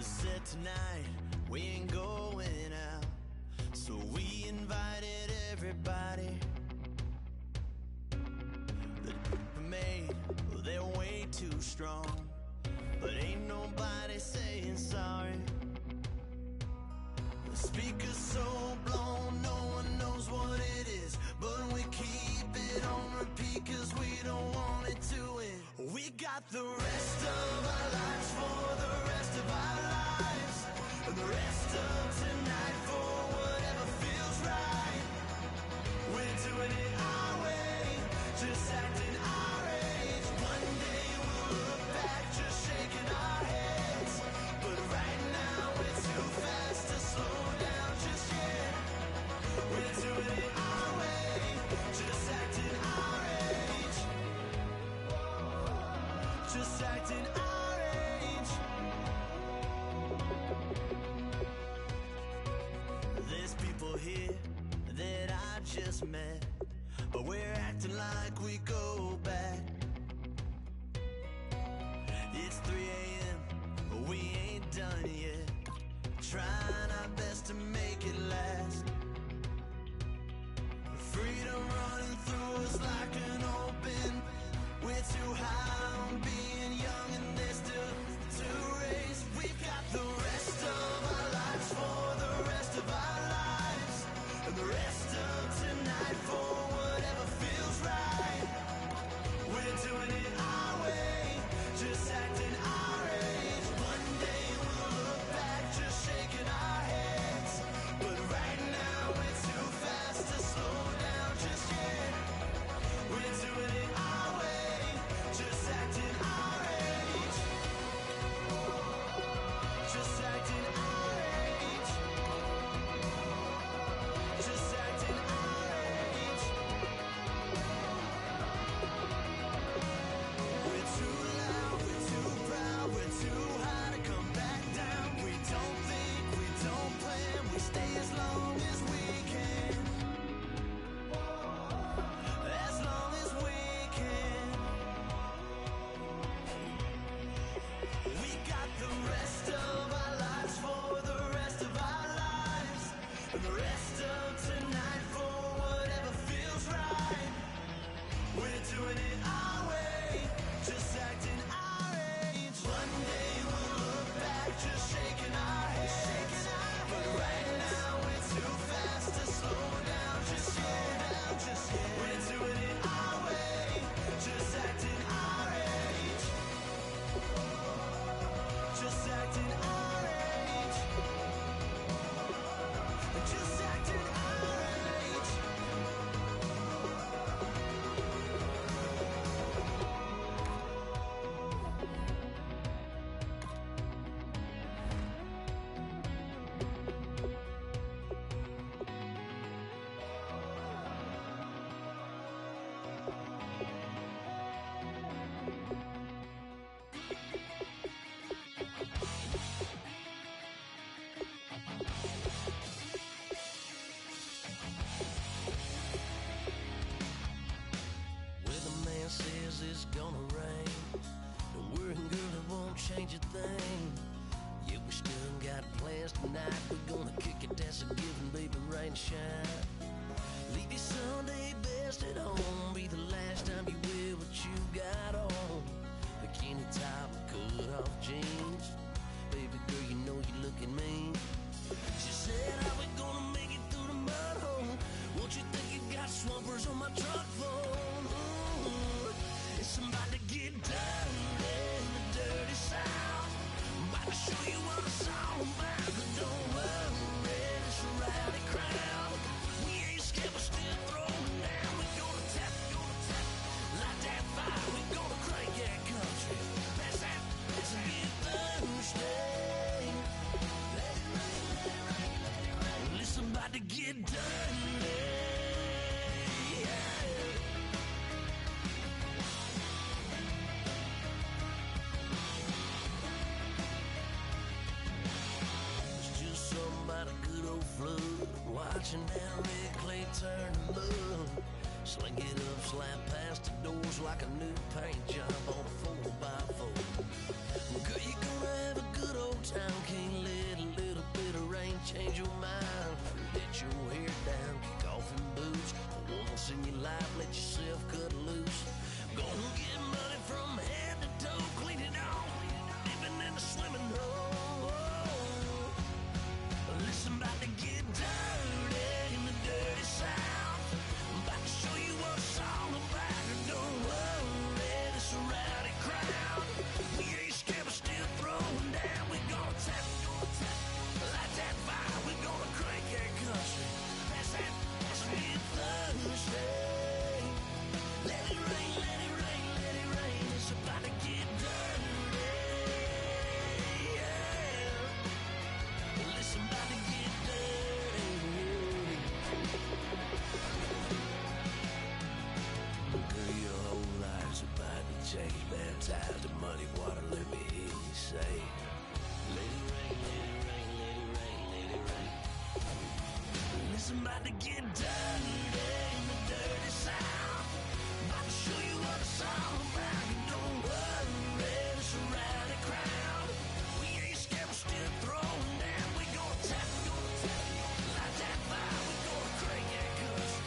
Speaker 11: Said tonight we ain't going out, so we invited everybody. The made, well, they're way too strong, but ain't nobody saying sorry. The speaker's so blown, no one knows what it is, but we keep it on repeat 'cause we don't want it to end. We got the rest of our lives for the rest of our lives, and the rest of tonight for whatever feels right. We're doing it our way, just acting our age. One day we'll look back just shaking our heads, but right now we're too fast to slow down just yet. We're doing it our way, just acting our age. Just acting our age. There's people here that I just met, but we're acting like we go back. It's 3 a.m., but we ain't done yet, trying our best to make it last. Freedom running through us like an open. We're too high on being young and there's still to race. We've got the rest of our lives for the rest of our lives, and the rest of tonight for whatever feels right. tonight. We're gonna kick it, dance and give and baby rain and shine. Leave your Sunday best at home. Be the last time you wear what you got on. Bikini top and cut off jeans. Baby girl, you know you're looking mean. She said, how we gonna make it through the mud hole? Won't you think you got swampers on my truck phone? Ooh, it's about to get dirty in the dirty South. I'm about to show you what it's all about. But don't worry, it's a rowdy crowd. We ain't scared, we're still throwing down. We're gonna tap, light that fire. We're gonna crank that country. That's that, let's get Thursday. Let it rain, let it rain, let it rain. Well, it's about to get dirty. About a good old flood, watching that red clay turn to mud. Sling it up, slap past the doors like a new paint job on a 4x4. Girl, you're gonna have a good old time. Can't let a little bit of rain change your mind. Let your hair down, kick off in boots. Once in your life, let yourself cut loose. Gonna get money from head to toe, clean it off, dipping in the swimming hole. Listen, about to get dirty in the dirty South. I'm about to show you what it's all about. And don't worry, it's a rowdy crowd. We ain't scared, we're still throwing down. We're gonna tap, light that fire. We're gonna crank that country. That's that, let's get Thursday. Let it rain, let it rain, let it rain. It's about to get dirty. Listen, about to get dirty. Girl, your whole life's about to change. Baptized in muddy water, let me hear you say, let it rain, let it rain, let it rain, let it rain. Listen, about to get dirty in the dirty South. About to show you what it's all about. And don't worry, it's a rowdy crowd. We ain't scared, we're still throwing down. We gonna tap, light that fire. We gonna crank that country.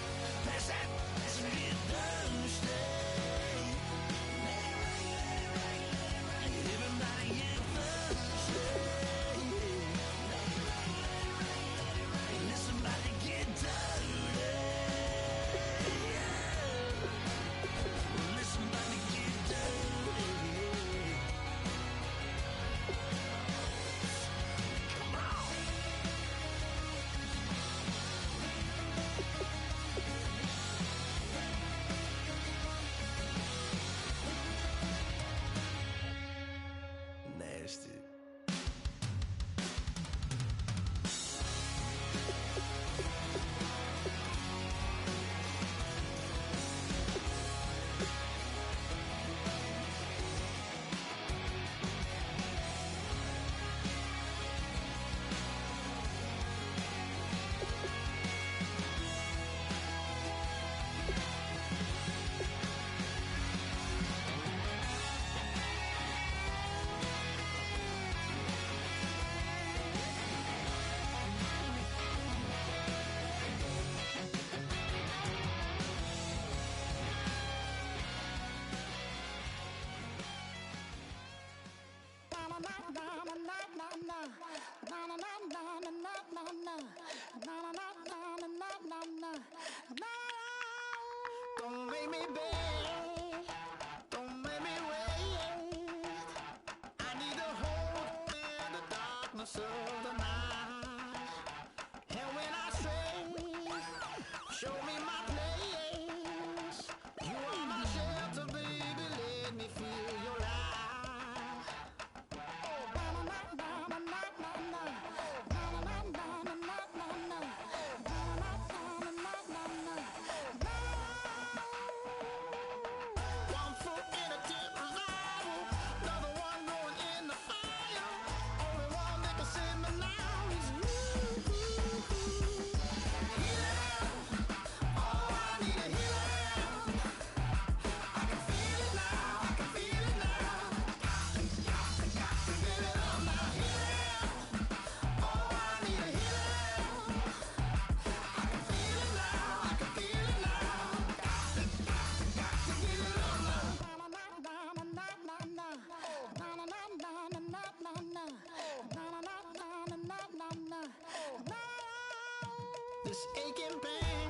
Speaker 11: Pass that, let's get Thursday. Let it rain, let it rain, let it rain. Everybody get Thursday. Let it rain, let it rain, let it rain. Listen, about to get dirty. Listen, about to get dirty. Come on. Nasty.
Speaker 7: Don't make me beg, don't make me wait. I need a hold in the darkness of the night. And when I stray, show me my place. You are my shelter, baby, let me feel your light. Oh,
Speaker 11: this aching pain.